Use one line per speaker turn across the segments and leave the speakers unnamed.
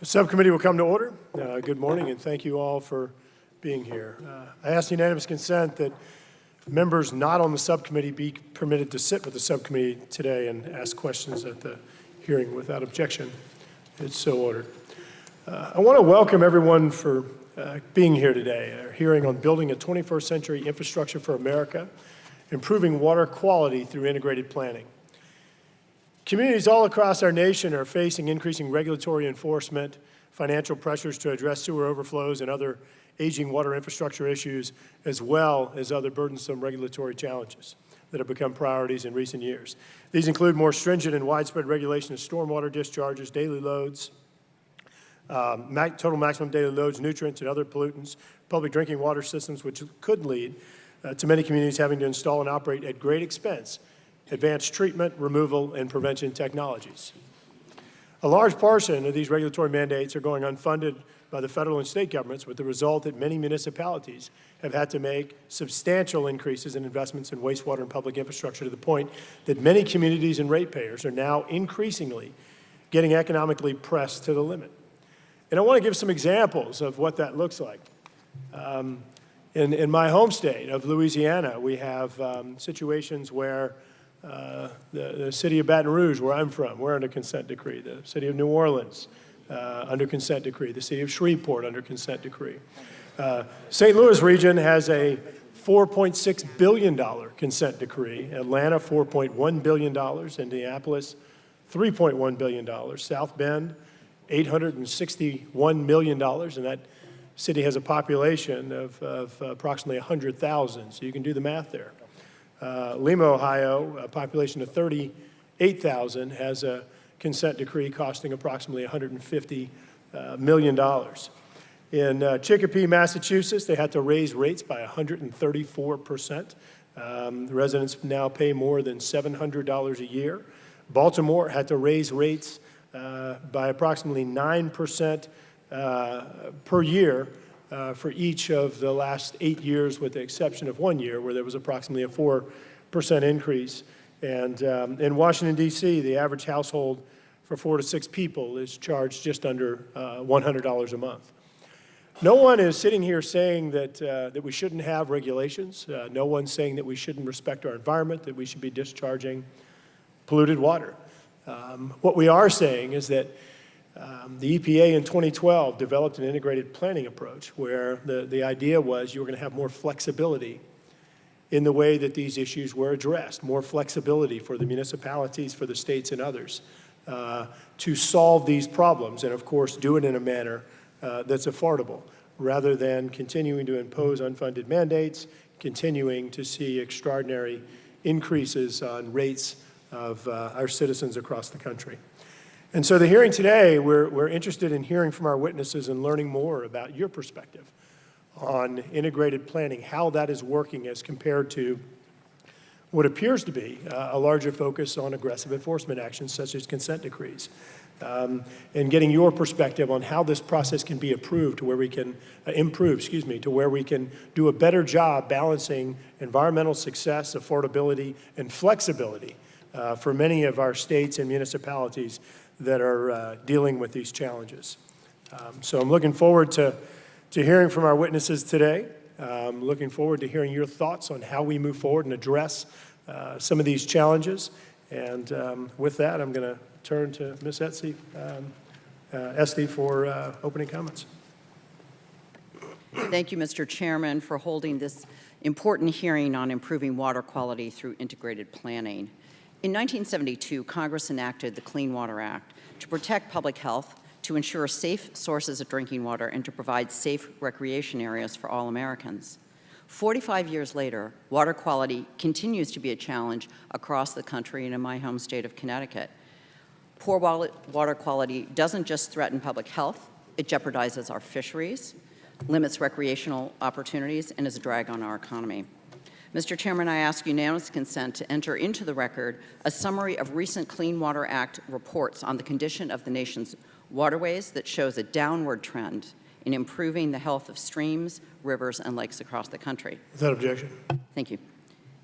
The subcommittee will come to order. Good morning, and thank you all for being here. I ask unanimous consent that members not on the subcommittee be permitted to sit with the subcommittee today and ask questions at the hearing without objection. It's so ordered. I want to welcome everyone for being here today. Our hearing on building a 21st century infrastructure for America, improving water quality through integrated planning. Communities all across our nation are facing increasing regulatory enforcement, financial pressures to address sewer overflows and other aging water infrastructure issues, as well as other burdensome regulatory challenges that have become priorities in recent years. These include more stringent and widespread regulation of stormwater discharges, daily loads, total maximum daily loads, nutrients, and other pollutants, public drinking water systems, which could lead to many communities having to install and operate at great expense advanced treatment, removal, and prevention technologies. A large portion of these regulatory mandates are going unfunded by the federal and state governments, with the result that many municipalities have had to make substantial increases in investments in wastewater and public infrastructure, to the point that many communities and ratepayers are now increasingly getting economically pressed to the limit. And I want to give some examples of what that looks like. In my home state of Louisiana, we have situations where the city of Baton Rouge, where I'm from, we're under consent decree. The city of New Orleans, under consent decree. The city of Shreveport, under consent decree. St. Louis region has a $4.6 billion consent decree. Atlanta, $4.1 billion. Indianapolis, $3.1 billion. South Bend, $861 million. And that city has a population of approximately 100,000. So you can do the math there. Lima, Ohio, a population of 38,000, has a consent decree costing approximately $150 million. In Chicopee, Massachusetts, they had to raise rates by 134%. The residents now pay more than $700 a year. Baltimore had to raise rates by approximately 9% per year for each of the last 8 years, with the exception of 1 year where there was approximately a 4% increase. And in Washington, D.C., the average household for 4 to 6 people is charged just under $100 a month. No one is sitting here saying that we shouldn't have regulations. No one's saying that we shouldn't respect our environment, that we should be discharging polluted water. What we are saying is that the EPA in 2012 developed an integrated planning approach where the idea was you were going to have more flexibility in the way that these issues were addressed, more flexibility for the municipalities, for the states, and others to solve these problems, and of course do it in a manner that's affordable, rather than continuing to impose unfunded mandates, continuing to see extraordinary increases on rates of our citizens across the country. And so the hearing today, we're interested in hearing from our witnesses and learning more about your perspective on integrated planning, how that is working as compared to what appears to be a larger focus on aggressive enforcement actions such as consent decrees, and getting your perspective on how this process can be improved to where we can to where we can do a better job balancing environmental success, affordability, and flexibility for many of our states and municipalities that are dealing with these challenges. So I'm looking forward to hearing from our witnesses today. I'm looking forward to hearing your thoughts on how we move forward and address some of these challenges. And with that, I'm going to turn to Ms. Esty for opening comments.
Thank you, Mr. Chairman, for holding this important hearing on improving water quality through integrated planning. In 1972, Congress enacted the Clean Water Act to protect public health, to ensure safe sources of drinking water, and to provide safe recreation areas for all Americans. 45 years later, water quality continues to be a challenge across the country and in my home state of Connecticut. Poor water quality doesn't just threaten public health, it jeopardizes our fisheries, limits recreational opportunities, and is a drag on our economy. Mr. Chairman, I ask unanimous consent to enter into the record a summary of recent Clean Water Act reports on the condition of the nation's waterways that shows a downward trend in improving the health of streams, rivers, and lakes across the country.
Without objection.
Thank you.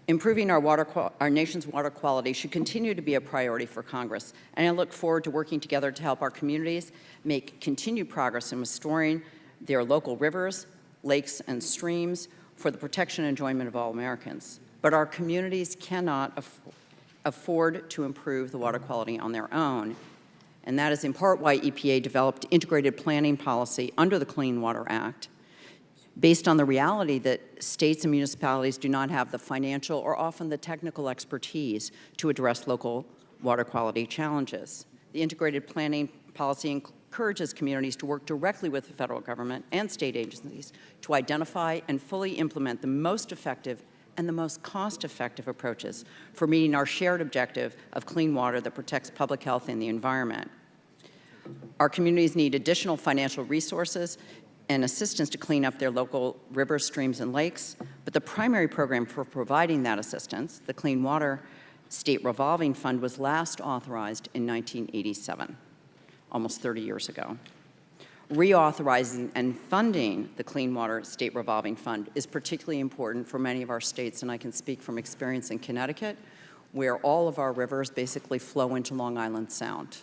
Improving our nation's water quality should continue to be a priority for Congress, and I look forward to working together to help our communities make continued progress in restoring their local rivers, lakes, and streams for the protection and enjoyment of all Americans. But our communities cannot afford to improve the water quality on their own, and that is in part why EPA developed integrated planning policy under the Clean Water Act, based on the reality that states and municipalities do not have the financial or often the technical expertise to address local water quality challenges. The integrated planning policy encourages communities to work directly with the federal government and state agencies to identify and fully implement the most effective and the most cost-effective approaches for meeting our shared objective of clean water that protects public health and the environment. Our communities need additional financial resources and assistance to clean up their local rivers, streams, and lakes, but the primary program for providing that assistance, the Clean Water State Revolving Fund, was last authorized in 1987, almost 30 years ago. Reauthorizing and funding the Clean Water State Revolving Fund is particularly important for many of our states, and I can speak from experience in Connecticut, where all of our rivers basically flow into Long Island Sound.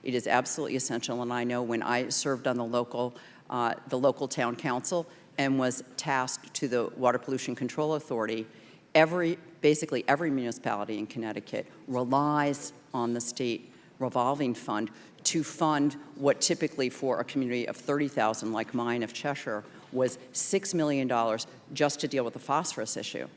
It is absolutely essential, and I know when I served on the local town council and was tasked to the Water Pollution Control Authority, basically every municipality in Connecticut relies on the state revolving fund to fund what typically for a community of 30,000 like mine of Cheshire was $6 million just to deal with the phosphorus issue.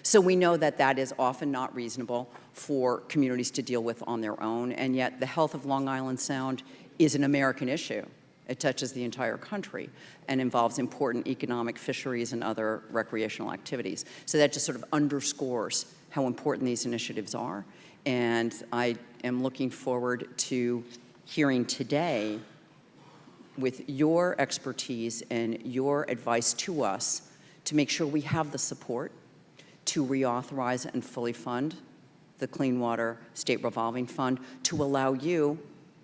So we know that that is often not reasonable for communities to deal with on their own, and yet the health of Long Island Sound is an American issue. It touches the entire country and involves important economic fisheries and other recreational activities. So that just sort of underscores how important these initiatives are. And I am looking forward to hearing today with your expertise and your advice to us to make sure we have the support to reauthorize and fully fund the Clean Water State Revolving Fund to allow you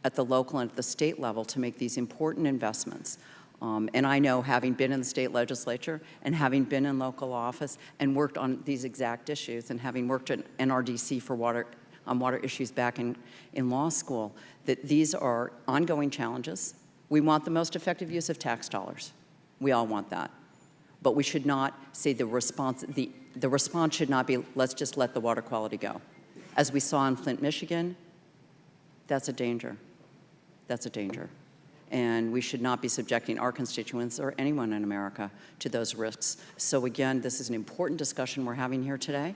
at the local and at the state level to make these important investments. And I know, having been in the state legislature and having been in local office and worked on these exact issues and having worked at NRDC for water issues back in law school, that these are ongoing challenges. We want the most effective use of tax dollars. We all want that. But we should not say the response should not be, let's just let the water quality go. As we saw in Flint, Michigan, that's a danger. That's a danger. And we should not be subjecting our constituents or anyone in America to those risks. So again, this is an important discussion we're having here today.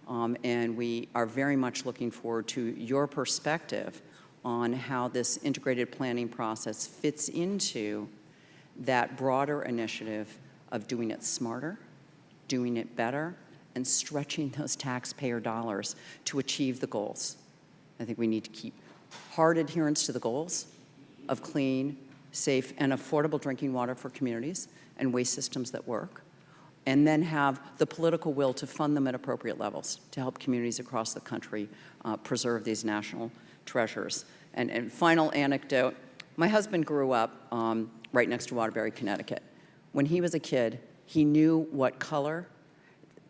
And we are very much looking forward to your perspective on how this integrated planning process fits into that broader initiative of doing it smarter, doing it better, and stretching those taxpayer dollars to achieve the goals. I think we need to keep hard adherence to the goals of clean, safe, and affordable drinking water for communities and waste systems that work, and then have the political will to fund them at appropriate levels to help communities across the country preserve these national treasures. And final anecdote, my husband grew up right next to Waterbury, Connecticut. When he was a kid, he knew what color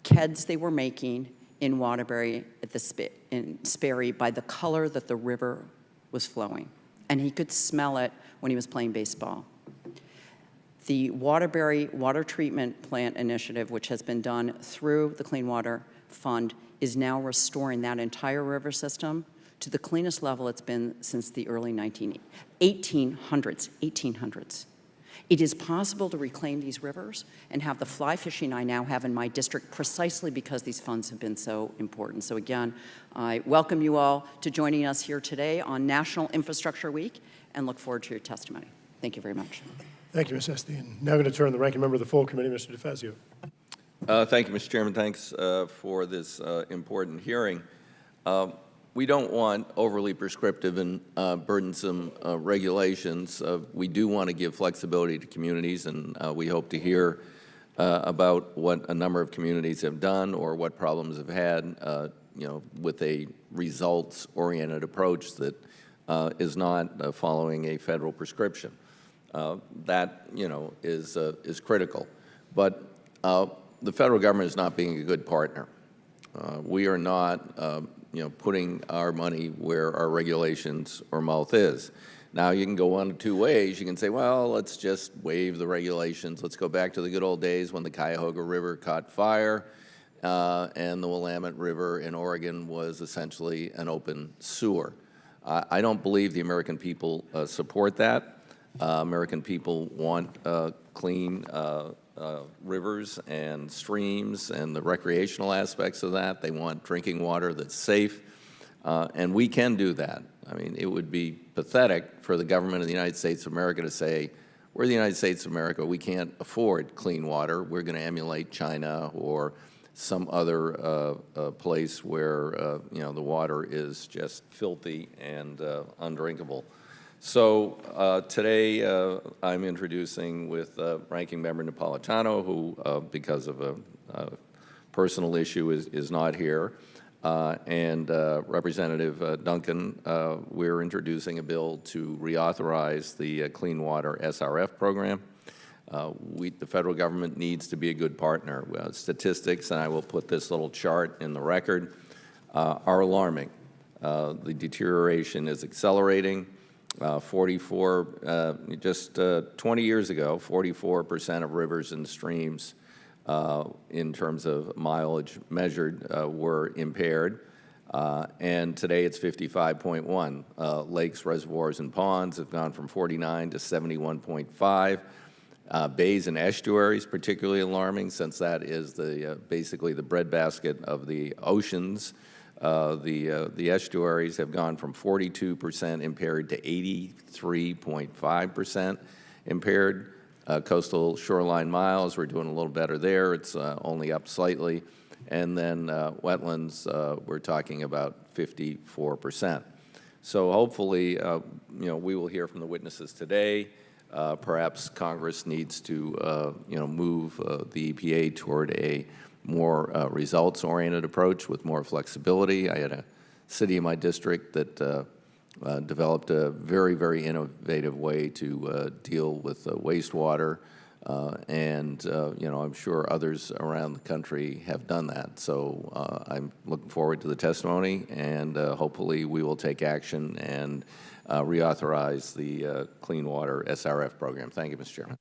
Keds they were making in Waterbury in Sperry by the color that the river was flowing. And he could smell it when he was playing baseball. The Waterbury Water Treatment Plant Initiative, which has been done through the Clean Water Fund, is now restoring that entire river system to the cleanest level it's been since the early 1800s. It is possible to reclaim these rivers and have the fly fishing I now have in my district precisely because these funds have been so important. So again, I welcome you all to joining us here today on National Infrastructure Week and look forward to your testimony. Thank you very much.
Thank you, Ms. Esty. And now going to turn to the ranking member of the full committee, Mr. DeFazio.
Thank you, Mr. Chairman. Thanks for this important hearing. We don't want overly prescriptive and burdensome regulations. We do want to give flexibility to communities, and we hope to hear about what a number of communities have done or what problems have had, with a results-oriented approach that is not following a federal prescription. That, is critical. But the federal government is not being a good partner. We are not, putting our money where our regulations or mouth is. Now, you can go one of two ways. You can say, well, let's just waive the regulations. Let's go back to the good old days when the Cuyahoga River caught fire and the Willamette River in Oregon was essentially an open sewer. I don't believe the American people support that. American people want clean rivers and streams and the recreational aspects of that. They want drinking water that's safe, and we can do that. I mean, it would be pathetic for the government of the United States of America to say, we're the United States of America, we can't afford clean water, we're going to emulate China or some other place where, the water is just filthy and undrinkable. So today I'm introducing with Ranking Member Napolitano, who, because of a personal issue, is not here, and Representative Duncan. We're introducing a bill to reauthorize the Clean Water SRF program. The federal government needs to be a good partner. Statistics, and I will put this little chart in the record, are alarming. The deterioration is accelerating. 20 years ago, 44% of rivers and streams in terms of mileage measured were impaired, and today it's 55.1. Lakes, reservoirs, and ponds have gone from 49 to 71.5. Bays and estuaries, particularly alarming, since that is basically the breadbasket of the oceans. The estuaries have gone from 42% impaired to 83.5% impaired. Coastal shoreline miles, we're doing a little better there. It's only up slightly. And then wetlands, we're talking about 54%. So hopefully, we will hear from the witnesses today. Perhaps Congress needs to, move the EPA toward a more results-oriented approach with more flexibility. I had a city in my district that developed a very, very innovative way to deal with wastewater, and I'm sure others around the country have done that. So I'm looking forward to the testimony, and hopefully we will take action and reauthorize the Clean Water SRF program. Thank you, Mr. Chairman.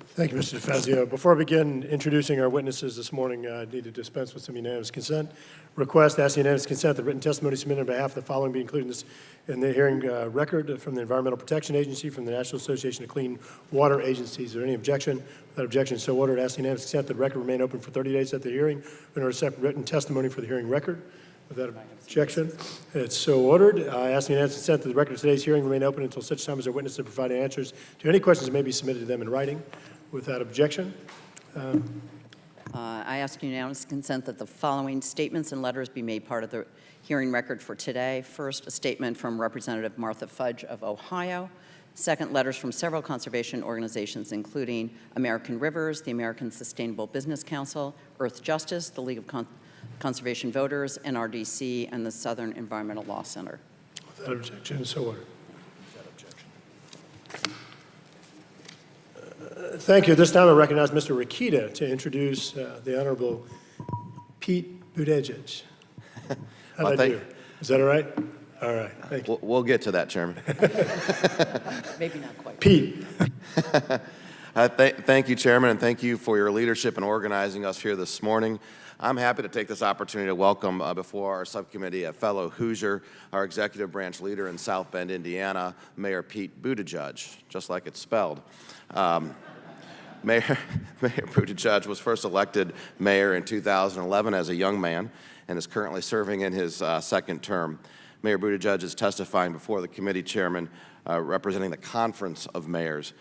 Thank you, Mr. DeFazio. Before I begin introducing our witnesses this morning, I need to dispense with some unanimous consent. Request, ask unanimous consent that written testimony submitted on behalf of the following be included in the hearing record from the Environmental Protection Agency, from the National Association of Clean Water Agencies. Is there any objection? Without objection, so ordered. Ask unanimous consent that the record remain open for 30 days at the hearing in order to accept written testimony for the hearing record. Without objection, it's so ordered. I ask unanimous consent that the record of today's hearing remain open until such time as our witnesses provide answers to any questions that may be submitted to them in writing. Without objection.
I ask unanimous consent that the following statements and letters be made part of the hearing record for today. First, a statement from Representative Martha Fudge of Ohio. Second, letters from several conservation organizations, including American Rivers, the American Sustainable Business Council, Earth Justice, the League of Conservation Voters, NRDC, and the Southern Environmental Law Center.
Without objection, so ordered. Without objection. Thank you. This time I recognize Mr. Rikita to introduce the Honorable Pete Buttigieg. How'd I do? Is that all right? All right. Thank you.
We'll get to that, Chairman.
Maybe not quite.
Pete.
Thank you, Chairman, and thank you for your leadership in organizing us here this morning. I'm happy to take this opportunity to welcome before our subcommittee a fellow Hoosier, our executive branch leader in South Bend, Indiana, Mayor Pete Buttigieg, just like it's spelled. Mayor Buttigieg was first elected mayor in 2011 as a young man and is currently serving in his second term. Mayor Buttigieg is testifying before the committee chairman representing the Conference of Mayors.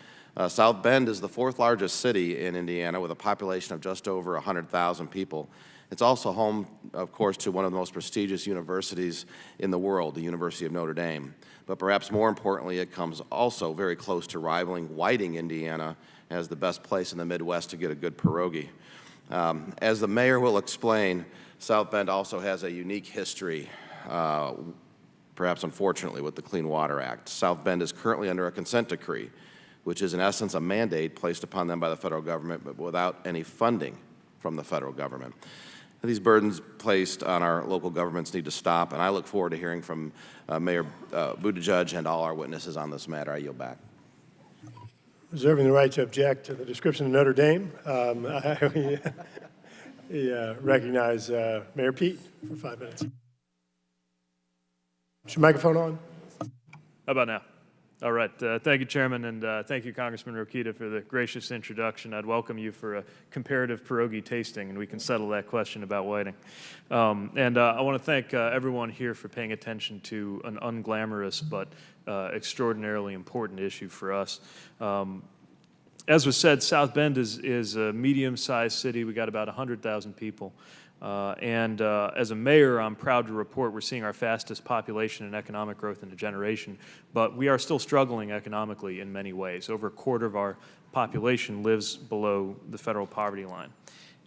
South Bend is the fourth largest city in Indiana with a population of just over 100,000 people. It's also home, of course, to one of the most prestigious universities in the world, the University of Notre Dame. But perhaps more importantly, it comes also very close to rivaling Whiting, Indiana, as the best place in the Midwest to get a good pierogi. As the mayor will explain, South Bend also has a unique history, perhaps unfortunately, with the Clean Water Act. South Bend is currently under a consent decree, which is in essence a mandate placed upon them by the federal government, but without any funding from the federal government. These burdens placed on our local governments need to stop, and I look forward to hearing from Mayor Buttigieg and all our witnesses on this matter. I yield back.
Reserving the right to object to the description of Notre Dame, recognize Mayor Pete for 5 minutes. Is your microphone on?
How about now? All right. Thank you, Chairman, and thank you, Congressman Rokita, for the gracious introduction. I'd welcome you for a comparative pierogi tasting, and we can settle that question about whiting. I want to thank everyone here for paying attention to an unglamorous but extraordinarily important issue for us. As was said, South Bend is a medium-sized city. We got about 100,000 people. As a mayor, I'm proud to report we're seeing our fastest population and economic growth in a generation, but we are still struggling economically in many ways. Over a quarter of our population lives below the federal poverty line.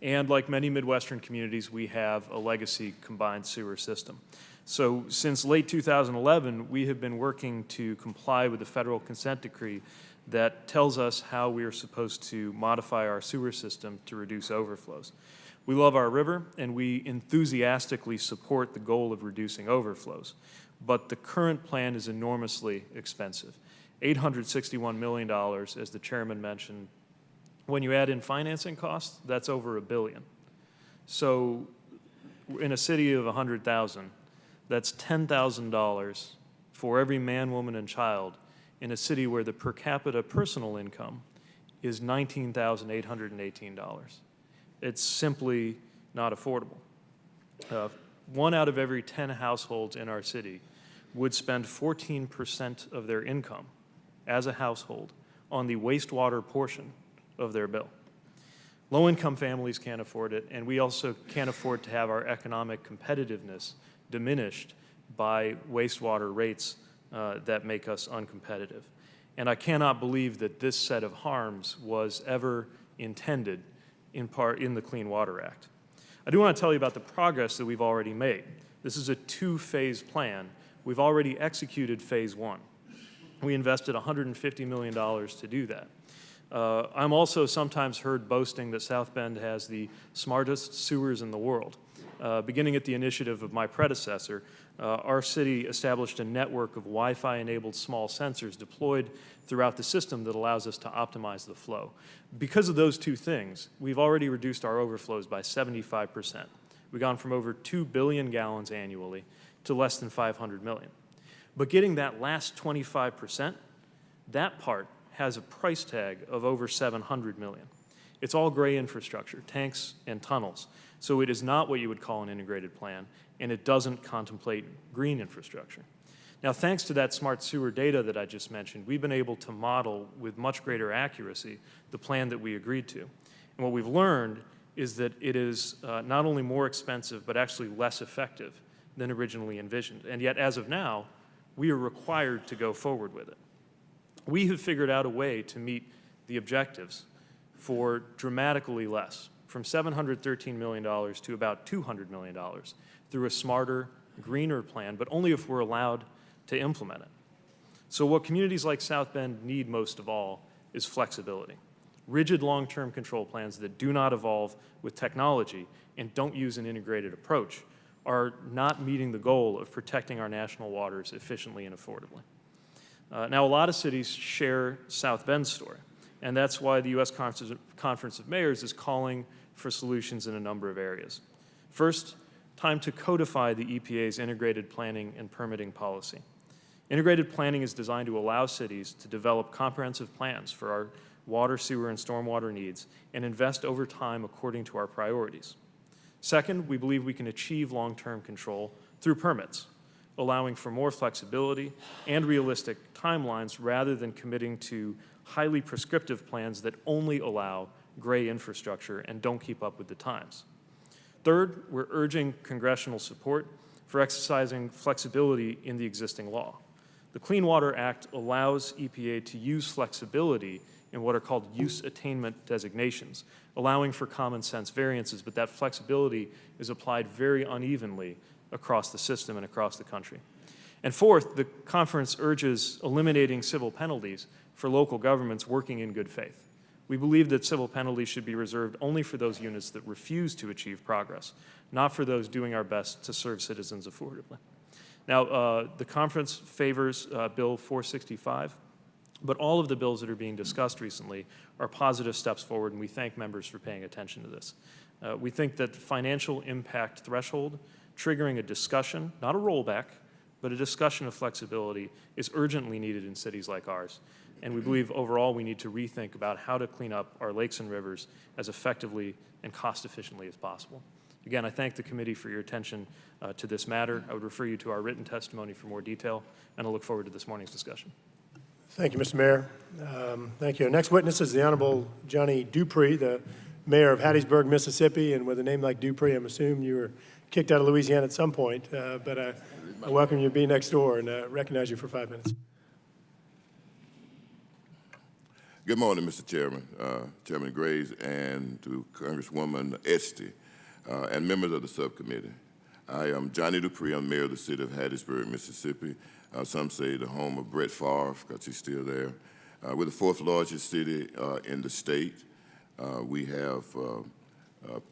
And like many Midwestern communities, we have a legacy combined sewer system. So since late 2011, we have been working to comply with the federal consent decree that tells us how we are supposed to modify our sewer system to reduce overflows. We love our river, and we enthusiastically support the goal of reducing overflows. But the current plan is enormously expensive. $861 million, as the chairman mentioned. When you add in financing costs, that's over $1 billion. So in a city of 100,000, that's $10,000 for every man, woman, and child in a city where the per capita personal income is $19,818. It's simply not affordable. 1 out of every 10 households in our city would spend 14% of their income as a household on the wastewater portion of their bill. Low-income families can't afford it, and we also can't afford to have our economic competitiveness diminished by wastewater rates that make us uncompetitive. And I cannot believe that this set of harms was ever intended in part in the Clean Water Act. I do want to tell you about the progress that we've already made. This is a 2-phase plan. We've already executed phase 1. We invested $150 million to do that. I'm also sometimes heard boasting that South Bend has the smartest sewers in the world. Beginning at the initiative of my predecessor, our city established a network of Wi-Fi enabled small sensors deployed throughout the system that allows us to optimize the flow. Because of those two things, we've already reduced our overflows by 75%. We've gone from over 2 billion gallons annually to less than 500 million. But getting that last 25%, that part has a price tag of over 700 million. It's all gray infrastructure, tanks and tunnels. So it is not what you would call an integrated plan, and it doesn't contemplate green infrastructure. Now, thanks to that smart sewer data that I just mentioned, we've been able to model with much greater accuracy the plan that we agreed to. And what we've learned is that it is not only more expensive, but actually less effective than originally envisioned. And yet, as of now, we are required to go forward with it. We have figured out a way to meet the objectives for dramatically less, from $713 million to about $200 million, through a smarter, greener plan, but only if we're allowed to implement it. So what communities like South Bend need most of all is flexibility. Rigid long-term control plans that do not evolve with technology and don't use an integrated approach are not meeting the goal of protecting our national waters efficiently and affordably. Now, a lot of cities share South Bend's story, and that's why the U.S. Conference of Mayors is calling for solutions in a number of areas. First, time to codify the EPA's integrated planning and permitting policy. Integrated planning is designed to allow cities to develop comprehensive plans for our water, sewer, and stormwater needs and invest over time according to our priorities. Second, we believe we can achieve long-term control through permits, allowing for more flexibility and realistic timelines rather than committing to highly prescriptive plans that only allow gray infrastructure and don't keep up with the times. Third, we're urging congressional support for exercising flexibility in the existing law. The Clean Water Act allows EPA to use flexibility in what are called use attainment designations, allowing for common sense variances, but that flexibility is applied very unevenly across the system and across the country. And fourth, the conference urges eliminating civil penalties for local governments working in good faith. We believe that civil penalties should be reserved only for those units that refuse to achieve progress, not for those doing our best to serve citizens affordably. Now, the conference favors Bill 465, but all of the bills that are being discussed recently are positive steps forward, and we thank members for paying attention to this. We think that financial impact threshold triggering a discussion, not a rollback, but a discussion of flexibility is urgently needed in cities like ours. And we believe overall we need to rethink about how to clean up our lakes and rivers as effectively and cost efficiently as possible. Again, I thank the committee for your attention to this matter. I would refer you to our written testimony for more detail, and I look forward to this morning's discussion.
Thank you, Mr. Mayor. Thank you. Our next witness is the Honorable Gianni Dupree, the mayor of Hattiesburg, Mississippi. And with a name like Dupree, I'm assuming you were kicked out of Louisiana at some point. But I welcome you to be next door and recognize you for 5 minutes.
Good morning, Mr. Chairman, Chairman Graves, and to Congresswoman Esty, and members of the subcommittee. I am Gianni Dupree. I'm mayor of the city of Hattiesburg, Mississippi. Some say the home of Brett Favre, because he's still there. We're the fourth largest city in the state. We have,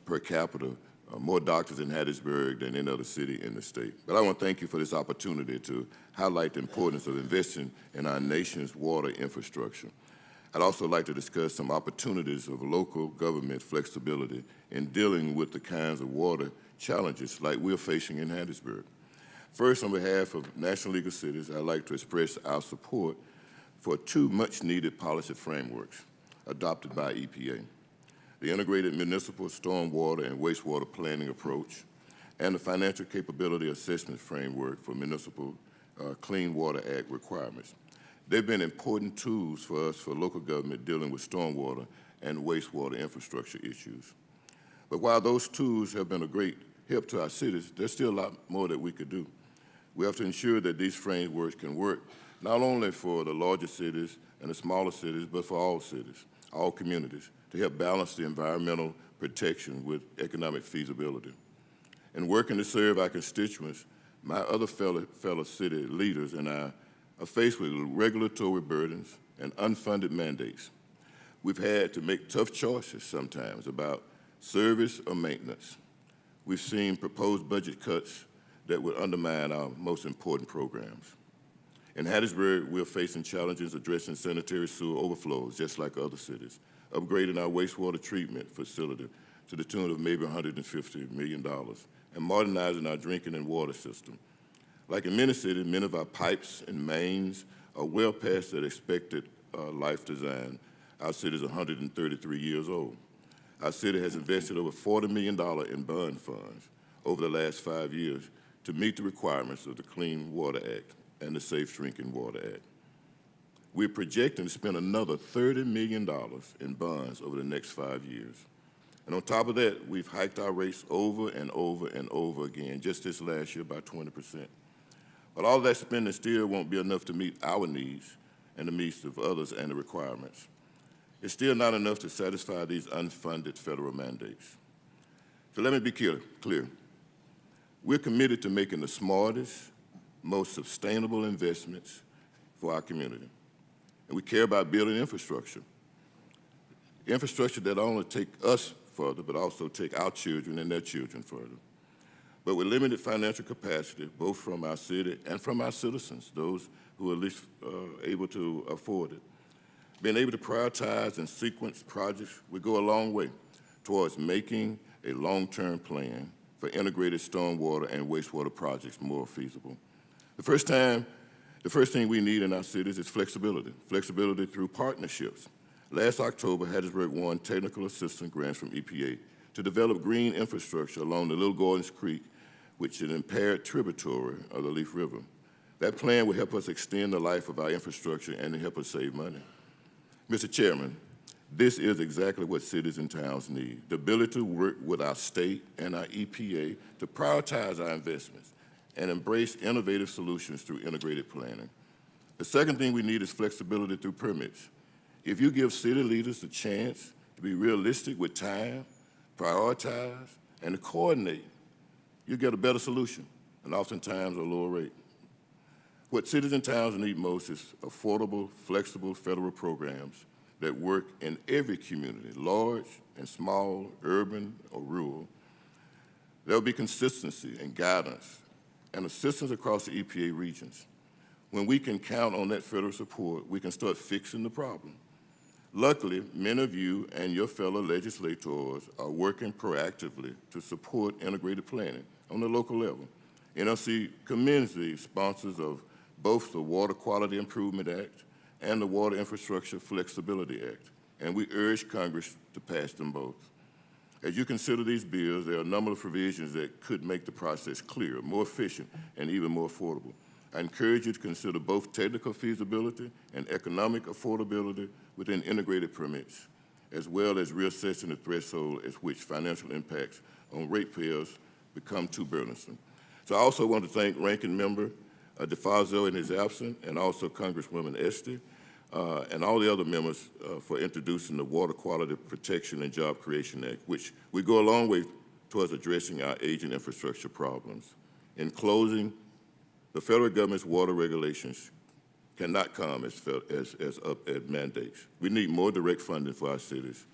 per capita, more doctors in Hattiesburg than any other city in the state. But I want to thank you for this opportunity to highlight the importance of investing in our nation's water infrastructure. I'd also like to discuss some opportunities of local government flexibility in dealing with the kinds of water challenges like we're facing in Hattiesburg. First, on behalf of National League of Cities, I'd like to express our support for two much-needed policy frameworks adopted by EPA: the Integrated Municipal Stormwater and Wastewater Planning Approach, and the Financial Capability Assessment Framework for Municipal Clean Water Act requirements. They've been important tools for us for local government dealing with stormwater and wastewater infrastructure issues. But while those tools have been a great help to our cities, there's still a lot more that we could do. We have to ensure that these frameworks can work not only for the larger cities and the smaller cities, but for all cities, all communities, to help balance the environmental protection with economic feasibility. In working to serve our constituents, my other fellow city leaders and I are faced with regulatory burdens and unfunded mandates. We've had to make tough choices sometimes about service or maintenance. We've seen proposed budget cuts that would undermine our most important programs. In Hattiesburg, we're facing challenges addressing sanitary sewer overflows, just like other cities, upgrading our wastewater treatment facility to the tune of maybe $150 million, and modernizing our drinking and water system. Like in many cities, many of our pipes and mains are well past their expected life design. Our city is 133 years old. Our city has invested over $40 million in bond funds over the last 5 years to meet the requirements of the Clean Water Act and the Safe Drinking Water Act. We're projecting to spend another $30 million in bonds over the next 5 years. And on top of that, we've hiked our rates over and over and over again, just this last year by 20%. But all that spending still won't be enough to meet our needs and the needs of others and the requirements. It's still not enough to satisfy these unfunded federal mandates. So let me be clear. We're committed to making the smartest, most sustainable investments for our community. And we care about building infrastructure that not only take us further, but also take our children and their children further. But with limited financial capacity, both from our city and from our citizens, those who are at least able to afford it, being able to prioritize and sequence projects would go a long way towards making a long-term plan for integrated stormwater and wastewater projects more feasible. The first thing we need in our cities is flexibility through partnerships. Last October, Hattiesburg won technical assistance grants from EPA to develop green infrastructure along the Little Gordons Creek, which is an impaired tributary of the Leaf River. That plan will help us extend the life of our infrastructure and help us save money. Mr. Chairman, this is exactly what cities and towns need: the ability to work with our state and our EPA to prioritize our investments and embrace innovative solutions through integrated planning. The second thing we need is flexibility through permits. If you give city leaders the chance to be realistic with time, prioritize, and to coordinate, you get a better solution, and oftentimes a lower rate. What cities and towns need most is affordable, flexible federal programs that work in every community, large and small, urban or rural. There will be consistency and guidance and assistance across the EPA regions. When we can count on that federal support, we can start fixing the problem. Luckily, many of you and your fellow legislators are working proactively to support integrated planning on the local level. NLC commends the sponsors of both the Water Quality Improvement Act and the Water Infrastructure Flexibility Act, and we urge Congress to pass them both. As you consider these bills, there are a number of provisions that could make the process clearer, more efficient, and even more affordable. I encourage you to consider both technical feasibility and economic affordability within integrated permits, as well as reassessing the threshold at which financial impacts on ratepayers become too burdensome. So I also want to thank Ranking Member DeFazio in his absence, and also Congresswoman Esty, and all the other members for introducing the Water Quality Protection and Job Creation Act, which we go a long way towards addressing our aging infrastructure problems. In closing, the federal government's water regulations cannot come as up as mandates. We need more direct funding for our cities,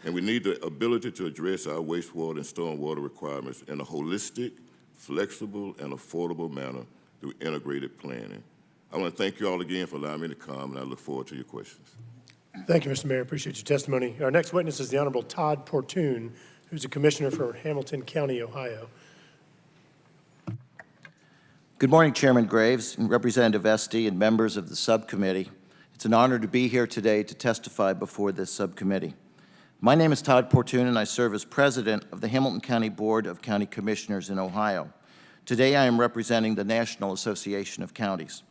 and we need the ability to address our wastewater and stormwater requirements in a holistic, flexible, and affordable manner through integrated planning. I want to thank you all again for allowing me to come, and I look forward to your questions.
Thank you, Mr. Mayor. Appreciate your testimony. Our next witness is the Honorable Todd Porter, who's a commissioner for Hamilton County, Ohio.
Good morning, Chairman Graves and Representative Esty and members of the subcommittee. It's an honor to be here today to testify before this subcommittee. My name is Todd Porter, and I serve as president of the Hamilton County Board of County Commissioners in Ohio. Today, I am representing the National Association of Counties.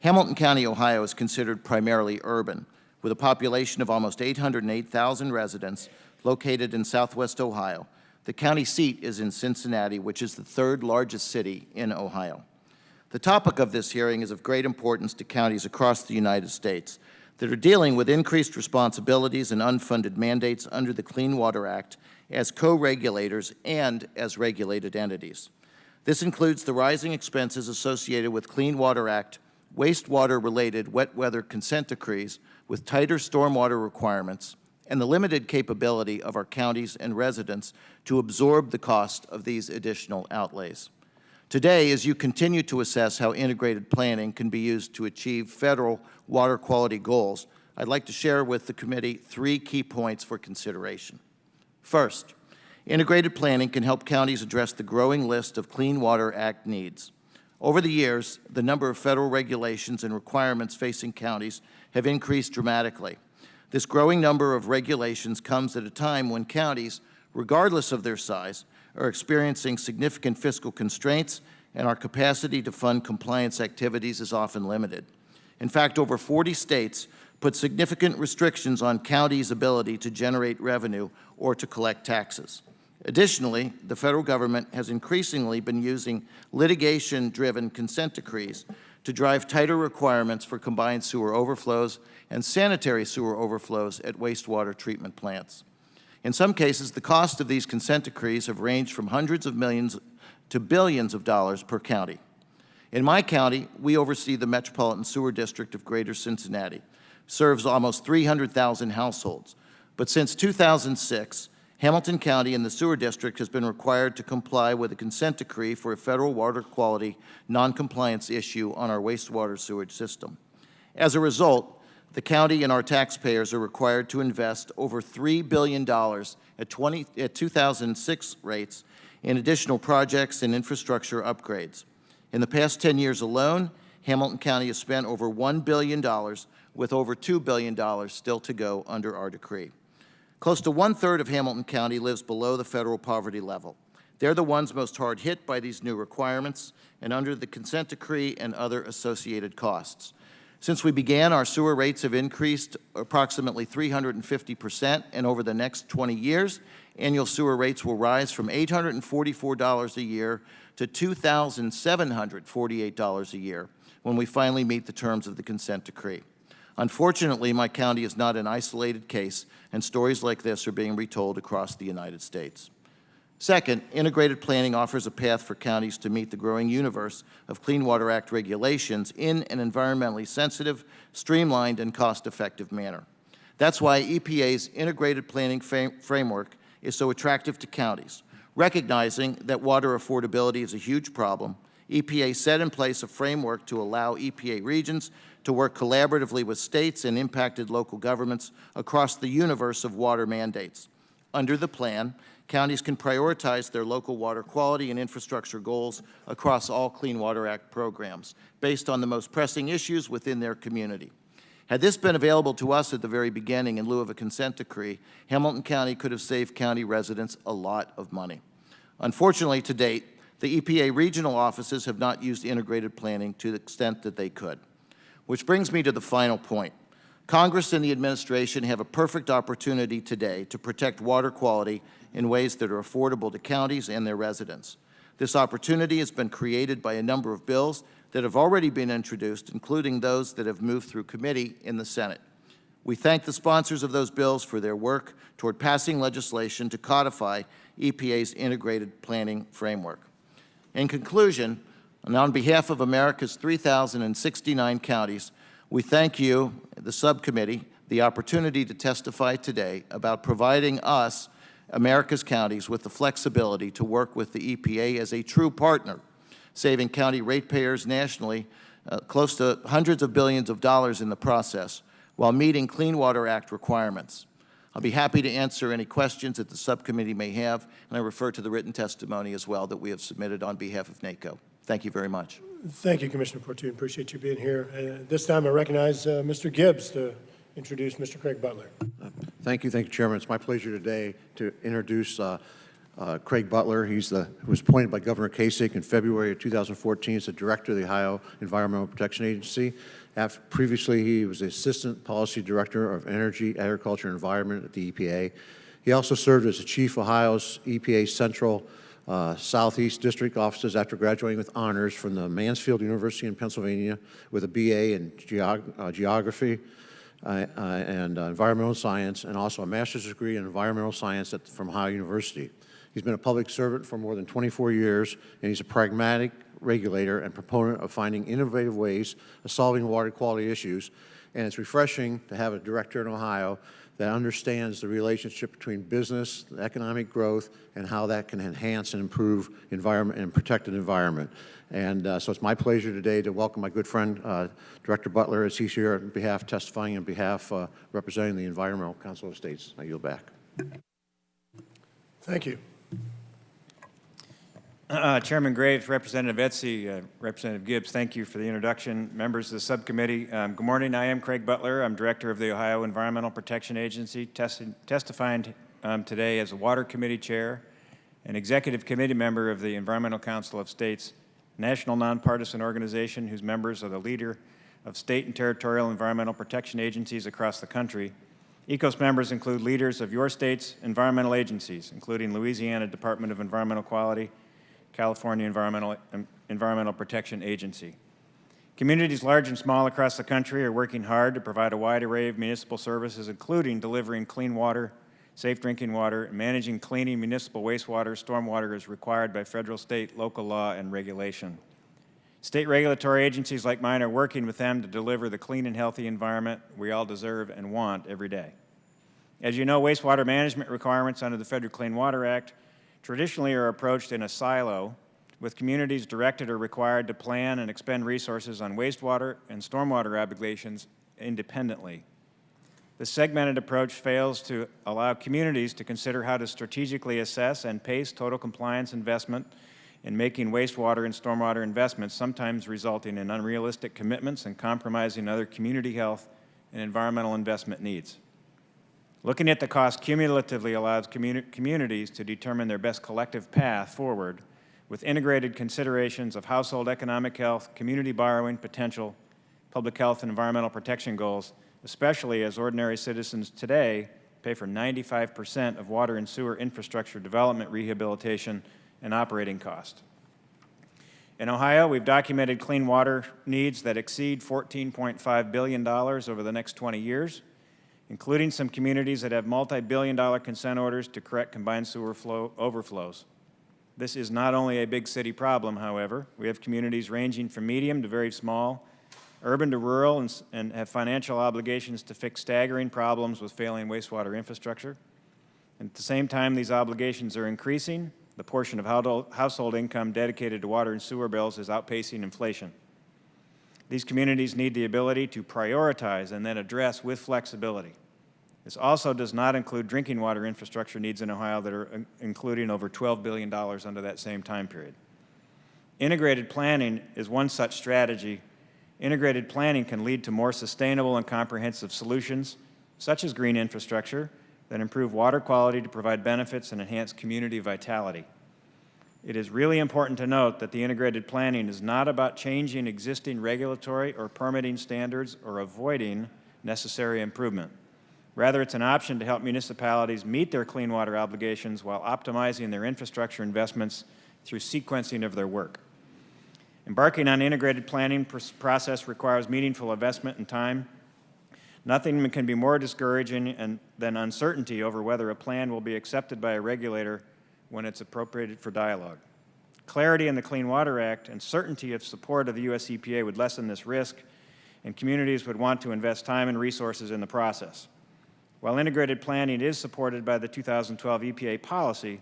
Hamilton County, Ohio is considered primarily urban, with a population of almost 808,000 residents located in southwest Ohio. The county seat is in Cincinnati, which is the third largest city in Ohio. The topic of this hearing is of great importance to counties across the United States that are dealing with increased responsibilities and unfunded mandates under the Clean Water Act as co-regulators and as regulated entities. This includes the rising expenses associated with Clean Water Act, wastewater-related wet weather consent decrees with tighter stormwater requirements, and the limited capability of our counties and residents to absorb the cost of these additional outlays. Today, as you continue to assess how integrated planning can be used to achieve federal water quality goals, I'd like to share with the committee 3 key points for consideration. First, integrated planning can help counties address the growing list of Clean Water Act needs. Over the years, the number of federal regulations and requirements facing counties have increased dramatically. This growing number of regulations comes at a time when counties, regardless of their size, are experiencing significant fiscal constraints, and our capacity to fund compliance activities is often limited. In fact, over 40 states put significant restrictions on counties' ability to generate revenue or to collect taxes. Additionally, the federal government has increasingly been using litigation-driven consent decrees to drive tighter requirements for combined sewer overflows and sanitary sewer overflows at wastewater treatment plants. In some cases, the cost of these consent decrees have ranged from hundreds of millions to billions of dollars per county. In my county, we oversee the Metropolitan Sewer District of Greater Cincinnati, serves almost 300,000 households. But since 2006, Hamilton County and the Sewer District has been required to comply with a consent decree for a federal water quality noncompliance issue on our wastewater sewage system. As a result, the county and our taxpayers are required to invest over $3 billion at 2006 rates in additional projects and infrastructure upgrades. In the past 10 years alone, Hamilton County has spent over $1 billion, with over $2 billion still to go under our decree. Close to 1/3 of Hamilton County lives below the federal poverty level. They're the ones most hard hit by these new requirements and under the consent decree and other associated costs. Since we began, our sewer rates have increased approximately 350%, and over the next 20 years, annual sewer rates will rise from $844 a year to $2,748 a year when we finally meet the terms of the consent decree. Unfortunately, my county is not an isolated case, and stories like this are being retold across the United States. Second, integrated planning offers a path for counties to meet the growing universe of Clean Water Act regulations in an environmentally sensitive, streamlined, and cost-effective manner. That's why EPA's integrated planning framework is so attractive to counties. Recognizing that water affordability is a huge problem, EPA set in place a framework to allow EPA regions to work collaboratively with states and impacted local governments across the universe of water mandates. Under the plan, counties can prioritize their local water quality and infrastructure goals across all Clean Water Act programs based on the most pressing issues within their community. Had this been available to us at the very beginning in lieu of a consent decree, Hamilton County could have saved county residents a lot of money. Unfortunately, to date, the EPA regional offices have not used integrated planning to the extent that they could. Which brings me to the final point. Congress and the administration have a perfect opportunity today to protect water quality in ways that are affordable to counties and their residents. This opportunity has been created by a number of bills that have already been introduced, including those that have moved through committee in the Senate. We thank the sponsors of those bills for their work toward passing legislation to codify EPA's integrated planning framework. In conclusion, and on behalf of America's 3,069 counties, we thank you, the subcommittee, the opportunity to testify today about providing us, America's counties, with the flexibility to work with the EPA as a true partner, saving county ratepayers nationally close to hundreds of billions of dollars in the process, while meeting Clean Water Act requirements. I'll be happy to answer any questions that the subcommittee may have, and I refer to the written testimony as well that we have submitted on behalf of NACO. Thank you very much.
Thank you, Commissioner Porter. Appreciate you being here. This time I recognize Mr. Gibbs to introduce Mr. Craig Butler.
Thank you, Chairman. It's my pleasure today to introduce Craig Butler. He was appointed by Governor Kasich in February of 2014 as the Director of the Ohio Environmental Protection Agency. Previously, he was the Assistant Policy Director of Energy, Agriculture, and Environment at the EPA. He also served as the Chief of Ohio's EPA Central Southeast District offices after graduating with honors from the Mansfield University in Pennsylvania with a BA in geography and environmental science, and also a master's degree in environmental science from Ohio University. He's been a public servant for more than 24 years, and he's a pragmatic regulator and proponent of finding innovative ways of solving water quality issues. And it's refreshing to have a director in Ohio that understands the relationship between business, economic growth, and how that can enhance and improve environment and protect an environment. And so it's my pleasure today to welcome my good friend, Director Butler, as he's here on behalf, testifying on behalf, representing the Environmental Council of States. I yield back.
Thank you.
Chairman Graves, Representative Etsy, Representative Gibbs, thank you for the introduction. Members of the subcommittee, good morning. I am Craig Butler. I'm Director of the Ohio Environmental Protection Agency, testifying today as a Water Committee Chair and Executive Committee member of the Environmental Council of States, national nonpartisan organization whose members are the leader of state and territorial environmental protection agencies across the country. ECOS members include leaders of your state's environmental agencies, including Louisiana Department of Environmental Quality, California Environmental Protection Agency. Communities large and small across the country are working hard to provide a wide array of municipal services, including delivering clean water, safe drinking water, and managing cleaning municipal wastewater, stormwater as required by federal, state, local law, and regulation. State regulatory agencies like mine are working with them to deliver the clean and healthy environment we all deserve and want every day. As you know, wastewater management requirements under the Federal Clean Water Act traditionally are approached in a silo, with communities directed or required to plan and expend resources on wastewater and stormwater obligations independently. This segmented approach fails to allow communities to consider how to strategically assess and pace total compliance investment in making wastewater and stormwater investments, sometimes resulting in unrealistic commitments and compromising other community health and environmental investment needs. Looking at the cost cumulatively allows communities to determine their best collective path forward with integrated considerations of household economic health, community borrowing potential, public health and environmental protection goals, especially as ordinary citizens today pay for 95% of water and sewer infrastructure development, rehabilitation, and operating cost. In Ohio, we've documented clean water needs that exceed $14.5 billion over the next 20 years, including some communities that have multi-billion-dollar consent orders to correct combined sewer flow overflows. This is not only a big city problem, however. We have communities ranging from medium to very small urban to rural, and have financial obligations to fix staggering problems with failing wastewater infrastructure. And at the same time these obligations are increasing, the portion of household income dedicated to water and sewer bills is outpacing inflation. These communities need the ability to prioritize and then address with flexibility. This also does not include drinking water infrastructure needs in Ohio that are including over $12 billion under that same time period. Integrated planning is one such strategy. Integrated planning can lead to more sustainable and comprehensive solutions, such as green infrastructure, that improve water quality to provide benefits and enhance community vitality. It is really important to note that the integrated planning is not about changing existing regulatory or permitting standards or avoiding necessary improvement. Rather, it's an option to help municipalities meet their clean water obligations while optimizing their infrastructure investments through sequencing of their work. Embarking on integrated planning process requires meaningful investment and time. Nothing can be more discouraging than uncertainty over whether a plan will be accepted by a regulator when it's appropriated for dialogue. Clarity in the Clean Water Act and certainty of support of the U.S. EPA would lessen this risk, and communities would want to invest time and resources in the process. While integrated planning is supported by the 2012 EPA policy,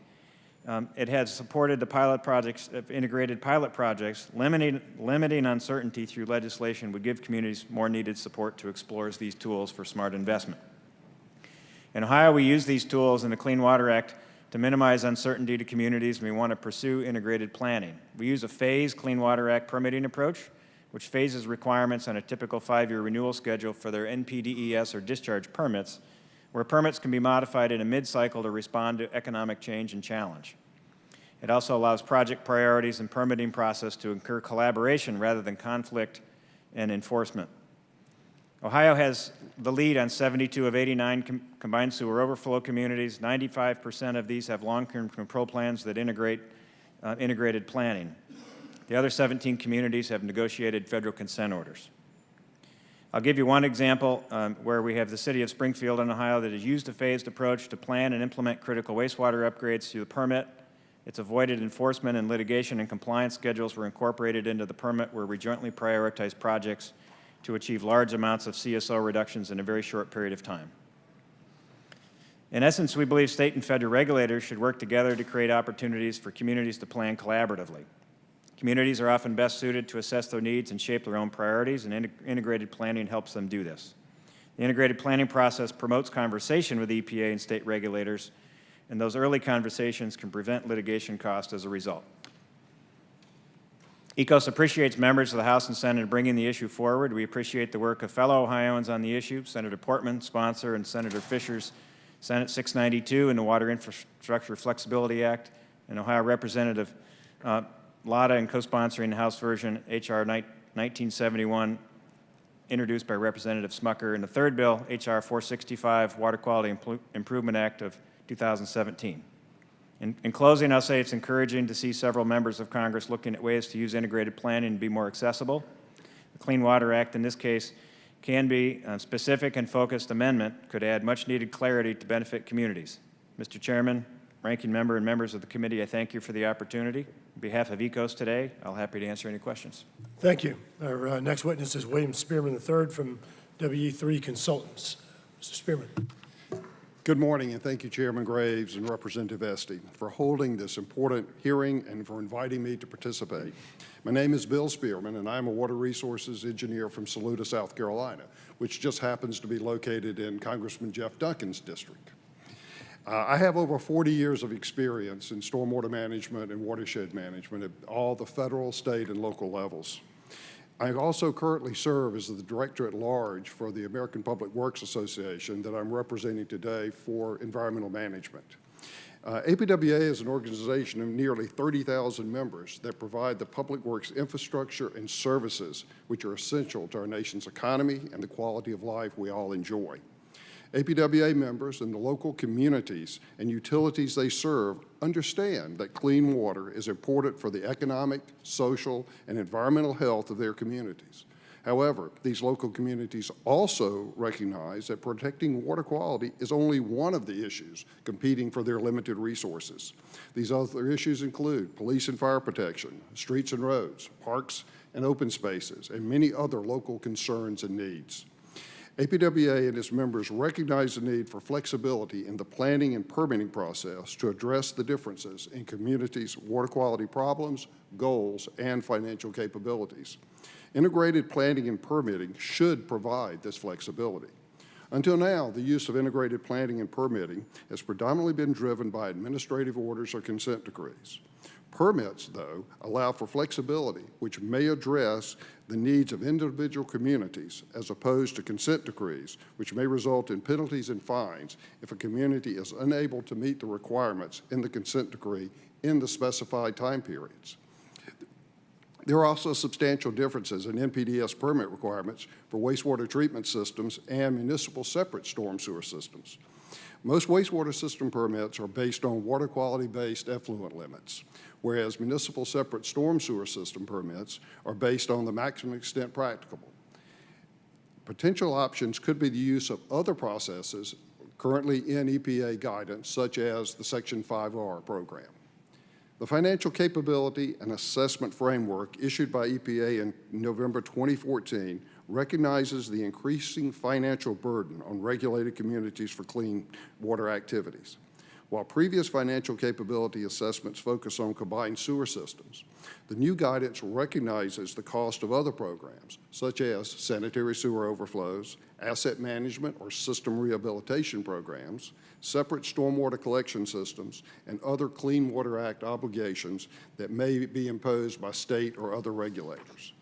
it has supported the pilot projects, integrated pilot projects. Limiting uncertainty through legislation would give communities more needed support to explore these tools for smart investment. In Ohio, we use these tools in the Clean Water Act to minimize uncertainty to communities, and we want to pursue integrated planning. We use a phased Clean Water Act permitting approach, which phases requirements on a typical 5-year renewal schedule for their NPDES or discharge permits, where permits can be modified in a mid-cycle to respond to economic change and challenge. It also allows project priorities and permitting process to incur collaboration rather than conflict and enforcement. Ohio has the lead on 72 of 89 combined sewer overflow communities. 95% of these have long-term control plans that integrate integrated planning. The other 17 communities have negotiated federal consent orders. I'll give you one example where we have the city of Springfield in Ohio that has used a phased approach to plan and implement critical wastewater upgrades through the permit. It's avoided enforcement, and litigation and compliance schedules were incorporated into the permit, where we jointly prioritize projects to achieve large amounts of CSO reductions in a very short period of time. In essence, we believe state and federal regulators should work together to create opportunities for communities to plan collaboratively. Communities are often best suited to assess their needs and shape their own priorities, and integrated planning helps them do this. The integrated planning process promotes conversation with EPA and state regulators, and those early conversations can prevent litigation costs as a result. ECOS appreciates members of the House and Senate in bringing the issue forward. We appreciate the work of fellow Ohioans on the issue, Senator Portman, sponsor, and Senator Fisher's Senate 692 and the Water Infrastructure Flexibility Act, and Ohio Representative Lada and co-sponsoring the House version, H.R. 1971, introduced by Representative Smucker, and the third bill, H.R. 465, Water Quality Improvement Act of 2017. In closing, I'll say it's encouraging to see several members of Congress looking at ways to use integrated planning and be more accessible. The Clean Water Act, in this case, can be a specific and focused amendment, could add much-needed clarity to benefit communities. Mr. Chairman, Ranking Member, and members of the committee, I thank you for the opportunity. On behalf of ECOS today, I'll be happy to answer any questions.
Thank you. Our next witness is William Spearman III from WE3 Consultants. Mr. Spearman.
Good morning, and thank you, Chairman Graves and Representative Esty, for holding this important hearing and for inviting me to participate. My name is Bill Spearman, and I'm a water resources engineer from Saluda, South Carolina, which just happens to be located in Congressman Jeff Duncan's district. I have over 40 years of experience in stormwater management and watershed management at all the federal, state, and local levels. I also currently serve as the Director at Large for the American Public Works Association that I'm representing today for environmental management. APWA is an organization of nearly 30,000 members that provide the public works infrastructure and services which are essential to our nation's economy and the quality of life we all enjoy. APWA members and the local communities and utilities they serve understand that clean water is important for the economic, social, and environmental health of their communities. However, these local communities also recognize that protecting water quality is only one of the issues competing for their limited resources. These other issues include police and fire protection, streets and roads, parks and open spaces, and many other local concerns and needs. APWA and its members recognize the need for flexibility in the planning and permitting process to address the differences in communities' water quality problems, goals, and financial capabilities. Integrated planning and permitting should provide this flexibility. Until now, the use of integrated planning and permitting has predominantly been driven by administrative orders or consent decrees. Permits, though, allow for flexibility, which may address the needs of individual communities as opposed to consent decrees, which may result in penalties and fines if a community is unable to meet the requirements in the consent decree in the specified time periods. There are also substantial differences in NPDES permit requirements for wastewater treatment systems and municipal separate storm sewer systems. Most wastewater system permits are based on water quality-based effluent limits, whereas municipal separate storm sewer system permits are based on the maximum extent practicable. Potential options could be the use of other processes currently in EPA guidance, such as the Section 5R program. The Financial Capability and Assessment Framework issued by EPA in November 2014 recognizes the increasing financial burden on regulated communities for clean water activities. While previous financial capability assessments focus on combined sewer systems, the new guidance recognizes the cost of other programs, such as sanitary sewer overflows, asset management or system rehabilitation programs, separate stormwater collection systems, and other Clean Water Act obligations that may be imposed by state or other regulators.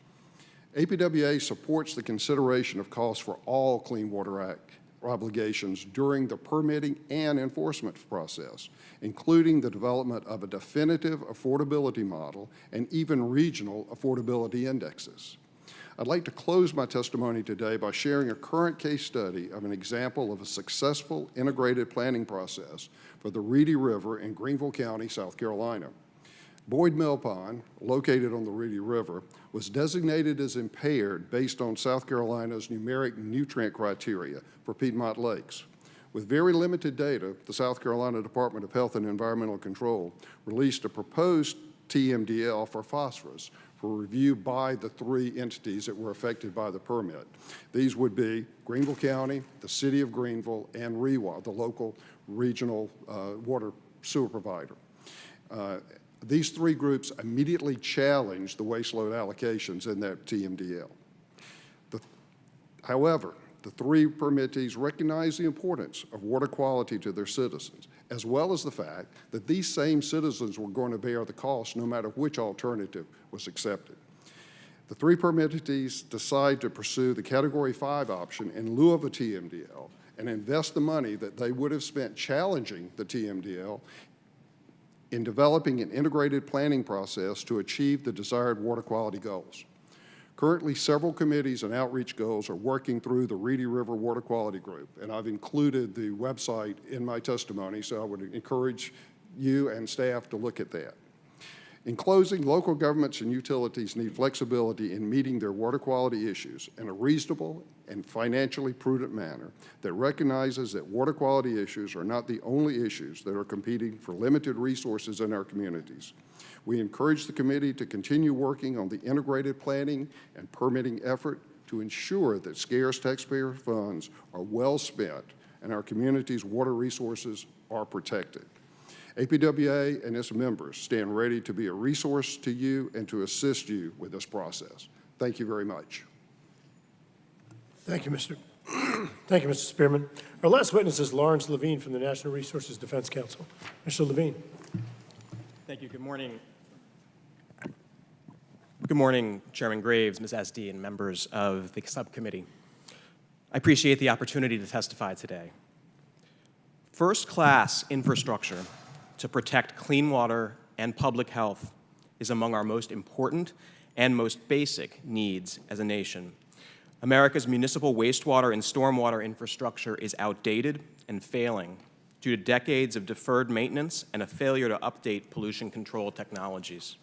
APWA supports the consideration of costs for all Clean Water Act obligations during the permitting and enforcement process, including the development of a definitive affordability model and even regional affordability indexes. I'd like to close my testimony today by sharing a current case study of an example of a successful integrated planning process for the Reedy River in Greenville County, South Carolina. Boyd Mill Pond, located on the Reedy River, was designated as impaired based on South Carolina's numeric nutrient criteria for Piedmont lakes. With very limited data, the South Carolina Department of Health and Environmental Control released a proposed TMDL for phosphorus for review by the three entities that were affected by the permit. These would be Greenville County, the City of Greenville, and REWA, the local regional water sewer provider. These three groups immediately challenged the waste load allocations in that TMDL. However, the three permittees recognized the importance of water quality to their citizens, as well as the fact that these same citizens were going to bear the cost no matter which alternative was accepted. The three permittees decide to pursue the Category 5 option in lieu of a TMDL and invest the money that they would have spent challenging the TMDL in developing an integrated planning process to achieve the desired water quality goals. Currently, several committees and outreach goals are working through the Reedy River Water Quality Group, and I've included the website in my testimony, so I would encourage you and staff to look at that. In closing, local governments and utilities need flexibility in meeting their water quality issues in a reasonable and financially prudent manner that recognizes that water quality issues are not the only issues that are competing for limited resources in our communities. We encourage the committee to continue working on the integrated planning and permitting effort to ensure that scarce taxpayer funds are well spent and our community's water resources are protected. APWA and its members stand ready to be a resource to you and to assist you with this process. Thank you very much.
Thank you, Mr. Thank you, Mr. Spearman. Our last witness is Lawrence Levine from the National Resources Defense Council. Mr. Levine.
Thank you. Good morning. Good morning, Chairman Graves, Ms. Esty, and members of the subcommittee. I appreciate the opportunity to testify today. First-class infrastructure to protect clean water and public health is among our most important and most basic needs as a nation. America's municipal wastewater and stormwater infrastructure is outdated and failing due to decades of deferred maintenance and a failure to update pollution control technologies.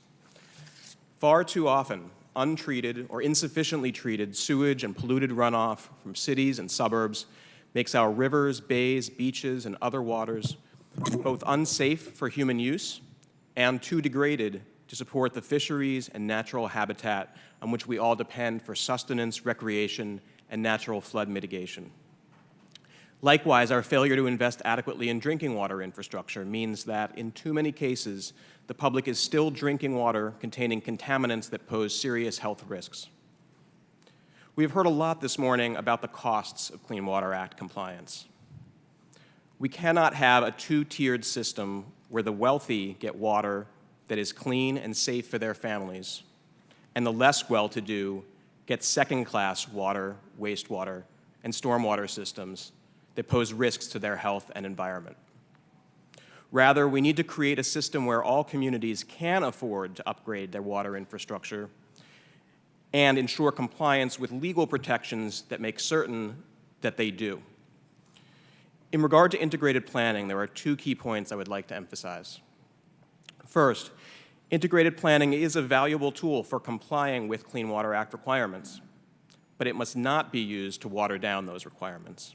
Far too often, untreated or insufficiently treated sewage and polluted runoff from cities and suburbs makes our rivers, bays, beaches, and other waters both unsafe for human use and too degraded to to support the fisheries and natural habitat on which we all depend for sustenance, recreation, and natural flood mitigation. Likewise, our failure to invest adequately in drinking water infrastructure means that in too many cases, the public is still drinking water containing contaminants that pose serious health risks. We have heard a lot this morning about the costs of Clean Water Act compliance. We cannot have a two-tiered system where the wealthy get water that is clean and safe for their families, and the less well-to-do get second-class water, wastewater, and stormwater systems that pose risks to their health and environment. Rather, we need to create a system where all communities can afford to upgrade their water infrastructure and ensure compliance with legal protections that make certain that they do. In regard to integrated planning, there are two key points I would like to emphasize. First, integrated planning is a valuable tool for complying with Clean Water Act requirements, but it must not be used to water down those requirements.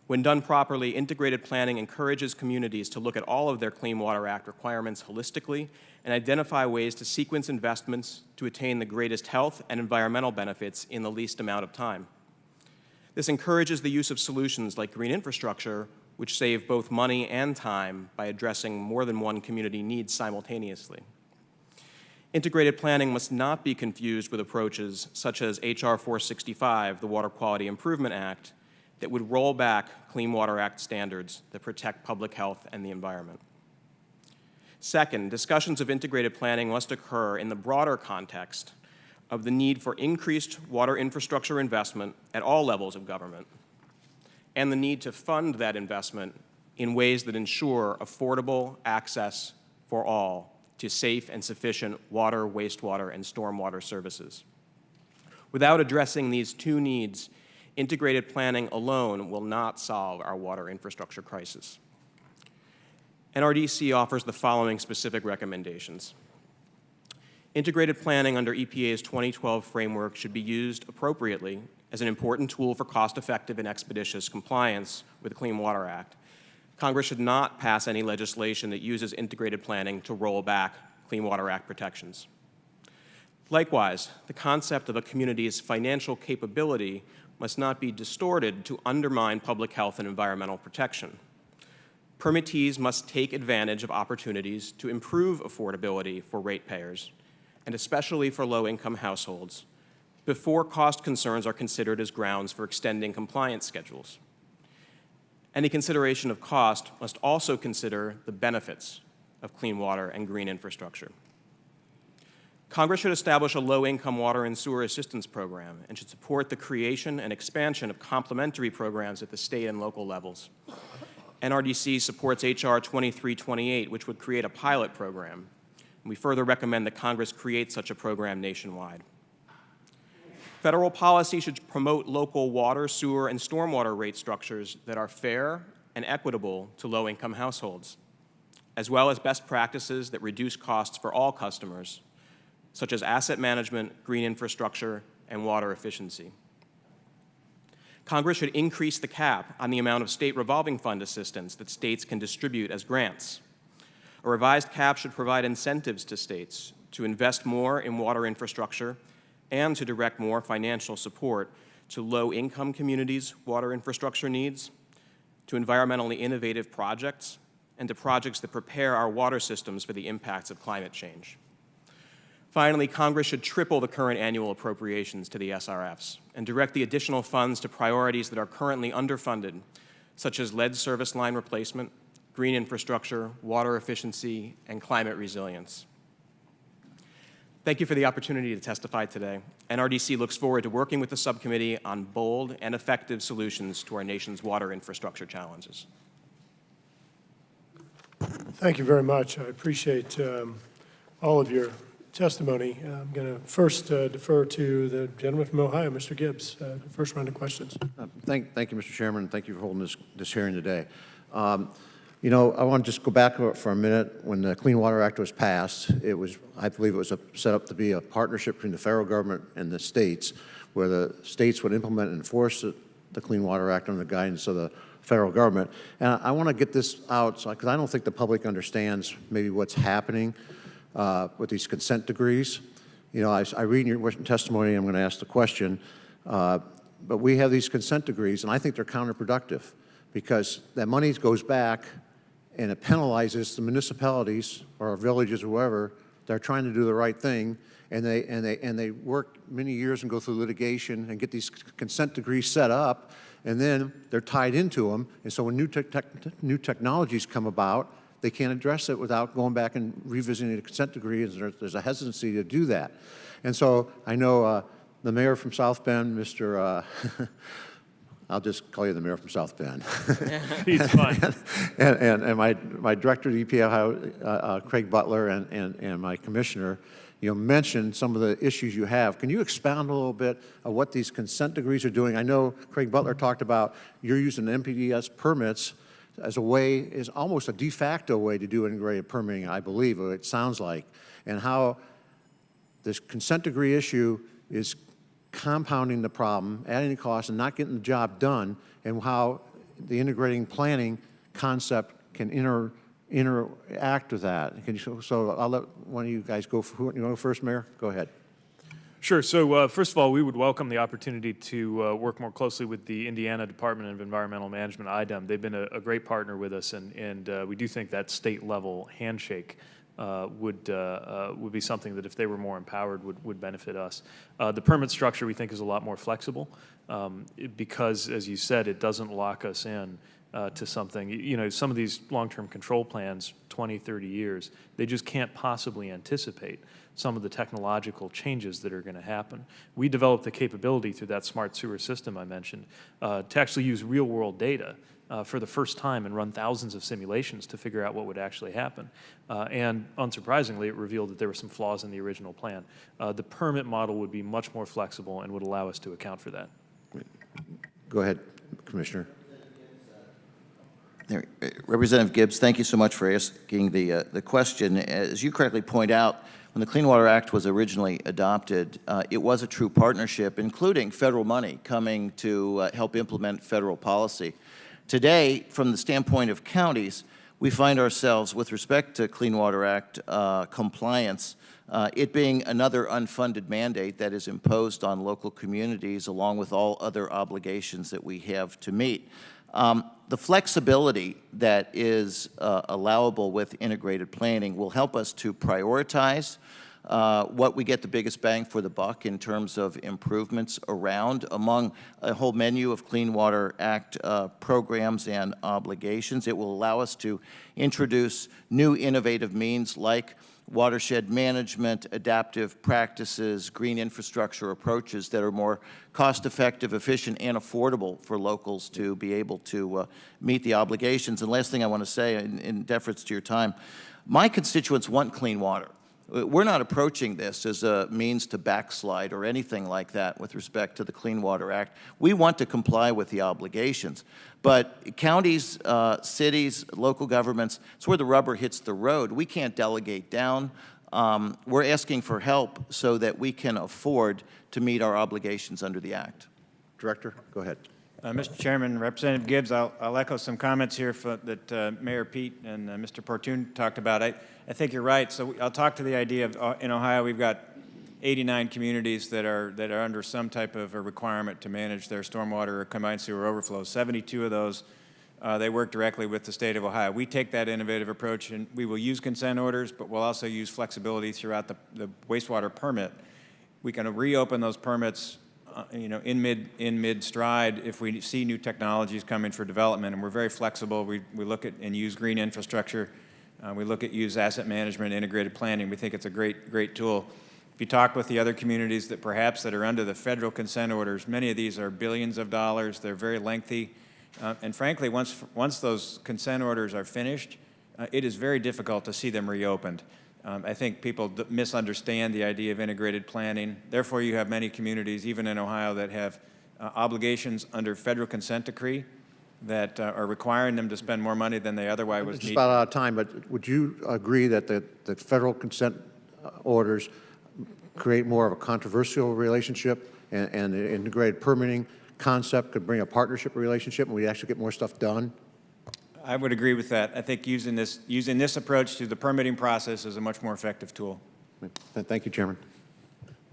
When done properly, integrated planning encourages communities to look at all of their Clean Water Act requirements holistically and identify ways to sequence investments to attain the greatest health and environmental benefits in the least amount of time. This encourages the use of solutions like green infrastructure, which save both money and time by addressing more than one community needs simultaneously. Integrated planning must not be confused with approaches such as H.R. 465, the Water Quality Improvement Act, that would roll back Clean Water Act standards that protect public health and the environment. Second, discussions of integrated planning must occur in the broader context of the need for increased water infrastructure investment at all levels of government, and the need to fund that investment in ways that ensure affordable access for all to safe and sufficient water, wastewater, and stormwater services. Without addressing these two needs, integrated planning alone will not solve our water infrastructure crisis. NRDC offers the following specific recommendations. Integrated planning under EPA's 2012 framework should be used appropriately as an important tool for cost-effective and expeditious compliance with the Clean Water Act. Congress should not pass any legislation that uses integrated planning to roll back Clean Water Act protections. Likewise, the concept of a community's financial capability must not be distorted to undermine public health and environmental protection. Permittees must take advantage of opportunities to improve affordability for ratepayers, and especially for low-income households, before cost concerns are considered as grounds for extending compliance schedules. Any consideration of cost must also consider the benefits of clean water and green infrastructure. Congress should establish a low-income water and sewer assistance program and should support the creation and expansion of complementary programs at the state and local levels. NRDC supports H.R. 2328, which would create a pilot program, and we further recommend that Congress create such a program nationwide. Federal policy should promote local water, sewer, and stormwater rate structures that are fair and equitable to low-income households, as well as best practices that reduce costs for all customers, such as asset management, green infrastructure, and water efficiency. Congress should increase the cap on the amount of state revolving fund assistance that states can distribute as grants. A revised cap should provide incentives to states to invest more in water infrastructure and to direct more financial support to low-income communities' water infrastructure needs, to environmentally innovative projects, and to projects that prepare our water systems for the impacts of climate change. Finally, Congress should triple the current annual appropriations to the SRFs and direct the additional funds to priorities that are currently underfunded, such as lead service line replacement, green infrastructure, water efficiency, and climate resilience. Thank you for the opportunity to testify today. NRDC looks forward to working with the subcommittee on bold and effective solutions to our nation's water infrastructure challenges.
Thank you very much. I appreciate all of your testimony. I'm going to first defer to the gentleman from Ohio, Mr. Gibbs. First round of questions.
Thank you, Mr. Chairman, and thank you for holding this hearing today. You know, I want to just go back for a minute. When the Clean Water Act was passed, I believe it was set up to be a partnership between the federal government and the states, where the states would implement and enforce the Clean Water Act under the guidance of the federal government. And I want to get this out because I don't think the public understands maybe what's happening. with these consent decrees. You know, I read in your written testimony, I'm going to ask the question, but we have these consent decrees, and I think they're counterproductive because that money goes back and it penalizes the municipalities or villages or whoever that are trying to do the right thing, and they work many years and go through litigation and get these consent decrees set up, and then they're tied into them. And so when new technologies come about, they can't address it without going back and revisiting the consent decree. There's a hesitancy to do that. And so I know the mayor from South Bend, Mr. I'll just call you the mayor from South Bend.
He's fine.
and my director of the EPA, Ohio, Craig Butler, and my commissioner, you know, mentioned some of the issues you have. Can you expound a little bit of what these consent decrees are doing? I know Craig Butler talked about you're using MPDS permits as a way, is almost a de facto way to do integrated permitting, I believe, or it sounds like, and how this consent decree issue is compounding the problem, adding costs, and not getting the job done, and how the integrating planning concept can interact with that. Can you, so I'll let one of you guys go. You want to go first, Mayor? Go ahead.
Sure. So first of all, we would welcome the opportunity to work more closely with the Indiana Department of Environmental Management, IDEM. They've been a great partner with us, and we do think that state-level handshake would be something that, if they were more empowered, would benefit us. The permit structure, we think, is a lot more flexible because, as you said, it doesn't lock us in to something. You know, some of these long-term control plans, 20, 30 years, they just can't possibly anticipate some of the technological changes that are going to happen. We developed the capability through that smart sewer system I mentioned to actually use real-world data for the first time and run thousands of simulations to figure out what would actually happen. And unsurprisingly, it revealed that there were some flaws in the original plan. The permit model would be much more flexible and would allow us to account for that.
Go ahead, Commissioner.
Representative Gibbs, thank you so much for asking the question. As you correctly point out, when the Clean Water Act was originally adopted, it was a true partnership, including federal money coming to help implement federal policy. Today, from the standpoint of counties, we find ourselves, with respect to Clean Water Act compliance, it being another unfunded mandate that is imposed on local communities along with all other obligations that we have to meet. The flexibility that is allowable with integrated planning will help us to prioritize what we get the biggest bang for the buck in terms of improvements around among a whole menu of Clean Water Act programs and obligations. It will allow us to introduce new innovative means like watershed management, adaptive practices, green infrastructure approaches that are more cost-effective, efficient, and affordable for locals to be able to meet the obligations. And last thing I want to say, in deference to your time, my constituents want clean water. We're not approaching this as a means to backslide or anything like that with respect to the Clean Water Act. We want to comply with the obligations. But counties, cities, local governments, it's where the rubber hits the road. We can't delegate down. We're asking for help so that we can afford to meet our obligations under the Act.
Director, go ahead.
Mr. Chairman, Representative Gibbs, I'll echo some comments here that Mayor Pete and Mr. Portun talked about. I think you're right. So I'll talk to the idea of in Ohio we've got 89 communities that are under some type of a requirement to manage their stormwater or combined sewer overflows. 72 of those they work directly with the state of Ohio. We take that innovative approach, and we will use consent orders, but we'll also use flexibility throughout the wastewater permit. We can reopen those permits you know, in mid stride if we see new technologies coming for development, and we're very flexible. We look at and use green infrastructure. We look at use asset management, integrated planning. We think it's a great tool. If you talk with the other communities that perhaps that are under the federal consent orders, many of these are billions of dollars. They're very lengthy, and frankly, once those consent orders are finished, it is very difficult to see them reopened. I think people misunderstand the idea of integrated planning. Therefore, you have many communities, even in Ohio, that have obligations under federal consent decree that are requiring them to spend more money than they otherwise would need.
Just about out of time, but would you agree that the federal consent orders create more of a controversial relationship, and the integrated permitting concept could bring a partnership relationship, and we actually get more stuff done?
I would agree with that. I think using this approach to the permitting process is a much more effective tool.
Thank you, Chairman.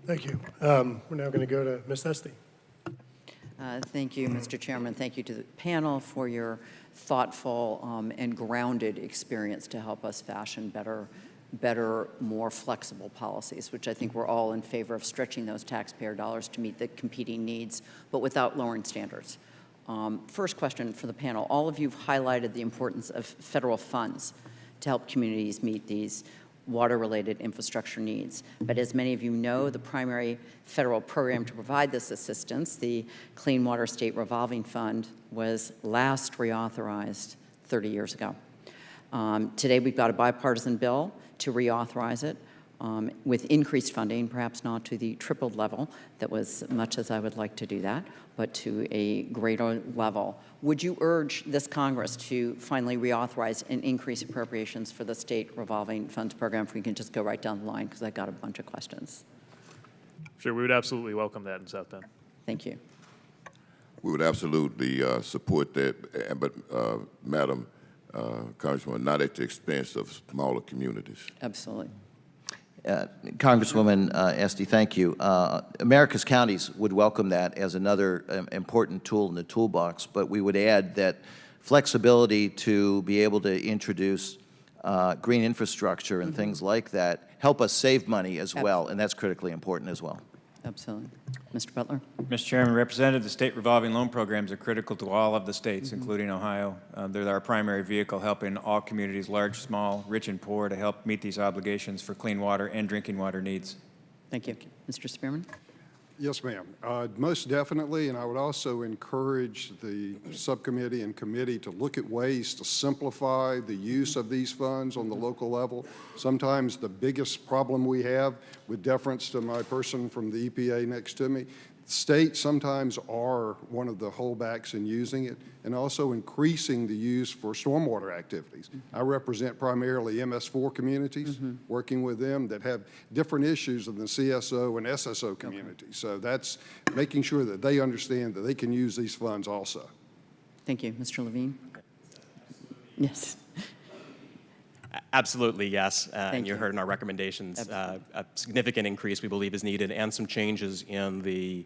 Thank you. We're now going to go to Ms. Esty.
Thank you, Mr. Chairman. Thank you to the panel for your thoughtful and grounded experience to help us fashion better, more flexible policies, which I think we're all in favor of stretching those taxpayer dollars to meet the competing needs, but without lowering standards. First question for the panel. All of you have highlighted the importance of federal funds to help communities meet these water-related infrastructure needs. But as many of you know, the primary federal program to provide this assistance, the Clean Water State Revolving Fund, was last reauthorized 30 years ago. Today, we've got a bipartisan bill to reauthorize it with increased funding, perhaps not to the tripled level that was much as I would like to do that, but to a greater level. Would you urge this Congress to finally reauthorize and increase appropriations for the state revolving funds program? If we can just go right down the line, because I got a bunch of questions.
Sure, we would absolutely welcome that in South Bend.
Thank you.
We would absolutely support that, but Madam Congresswoman, not at the expense of smaller communities.
Absolutely.
Congresswoman Esty, thank you. America's counties would welcome that as another important tool in the toolbox, but we would add that flexibility to be able to introduce green infrastructure and things like that help us save money as well, and that's critically important as well.
Absolutely. Mr. Butler?
Mr. Chairman, Representative, the state revolving loan programs are critical to all of the states, including Ohio. They're our primary vehicle helping all communities, large, small, rich, and poor, to help meet these obligations for clean water and drinking water needs.
Thank you. Mr. Spearman?
Yes, ma'am. Most definitely, and I would also encourage the subcommittee and committee to look at ways to simplify the use of these funds on the local level. Sometimes the biggest problem we have, with deference to my person from the EPA next to me, states sometimes are one of the holdbacks in using it, and also increasing the use for stormwater activities. I represent primarily MS4 communities, working with them that have different issues than the CSO and SSO communities. So that's making sure that they understand that they can use these funds also.
Thank you. Mr. Levine? Yes.
Absolutely, yes. And you
you.
heard in our recommendations, a significant increase we believe is needed, and some changes in the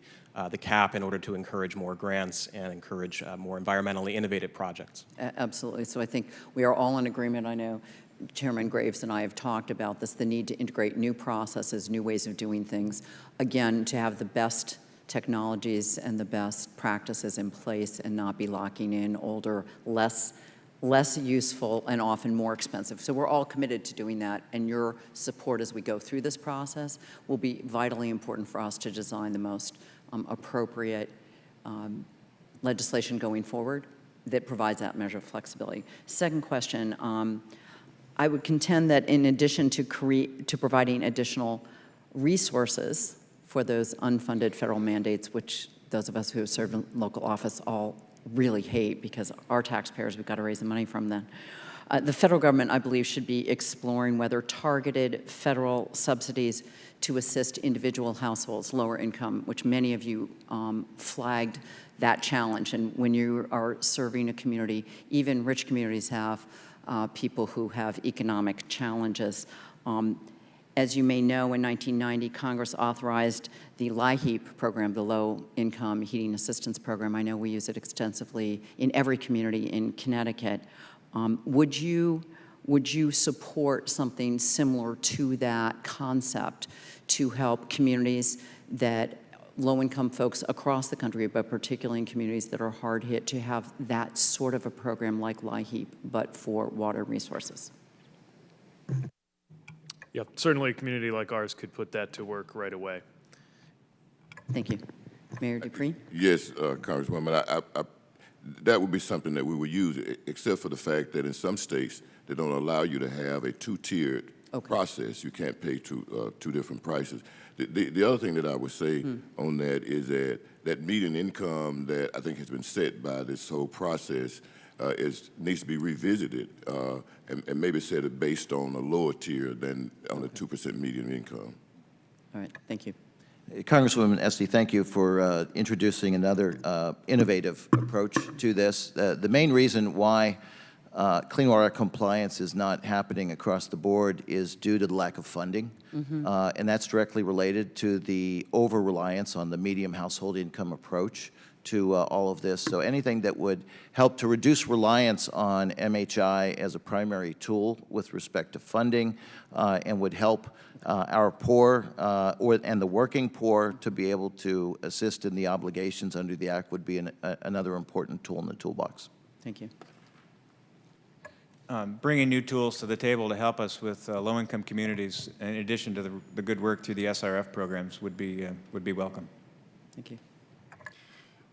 cap in order to encourage more grants and encourage more environmentally innovative projects.
Absolutely. So I think we are all in agreement. I know Chairman Graves and I have talked about this, the need to integrate new processes, new ways of doing things, again, to have the best technologies and the best practices in place and not be locking in older, less useful and often more expensive. So we're all committed to doing that, and your support as we go through this process will be vitally important for us to design the most appropriate legislation going forward that provides that measure of flexibility. Second question, I would contend that in addition to providing additional resources for those unfunded federal mandates, which those of us who have served in local office all really hate because our taxpayers, we've got to raise the money from them. The federal government, I believe, should be exploring whether targeted federal subsidies to assist individual households, lower income, which many of you flagged that challenge. And when you are serving a community, even rich communities have people who have economic challenges. As you may know, in 1990, Congress authorized the LIHEAP program, the Low Income Heating Assistance Program. I know we use it extensively in every community in Connecticut. Would you support something similar to that concept to help communities that low-income folks across the country, but particularly in communities that are hard hit, to have that sort of a program like LIHEAP, but for water resources?
Yeah, certainly a community like ours could put that to work right away.
Thank you. Mayor Dupree?
Yes, Congresswoman, that would be something that we would use, except for the fact that in some states, they don't allow you to have a two-tiered process. You can't pay two different prices. The other thing that I would say on that is that median income that I think has been set by this whole process needs to be revisited and maybe set it based on a lower tier than on a 2% median income.
All right, thank you.
Congresswoman Esty, thank you for introducing another innovative approach to this. The main reason why Clean Water Act compliance is not happening across the board is due to the lack of funding, and that's directly related to the over-reliance on the medium household income approach to all of this. So anything that would help to reduce reliance on MHI as a primary tool with respect to funding and would help our poor and the working poor to be able to assist in the obligations under the Act would be another important tool in the toolbox.
Thank you.
Bringing new tools to the table to help us with low-income communities, in addition to the good work through the SRF programs, would be welcome.
Thank you.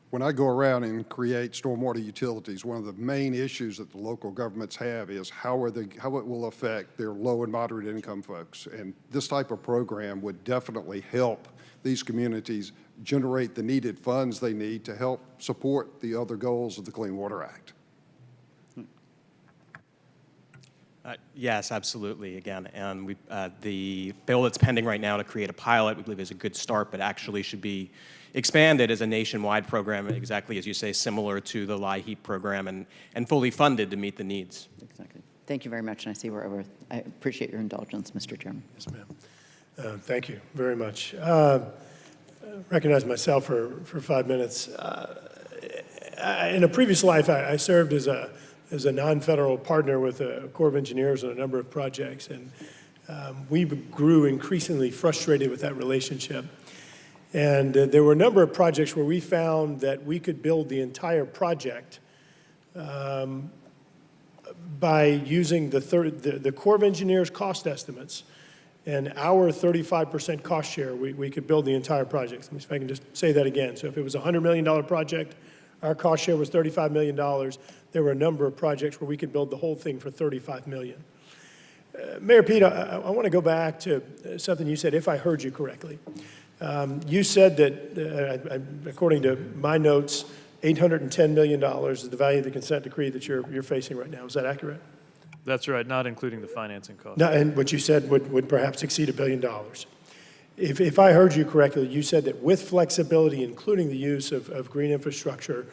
When I go around and create stormwater utilities, one of the main issues that the local governments have is how it will affect their low and moderate income folks. And this type of program would definitely help these communities generate the needed funds they need to help support the other goals of the Clean Water Act.
Yes, absolutely, again. And the bill that's pending right now to create a pilot, we believe is a good start, but actually should be expanded as a nationwide program, exactly as you say, similar to the LIHEAP program and fully funded to meet the needs.
Exactly. Thank you very much, and I see we're over. I appreciate your indulgence, Mr. Chairman.
Yes, ma'am. Thank you very much. Recognize myself for 5 minutes. In a previous life, I served as a non-federal partner with the Corps of Engineers on a number of projects, and we grew increasingly frustrated with that relationship. And there were a number of projects where we found that we could build the entire project by using the Corps of Engineers cost estimates and our 35% cost share. We could build the entire project. Let me see if I can just say that again. So if it was a $100 million project, our cost share was $35 million. There were a number of projects where we could build the whole thing for $35 million. Mayor Pete, I want to go back to something you said, if I heard you correctly. You said that, according to my notes, $810 million is the value of the consent decree that you're facing right now. Is that accurate?
That's right, not including the financing cost.
No, and what you said would perhaps exceed $1 billion. If I heard you correctly, you said that with flexibility, including the use of green infrastructure,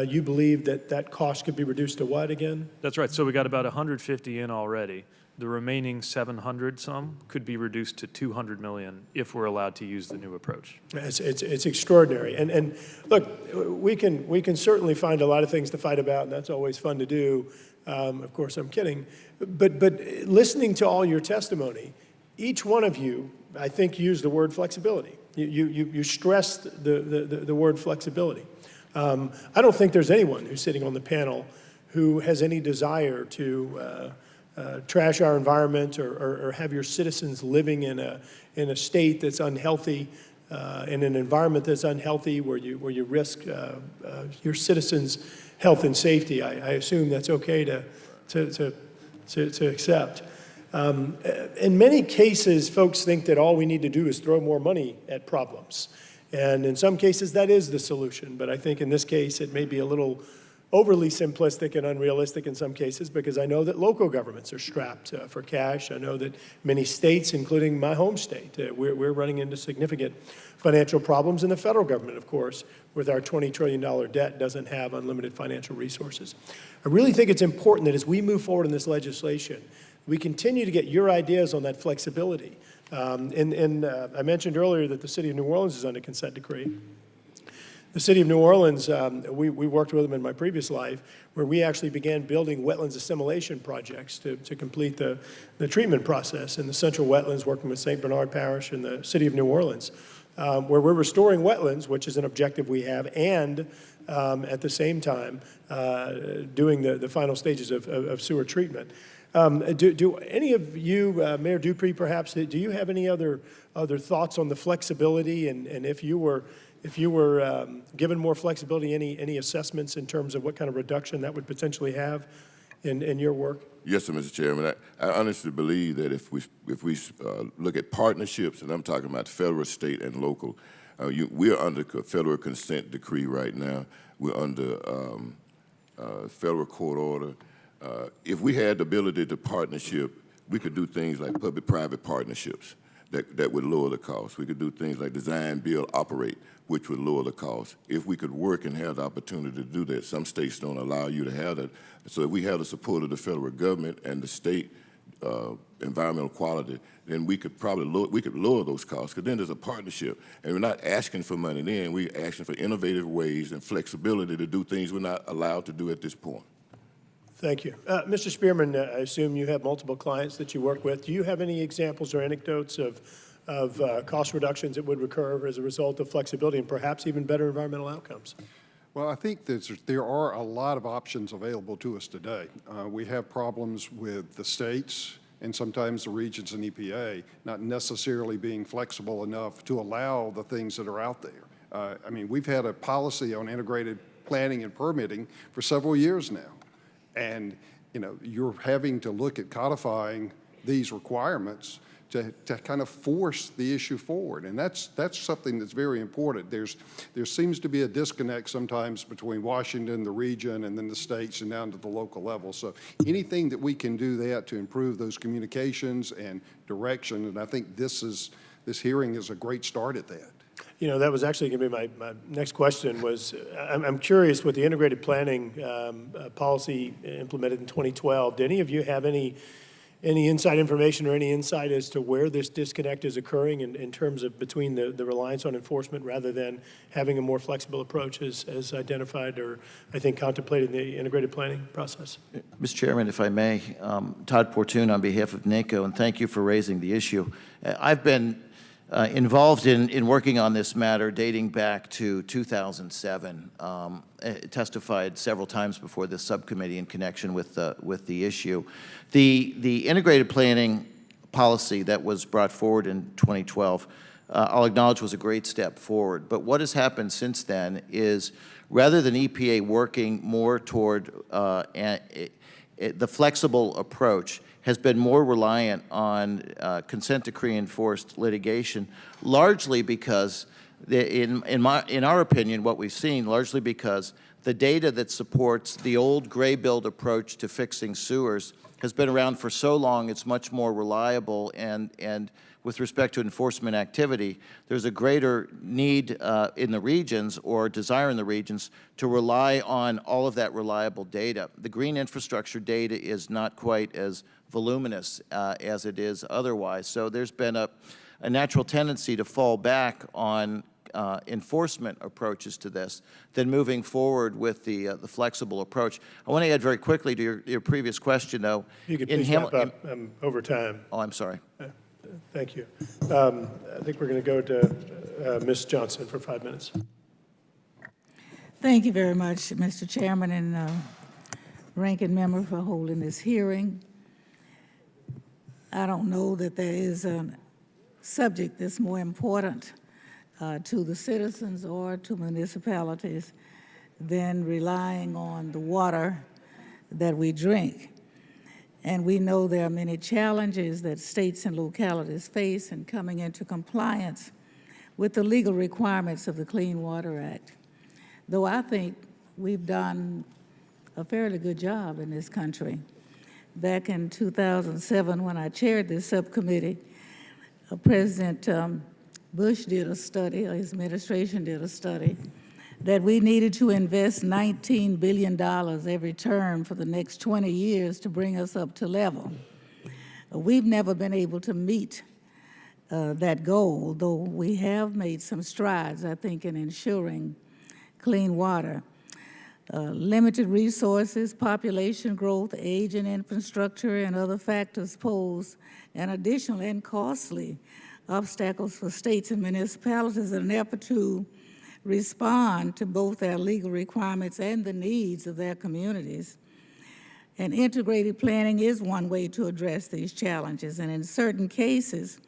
you believe that that cost could be reduced to what again?
That's right, so we got about 150 in already. The remaining 700 some could be reduced to 200 million if we're allowed to use the new approach.
It's extraordinary. And look, we can certainly find a lot of things to fight about, and that's always fun to do. Of course, I'm kidding. But listening to all your testimony, each one of you, I think, used the word flexibility. You stressed the word flexibility. I don't think there's anyone who's sitting on the panel who has any desire to trash our environment or have your citizens living in a state that's unhealthy, in an environment that's unhealthy, where you risk your citizens' health and safety. I assume that's okay to accept. In many cases, folks think that all we need to do is throw more money at problems. And in some cases, that is the solution. But I think in this case, it may be a little overly simplistic and unrealistic in some cases, because I know that local governments are strapped for cash. I know that many states, including my home state, we're running into significant financial problems. And the federal government, of course, with our $20 trillion debt, doesn't have unlimited financial resources. I really think it's important that as we move forward in this legislation, we continue to get your ideas on that flexibility. I mentioned earlier that the city of New Orleans is under consent decree. The city of New Orleans, we worked with them in my previous life, where we actually began building wetlands assimilation projects to complete the treatment process in the central wetlands, working with St. Bernard Parish and the city of New Orleans, where we're restoring wetlands, which is an objective we have, and at the same time doing the final stages of sewer treatment. Do any of you, Mayor Dupree perhaps, do you have any other thoughts on the flexibility, and if you were given more flexibility, any assessments in terms of what kind of reduction that would potentially have in your work?
Yes, sir, Mr. Chairman. I honestly believe that if we look at partnerships, and I'm talking about federal, state, and local, we're under federal consent decree right now. We're under federal court order. If we had the ability to partnership, we could do things like public-private partnerships. that would lower the cost. We could do things like design, build, operate, which would lower the cost. If we could work and have the opportunity to do that, some states don't allow you to have that. So if we have the support of the federal government and the state environmental quality, then we could probably lower those costs, because then there's a partnership. And we're not asking for money then, we're asking for innovative ways and flexibility to do things we're not allowed to do at this point.
Thank you. Mr. Spearman, I assume you have multiple clients that you work with. Do you have any examples or anecdotes of cost reductions that would occur as a result of flexibility and perhaps even better environmental outcomes?
Well, I think that there are a lot of options available to us today. We have problems with the states and sometimes the regions and EPA not necessarily being flexible enough to allow the things that are out there. I mean, we've had a policy on integrated planning and permitting for several years now. And, you know, you're having to look at codifying these requirements to kind of force the issue forward. And that's something that's very important. There seems to be a disconnect sometimes between Washington, the region, and then the states and down to the local level. So anything that we can do that to improve those communications and direction, and I think this hearing is a great start at that.
You know, that was actually going to be my next question was, I'm curious with the integrated planning policy implemented in 2012, did any of you have any inside information or any insight as to where this disconnect is occurring in terms of between the reliance on enforcement rather than having a more flexible approach as identified or I think contemplated in the integrated planning process?
Mr. Chairman, if I may, Todd Porter on behalf of NACO, and thank you for raising the issue. I've been involved in working on this matter dating back to 2007. Testified several times before this subcommittee in connection with the issue. The integrated planning policy that was brought forward in 2012, I'll acknowledge was a great step forward. But what has happened since then is rather than EPA working more toward the flexible approach, has been more reliant on consent decree enforced litigation, largely because, in our opinion, what we've seen, largely because the data that supports the old gray build approach to fixing sewers has been around for so long, it's much more reliable, and with respect to enforcement activity, there's a greater need in the regions or desire in the regions to rely on all of that reliable data. The green infrastructure data is not quite as voluminous as it is otherwise. So there's been a natural tendency to fall back on enforcement approaches to this than moving forward with the flexible approach. I want to add very quickly to your previous question, though.
You could please wrap up over time.
Oh, I'm sorry.
Thank you. I think we're going to go to Ms. Johnson for 5 minutes.
Thank you very much, Mr. Chairman and Ranking Member, for holding this hearing. I don't know that there is a subject that's more important to the citizens or to municipalities than relying on the water that we drink. And we know there are many challenges that states and localities face in coming into compliance with the legal requirements of the Clean Water Act. Though I think we've done a fairly good job in this country. Back in 2007, when I chaired this subcommittee, President Bush did a study, or his administration did a study, that we needed to invest $19 billion every term for the next 20 years to bring us up to level. We've never been able to meet that goal, though we have made some strides, I think, in ensuring clean water. Limited resources, population growth, aging infrastructure, and other factors pose an additional and costly obstacles for states and municipalities in an effort to respond to both their legal requirements and the needs of their communities. And integrated planning is one way to address these challenges, and in certain cases,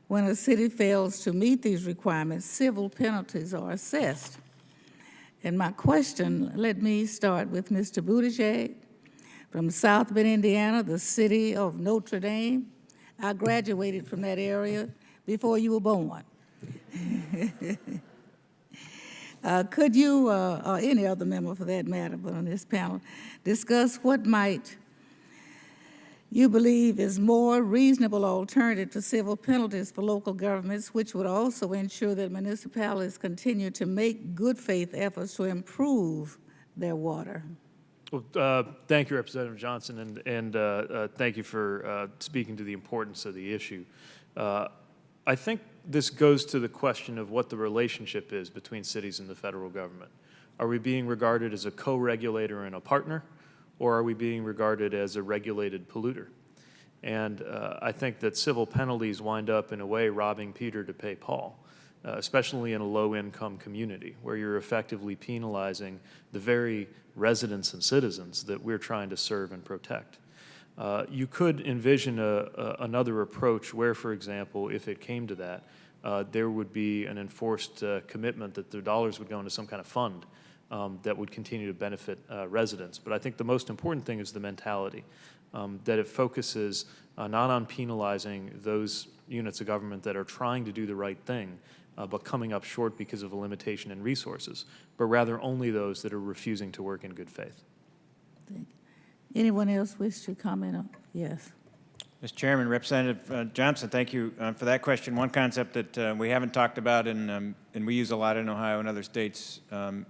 when a city fails to meet these requirements, civil penalties are assessed. And my question, let me start with Mr. Buttigieg from South Bend, Indiana, the city of Notre Dame. I graduated from that area before you were born. Could you, or any other member for that matter, but on this panel, discuss what might you believe is more reasonable alternative to civil penalties for local governments, which would also ensure that municipalities continue to make good faith efforts to improve their water?
Well, thank you, Representative Johnson, and thank you for speaking to the importance of the issue. I think this goes to the question of what the relationship is between cities and the federal government. Are we being regarded as a co-regulator and a partner, or are we being regarded as a regulated polluter? And I think that civil penalties wind up, in a way, robbing Peter to pay Paul, especially in a low-income community, where you're effectively penalizing the very residents and citizens that we're trying to serve and protect. You could envision another approach where, for example, if it came to that, there would be an enforced commitment that the dollars would go into some kind of fund that would continue to benefit residents. But I think the most important thing is the mentality, that it focuses not on penalizing those units of government that are trying to do the right thing, but coming up short because of a limitation in resources, but rather only those that are refusing to work in good faith.
Thank you. Anyone else wish to comment on? Yes.
Mr. Chairman, Representative Johnson, thank you for that question. One concept that we haven't talked about and we use a lot in Ohio and other states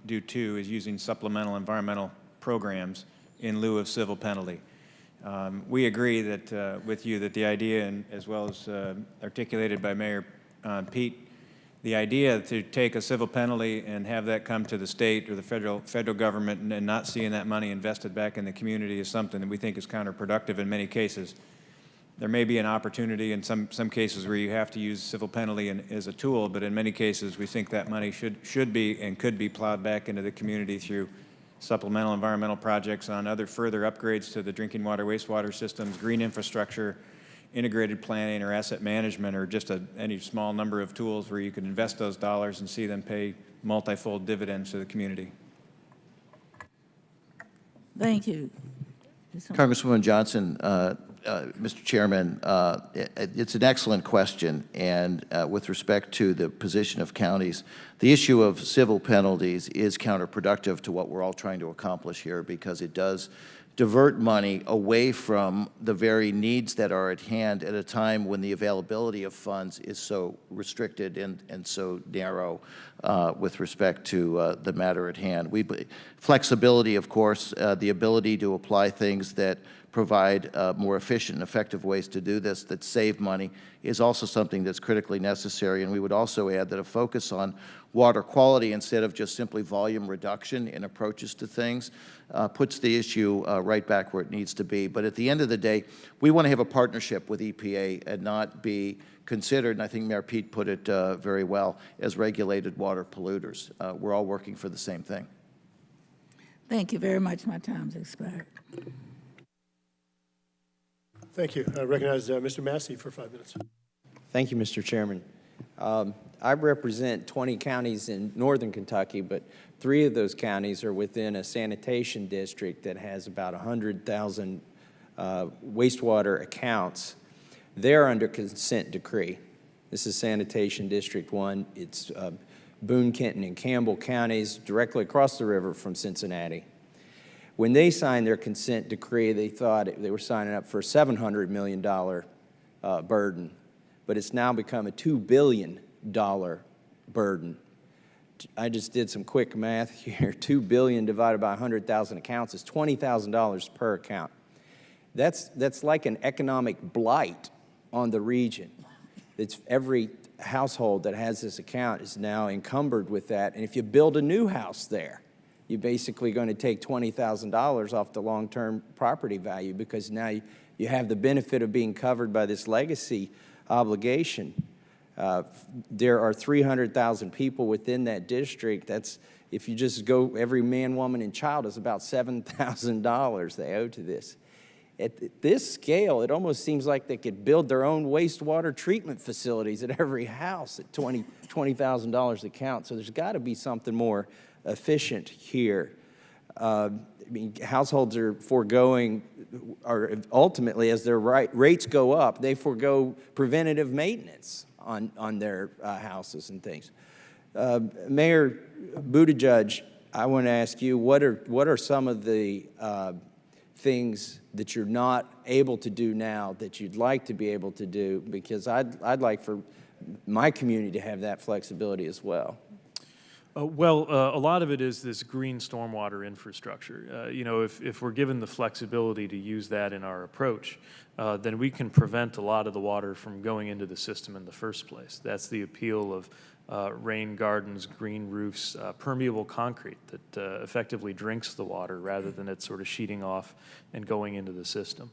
do too is using supplemental environmental programs in lieu of civil penalty. We agree that with you that the idea, and as well as articulated by Mayor Pete, the idea to take a civil penalty and have that come to the state or the federal government and not seeing that money invested back in the community is something that we think is counterproductive in many cases. There may be an opportunity in some cases where you have to use civil penalty as a tool, but in many cases we think that money should be and could be plowed back into the community through supplemental environmental projects on other further upgrades to the drinking water, wastewater systems, green infrastructure, integrated planning or asset management, or just any small number of tools where you can invest those dollars and see them pay multifold dividends to the community.
Thank you.
Congresswoman Johnson, Mr. Chairman, it's an excellent question, and with respect to the position of counties, the issue of civil penalties is counterproductive to what we're all trying to accomplish here, because it does divert money away from the very needs that are at hand at a time when the availability of funds is so restricted and so narrow with respect to the matter at hand. Flexibility, of course, the ability to apply things that provide more efficient and effective ways to do this that save money is also something that's critically necessary. And we would also add that a focus on water quality instead of just simply volume reduction in approaches to things puts the issue right back where it needs to be. But at the end of the day, we want to have a partnership with EPA and not be considered, and I think Mayor Pete put it very well, as regulated water polluters. We're all working for the same thing.
Thank you very much. My time's expired.
Thank you. I recognize Mr. Massey for 5 minutes.
Thank you, Mr. Chairman. I represent 20 counties in northern Kentucky, but 3 of those counties are within a sanitation district that has about 100,000 wastewater accounts. They're under consent decree. This is Sanitation District 1. It's Boone, Kenton, and Campbell counties directly across the river from Cincinnati. When they signed their consent decree, they thought they were signing up for a $700 million burden, but it's now become a $2 billion burden. I just did some quick math here. $2 billion divided by 100,000 accounts is $20,000 per account. That's like an economic blight on the region. It's every household that has this account is now encumbered with that, and if you build a new house there, you're basically going to take $20,000 off the long-term property value, because now you have the benefit of being covered by this legacy obligation. There are 300,000 people within that district. That's, if you just go, every man, woman, and child is about $7,000 they owe to this. At this scale, it almost seems like they could build their own wastewater treatment facilities at every house at $20,000 a count. So there's got to be something more efficient here. I mean, households are foregoing, or ultimately, as their rates go up, they forego preventative maintenance on their houses and things. Mayor Buttigieg, I want to ask you, what are some of the things that you're not able to do now that you'd like to be able to do? Because I'd like for my community to have that flexibility as well.
A lot of it is this green stormwater infrastructure. You know, if we're given the flexibility to use that in our approach, then we can prevent a lot of the water from going into the system in the first place. That's the appeal of rain gardens, green roofs, permeable concrete that effectively drinks the water rather than it sort of sheeting off and going into the system.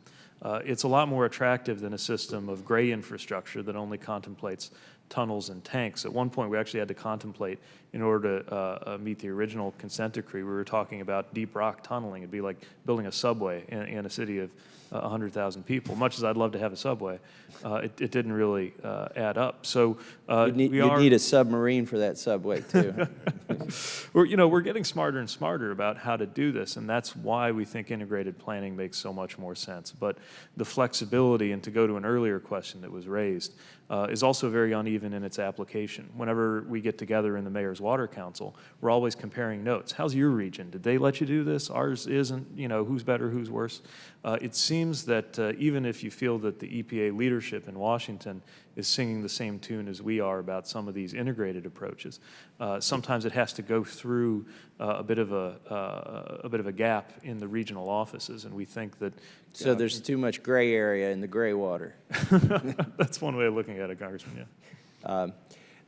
It's a lot more attractive than a system of gray infrastructure that only contemplates tunnels and tanks. At one point, we actually had to contemplate, in order to meet the original consent decree, we were talking about deep rock tunneling. It'd be like building a subway in a city of 100,000 people. Much as I'd love to have a subway, it didn't really add up. So
You'd need a submarine for that subway, too.
we're getting smarter and smarter about how to do this, and that's why we think integrated planning makes so much more sense. But the flexibility, and to go to an earlier question that was raised, is also very uneven in its application. Whenever we get together in the Mayor's Water Council, we're always comparing notes. How's your region? Did they let you do this? Ours isn't. You know, who's better, who's worse? It seems that even if you feel that the EPA leadership in Washington is singing the same tune as we are about some of these integrated approaches, sometimes it has to go through a bit of a gap in the regional offices, and we think that.
So there's too much gray area in the gray water.
That's one way of looking at it, Congressman. Yeah.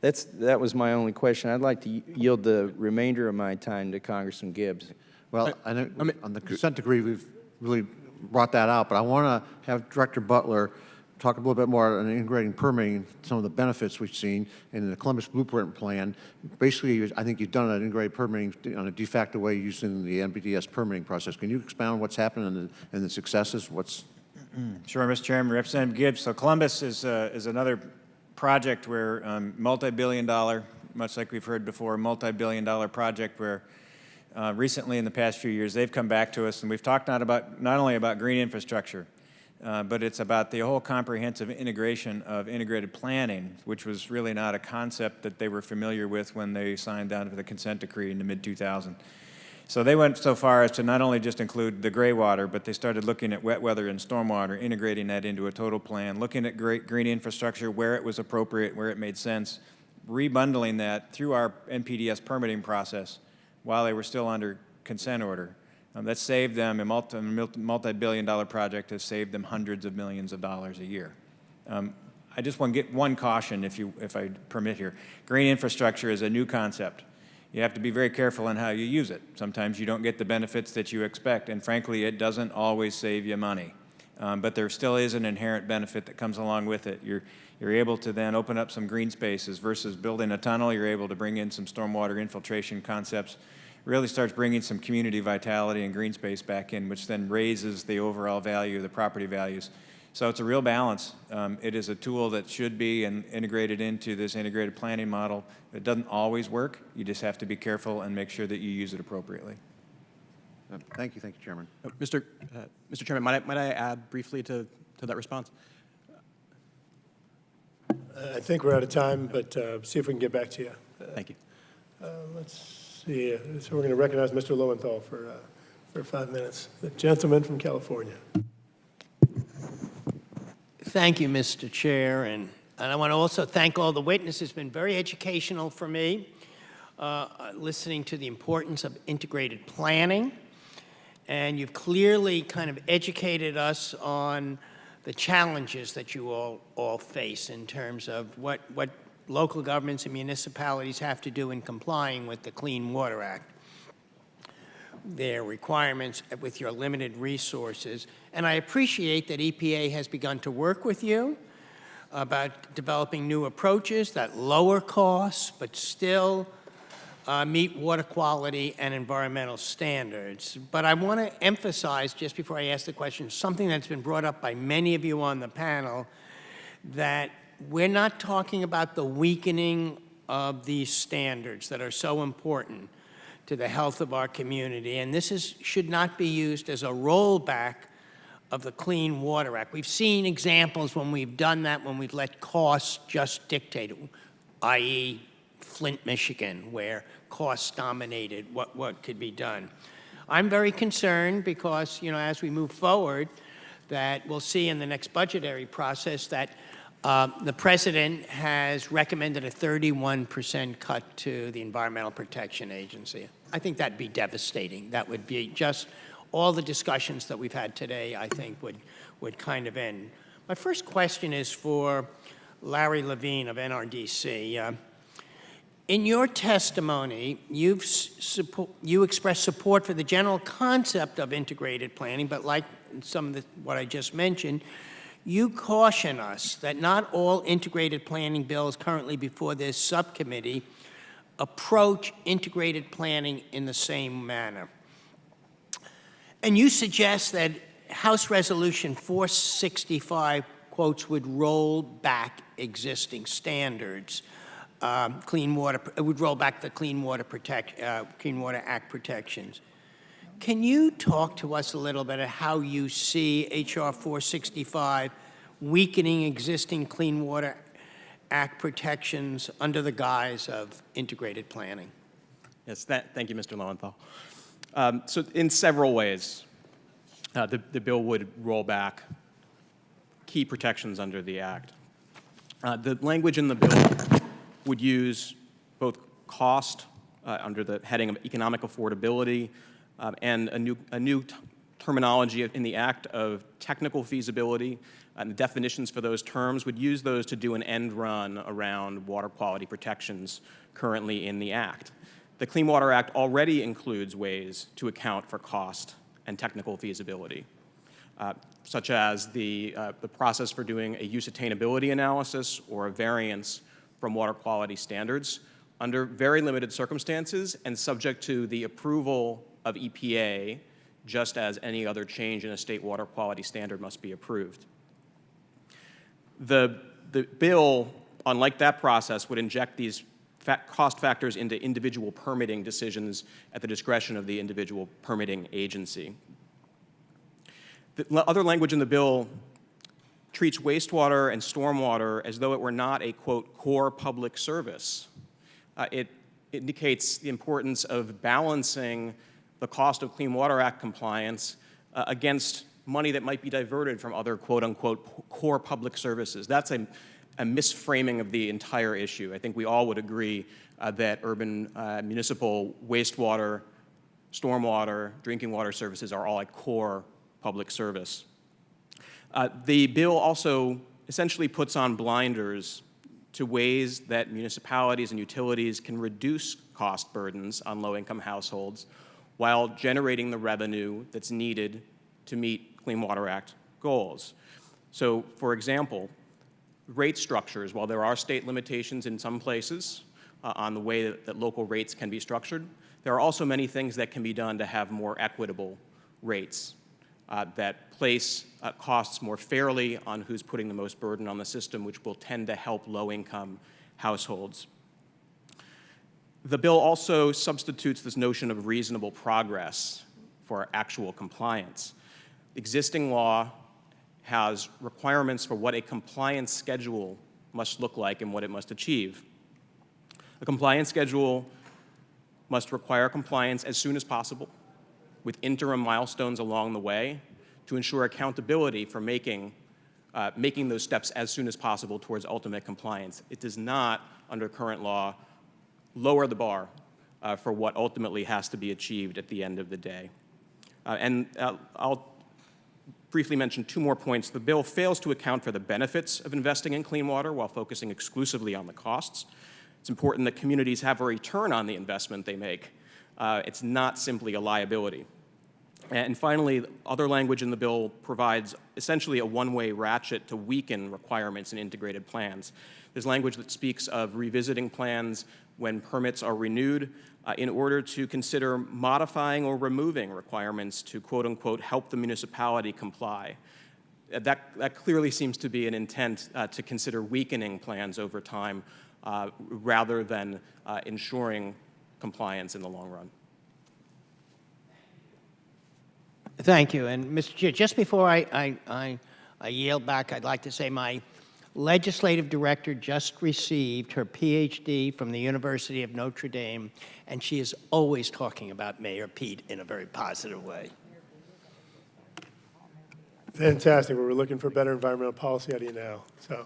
That was my only question. I'd like to yield the remainder of my time to Congressman Gibbs.
Well, I know on the consent decree, we've really brought that out, but I want to have Director Butler talk a little bit more on integrating permitting, some of the benefits we've seen in the Columbus Blueprint Plan. Basically, I think you've done an integrated permitting on a de facto way using the NBDS permitting process. Can you expound on what's happened and the successes?
Sure, Mr. Chairman. Representative Gibbs. So Columbus is another project where multi-billion-dollar, much like we've heard before, multi-billion-dollar project where recently in the past few years they've come back to us, and we've talked not only about green infrastructure, but it's about the whole comprehensive integration of integrated planning, which was really not a concept that they were familiar with when they signed on for the consent decree in the mid-2000s. So they went so far as to not only just include the gray water, but they started looking at wet weather and stormwater, integrating that into a total plan, looking at green infrastructure where it was appropriate, where it made sense, rebundling that through our NPDS permitting process while they were still under consent order. That saved them, a multi-billion-dollar project has saved them hundreds of millions of dollars a year. I just want to get one caution, if I permit here. Green infrastructure is a new concept. You have to be very careful in how you use it. Sometimes you don't get the benefits that you expect, and frankly, it doesn't always save you money. But there still is an inherent benefit that comes along with it. You're able to then open up some green spaces versus building a tunnel. You're able to bring in some stormwater infiltration concepts. Really starts bringing some community vitality and green space back in, which then raises the overall value of the property values. So it's a real balance. It is a tool that should be integrated into this integrated planning model. It doesn't always work. You just have to be careful and make sure that you use it appropriately.
Thank you, Chairman.
Mr. Chairman, might I add briefly to that response?
I think we're out of time, but see if we can get back to you.
Thank you.
Let's see. So we're going to recognize Mr. Lowenthal for 5 minutes. The gentleman from California.
Thank you, Mr. Chair, and I want to also thank all the witnesses. It's been very educational for me, listening to the importance of integrated planning, and you've clearly kind of educated us on the challenges that you all face in terms of what local governments and municipalities have to do in complying with the Clean Water Act, their requirements with your limited resources. And I appreciate that EPA has begun to work with you about developing new approaches that lower costs but still meet water quality and environmental standards. But I want to emphasize, just before I ask the question, something that's been brought up by many of you on the panel, that we're not talking about the weakening of these standards that are so important to the health of our community. And this should not be used as a rollback of the Clean Water Act. We've seen examples when we've done that, when we've let costs just dictate it, i.e. Flint, Michigan, where costs dominated what could be done. I'm very concerned because, as we move forward, that we'll see in the next budgetary process that the president has recommended a 31% cut to the Environmental Protection Agency. I think that'd be devastating. That would be just all the discussions that we've had today, I think, would kind of end. My first question is for Larry Levine of NRDC. In your testimony, you expressed support for the general concept of integrated planning, but like some of what I just mentioned, you caution us that not all integrated planning bills currently before this subcommittee approach integrated planning in the same manner. And you suggest that House Resolution 465, quotes, would roll back existing standards, it would roll back the Clean Water Act protections. Can you talk to us a little bit of how you see H.R. 465 weakening existing Clean Water Act protections under the guise of integrated planning?
Yes, thank you, Mr. Lowenthal. So in several ways, the bill would roll back key protections under the Act. The language in the bill would use both cost under the heading of economic affordability and a new terminology in the Act of technical feasibility, and the definitions for those terms would use those to do an end run around water quality protections currently in the Act. The Clean Water Act already includes ways to account for cost and technical feasibility, such as the process for doing a use attainability analysis or a variance from water quality standards under very limited circumstances and subject to the approval of EPA, just as any other change in a state water quality standard must be approved. The bill, unlike that process, would inject these cost factors into individual permitting decisions at the discretion of the individual permitting agency. The other language in the bill treats wastewater and stormwater as though it were not a, quote, core public service. It indicates the importance of balancing the cost of Clean Water Act compliance against money that might be diverted from other, quote, unquote, core public services. That's a misframing of the entire issue. I think we all would agree that urban municipal wastewater, stormwater, drinking water services are all a core public service. The bill also essentially puts on blinders to ways that municipalities and utilities can reduce cost burdens on low-income households while generating the revenue that's needed to meet Clean Water Act goals. So, for example, rate structures, while there are state limitations in some places on the way that local rates can be structured, there are also many things that can be done to have more equitable rates that place costs more fairly on who's putting the most burden on the system, which will tend to help low-income households. The bill also substitutes this notion of reasonable progress for actual compliance. Existing law has requirements for what a compliance schedule must look like and what it must achieve. A compliance schedule must require compliance as soon as possible, with interim milestones along the way to ensure accountability for making those steps as soon as possible towards ultimate compliance. It does not, under current law, lower the bar for what ultimately has to be achieved at the end of the day. I'll briefly mention two more points. The bill fails to account for the benefits of investing in clean water while focusing exclusively on the costs. It's important that communities have a return on the investment they make. It's not simply a liability. And finally, other language in the bill provides essentially a one-way ratchet to weaken requirements in integrated plans. There's language that speaks of revisiting plans when permits are renewed in order to consider modifying or removing requirements to, quote unquote, help the municipality comply. That clearly seems to be an intent to consider weakening plans over time rather than ensuring compliance in the long run.
Thank you. And Mr. Chair, just before I yield back, I'd like to say my legislative director just received her PhD from the University of Notre Dame, and she is always talking about Mayor Pete in a very positive way.
Fantastic. Well, we're looking for better environmental policy out of you now. So,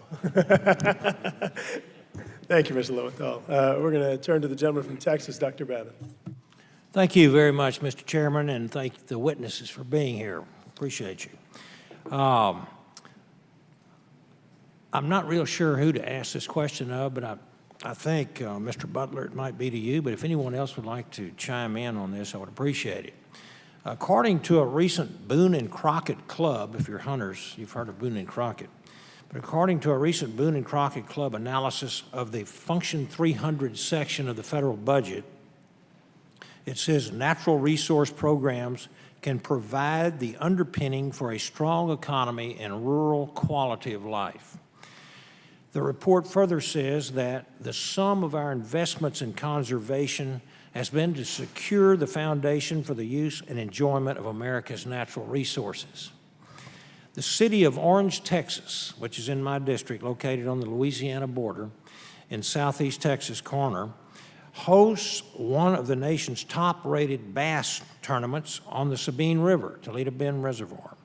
thank you, Mr. Lowenthal. We're going to turn to the gentleman from Texas, Dr. Babin.
Thank you very much, Mr. Chairman, and thank the witnesses for being here. Appreciate you. I'm not real sure who to ask this question of, but I think, Mr. Butler, it might be to you, but if anyone else would like to chime in on this, I would appreciate it. According to a recent Boone and Crockett Club, if you're hunters, you've heard of Boone and Crockett, but according to a recent Boone and Crockett Club analysis of the Function 300 section of the federal budget, it says natural resource programs can provide the underpinning for a strong economy and rural quality of life. The report further says that the sum of our investments in conservation has been to secure the foundation for the use and enjoyment of America's natural resources. The city of Orange, Texas, which is in my district, located on the Louisiana border in southeast Texas corner, hosts one of the nation's top-rated bass tournaments on the Sabine River, Toledo Bend Reservoir.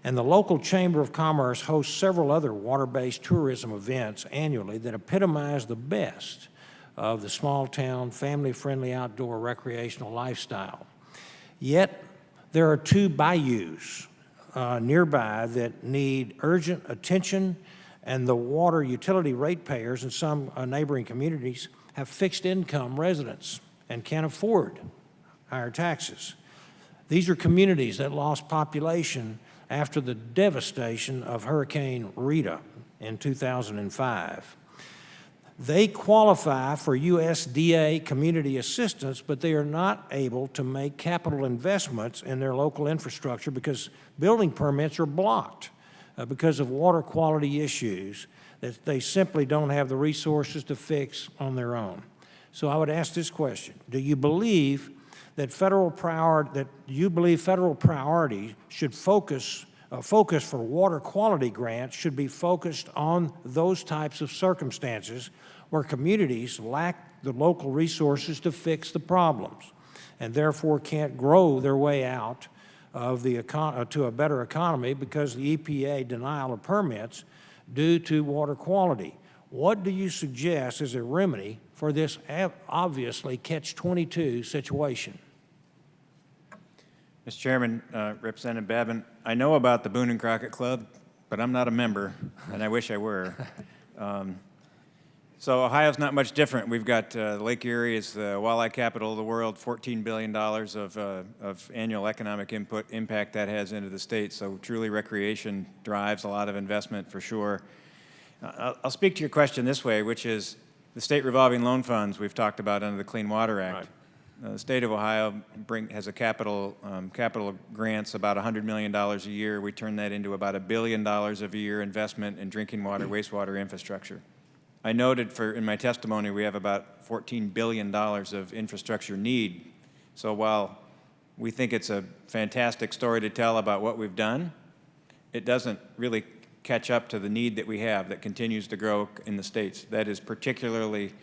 And the local Chamber of Commerce hosts several other water-based tourism events annually that epitomize the best of the small-town, family-friendly outdoor recreational lifestyle. Yet, there are two bayous nearby that need urgent attention, and the water utility ratepayers in some neighboring communities have fixed-income residents and can't afford higher taxes. These are communities that lost population after the devastation of Hurricane Rita in 2005. They qualify for USDA community assistance, but they are not able to make capital investments in their local infrastructure because building permits are blocked because of water quality issues that they simply don't have the resources to fix on their own. So I would ask this question: do you believe that federal priority should focus for water quality grants should be focused on those types of circumstances where communities lack the local resources to fix the problems and therefore can't grow their way out of to a better economy because the EPA denial of permits due to water quality? What do you suggest as a remedy for this obviously catch-22 situation?
Mr. Chairman, Representative Babin, I know about the Boone and Crockett Club, but I'm not a member, and I wish I were. So Ohio's not much different. We've got Lake Erie is the walleye capital of the world, $14 billion of annual economic impact that has into the state. So truly recreation drives a lot of investment for sure. I'll speak to your question this way, which is the state revolving loan funds we've talked about under the Clean Water Act. Right. The state of Ohio has a capital grants about $100 million a year. We turn that into about $1 billion a year investment in drinking water, wastewater infrastructure. I noted in my testimony we have about $14 billion of infrastructure need. So while we think it's a fantastic story to tell about what we've done, it doesn't really catch up to the need that we have that continues to grow in the states. That is particularly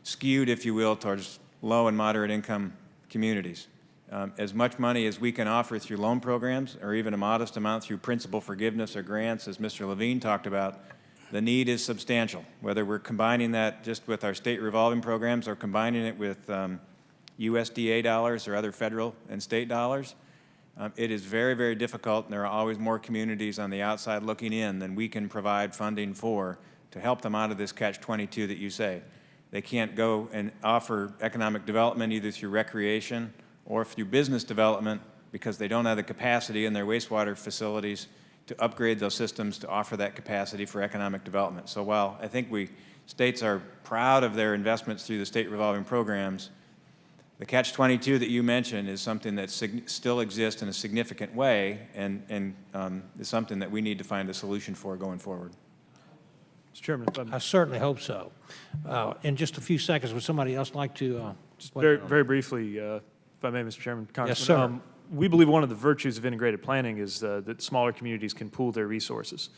skewed, if you will, towards low and moderate income communities. As much money as we can offer through loan programs or even a modest amount through principal forgiveness or grants, as Mr. Levine talked about, the need is substantial. Whether we're combining that just with our state revolving programs or combining it with USDA dollars or other federal and state dollars, it is very, very difficult, and there are always more communities on the outside looking in than we can provide funding for to help them out of this catch-22 that you say. They can't go and offer economic development either through recreation or through business development because they don't have the capacity in their wastewater facilities to upgrade those systems to offer that capacity for economic development. So while I think states are proud of their investments through the state revolving programs, the catch-22 that you mentioned is something that still exists in a significant way and is something that we need to find a solution for going forward.
Mr. Chairman,
I certainly hope so. In just a few seconds, would somebody else like to?
very briefly, if I may, Mr. Chairman, Congressman.
Yes, sir.
we believe one of the virtues of integrated planning is that smaller communities can pool their resources.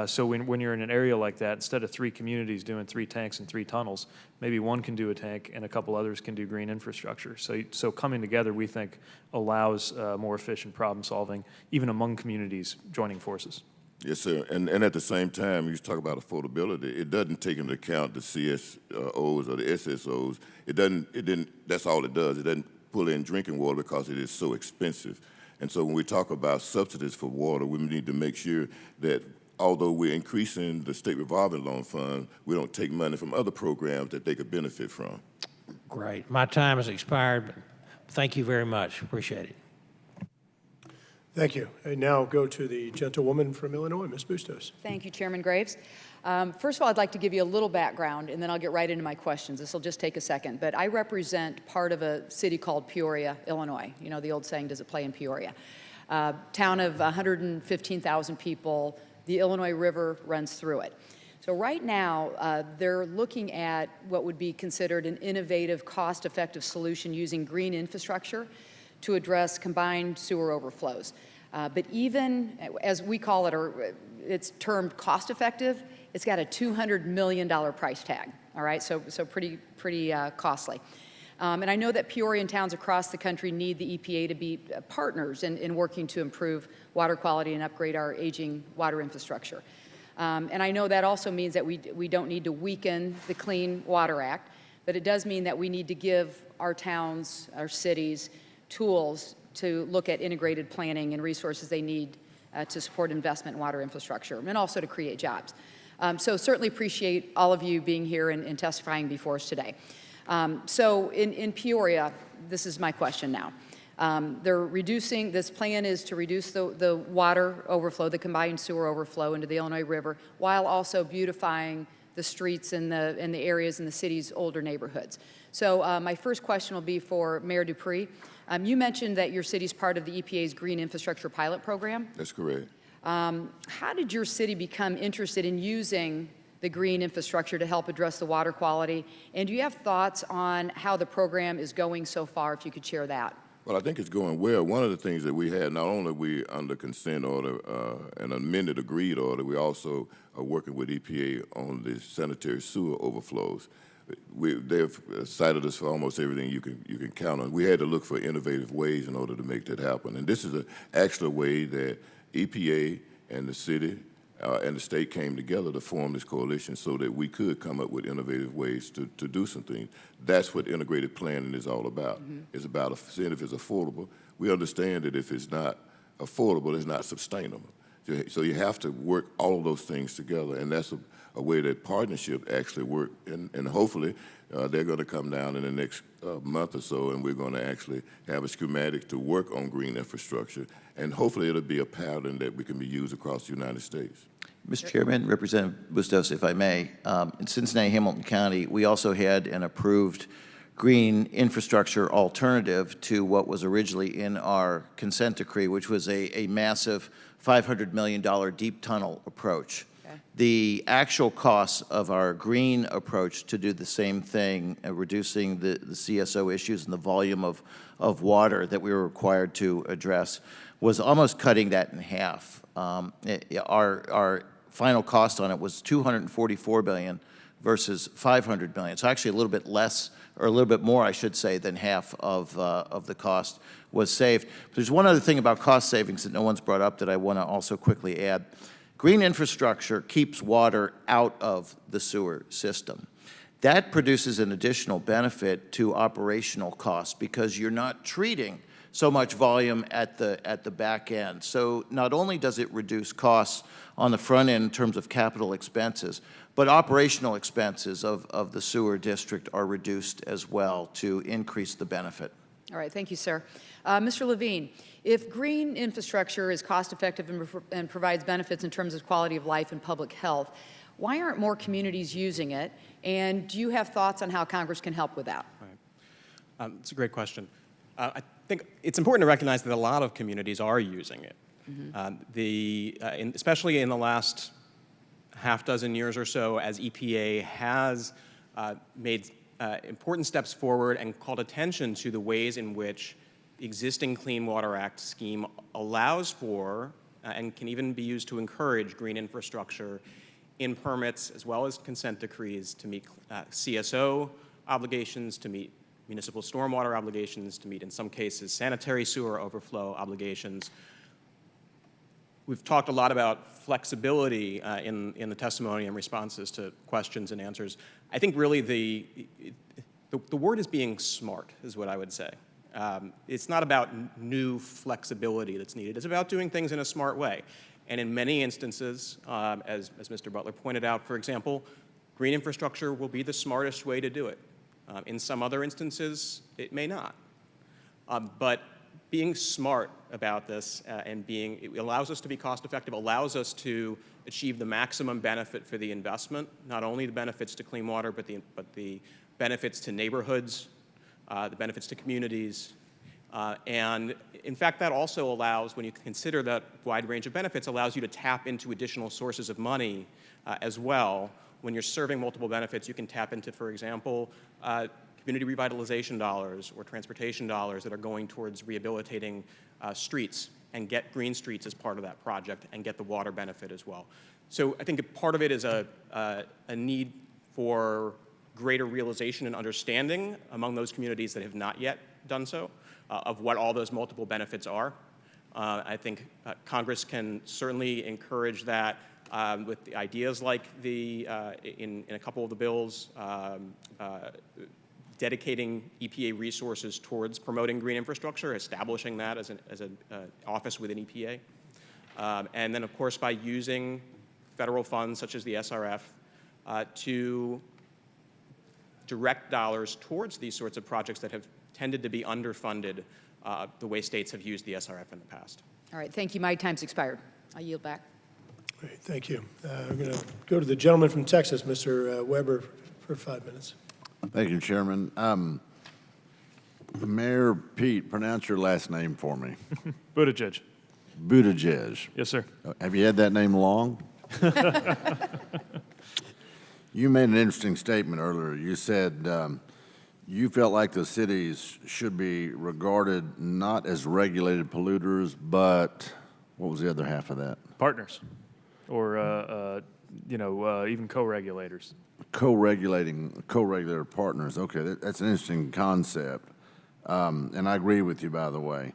So when you're in an area like that, instead of 3 communities doing 3 tanks and 3 tunnels, maybe one can do a tank and a couple others can do green infrastructure. So coming together, we think, allows more efficient problem solving, even among communities joining forces.
Yes, sir. And at the same time, you talk about affordability. It doesn't take into account the CSOs or the SSOs. That's all it does. It doesn't pull in drinking water because it is so expensive. And so when we talk about subsidies for water, we need to make sure that although we're increasing the state revolving loan fund, we don't take money from other programs that they could benefit from.
Great. My time has expired, but thank you very much. Appreciate it.
Thank you. I now go to the gentlewoman from Illinois, Ms. Bustos.
Thank you, Chairman Graves. First of all, I'd like to give you a little background, and then I'll get right into my questions. This will just take a second. But I represent part of a city called Peoria, Illinois. You know the old saying, does it play in Peoria? Town of 115,000 people. The Illinois River runs through it. So right now, they're looking at what would be considered an innovative, cost-effective solution using green infrastructure to address combined sewer overflows. But even, as we call it, or it's termed cost-effective, it's got a $200 million price tag, all right? So pretty costly. And I know that Peoria and towns across the country need the EPA to be partners in working to improve water quality and upgrade our aging water infrastructure. And I know that also means that we don't need to weaken the Clean Water Act, but it does mean that we need to give our towns, our cities, tools to look at integrated planning and resources they need to support investment in water infrastructure and also to create jobs. So certainly appreciate all of you being here and testifying before us today. So in Peoria, this is my question now. This plan is to reduce the water overflow, the combined sewer overflow into the Illinois River, while also beautifying the streets and the areas in the city's older neighborhoods. So my first question will be for Mayor Dupree. You mentioned that your city's part of the EPA's Green Infrastructure Pilot Program.
That's correct.
How did your city become interested in using the green infrastructure to help address the water quality? And do you have thoughts on how the program is going so far, if you could share that?
Well, I think it's going well. One of the things that we had, not only are we under consent order, an amended agreed order, we also are working with EPA on the sanitary sewer overflows. They've cited us for almost everything you can count on. We had to look for innovative ways in order to make that happen. And this is an actual way that EPA and the city and the state came together to form this coalition so that we could come up with innovative ways to do some things. That's what integrated planning is all about. Mm-hmm. It's about seeing if it's affordable. We understand that if it's not affordable, it's not sustainable. So you have to work all of those things together, and that's a way that partnership actually work. And hopefully they're going to come down in the next month or so, and we're going to actually have a schematic to work on green infrastructure, and hopefully it'll be a pattern that we can be used across the United States.
Mr. Chairman, Representative Bustos, if I may, in Cincinnati, Hamilton County, we also had an approved green infrastructure alternative to what was originally in our consent decree, which was a massive $500 million deep tunnel approach. Okay. The actual costs of our green approach to do the same thing, reducing the CSO issues and the volume of water that we were required to address, was almost cutting that in half. Our final cost on it was $244 billion versus $500 billion. So actually a little bit less, or a little bit more, I should say, than half of the cost was saved. But there's one other thing about cost savings that no one's brought up that I want to also quickly add. Green infrastructure keeps water out of the sewer system. That produces an additional benefit to operational costs because you're not treating so much volume at the back end. So not only does it reduce costs on the front end in terms of capital expenses, but operational expenses of the sewer district are reduced as well to increase the benefit.
All right, thank you, sir. Mr. Levine, if green infrastructure is cost-effective and provides benefits in terms of quality of life and public health, why aren't more communities using it? And do you have thoughts on how Congress can help with that?
Right. It's a great question. I think it's important to recognize that a lot of communities are using it. Mm-hmm. Especially in the last half dozen years or so, as EPA has made important steps forward and called attention to the ways in which the existing Clean Water Act scheme allows for and can even be used to encourage green infrastructure in permits as well as consent decrees to meet CSO obligations, to meet municipal stormwater obligations, to meet, in some cases, sanitary sewer overflow obligations. We've talked a lot about flexibility in the testimony and responses to questions and answers. I think really the word is being smart, is what I would say. It's not about new flexibility that's needed. It's about doing things in a smart way. And in many instances, as Mr. Butler pointed out, for example, green infrastructure will be the smartest way to do it. In some other instances, it may not. But being smart about this and it allows us to be cost effective, allows us to achieve the maximum benefit for the investment, not only the benefits to clean water, but the benefits to neighborhoods, the benefits to communities. And in fact, that also allows, when you consider that wide range of benefits, allows you to tap into additional sources of money as well. When you're serving multiple benefits, you can tap into, for example, community revitalization dollars or transportation dollars that are going towards rehabilitating streets and get green streets as part of that project and get the water benefit as well. So I think part of it is a need for greater realization and understanding among those communities that have not yet done so of what all those multiple benefits are. I think Congress can certainly encourage that with the ideas like in a couple of the bills, dedicating EPA resources towards promoting green infrastructure, establishing that as an office within EPA. And then, of course, by using federal funds such as the SRF to direct dollars towards these sorts of projects that have tended to be underfunded the way states have used the SRF in the past.
All right, thank you. My time's expired. I yield back.
Great, thank you. I'm going to go to the gentleman from Texas, Mr. Weber, for 5 minutes.
Thank you, Chairman. Mayor Pete, pronounce your last name for me.
Buttigieg.
Buttigieg.
Yes, sir.
Have you had that name long? You made an interesting statement earlier. You said you felt like the cities should be regarded not as regulated polluters, but what was the other half of that?
Partners, or even co-regulators.
Co-regulator partners. Okay, that's an interesting concept, and I agree with you, by the way.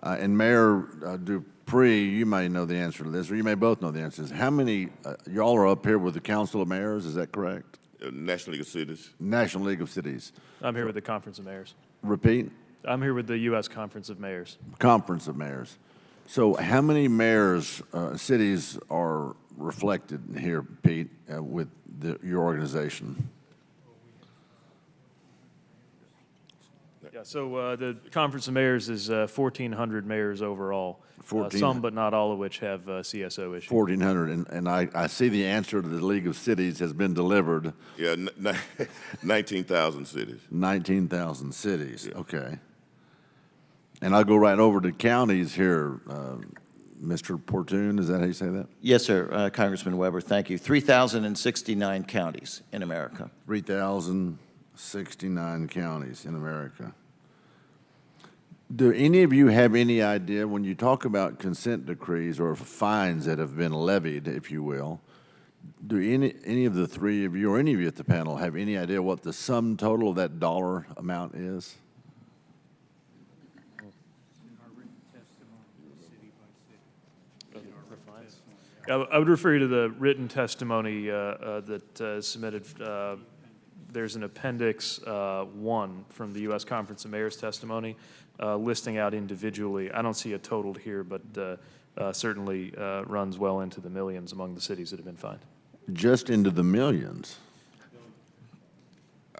And Mayor Dupree, you may know the answer to this, or you may both know the answers. How many, y'all are up here with the Council of Mayors, is that correct?
National League of Cities.
National League of Cities.
I'm here with the Conference of Mayors.
Repeat?
I'm here with the U.S. Conference of Mayors.
Conference of Mayors. So how many mayors, cities are reflected here, Pete, with your organization?
Yeah, so the Conference of Mayors is 1,400 mayors overall,
14.
some but not all of which have CSO issues.
1,400, and I see the answer to the League of Cities has been delivered.
Yeah, 19,000 cities.
19,000 cities,
Yeah.
okay. And I'll go right over to counties here. Mr. Portun, is that how you say that?
Yes, sir, Congressman Weber, thank you. 3,069 counties in America.
3,069 counties in America. Do any of you have any idea, when you talk about consent decrees or fines that have been levied, if you will, do any of the three of you or any of you at the panel have any idea what the sum total of that dollar amount is?
I would refer you to the written testimony that is submitted. There's an Appendix 1 from the U.S. Conference of Mayors testimony listing out individually. I don't see a total here, but certainly runs well into the millions among the cities that have been fined.
Just into the millions?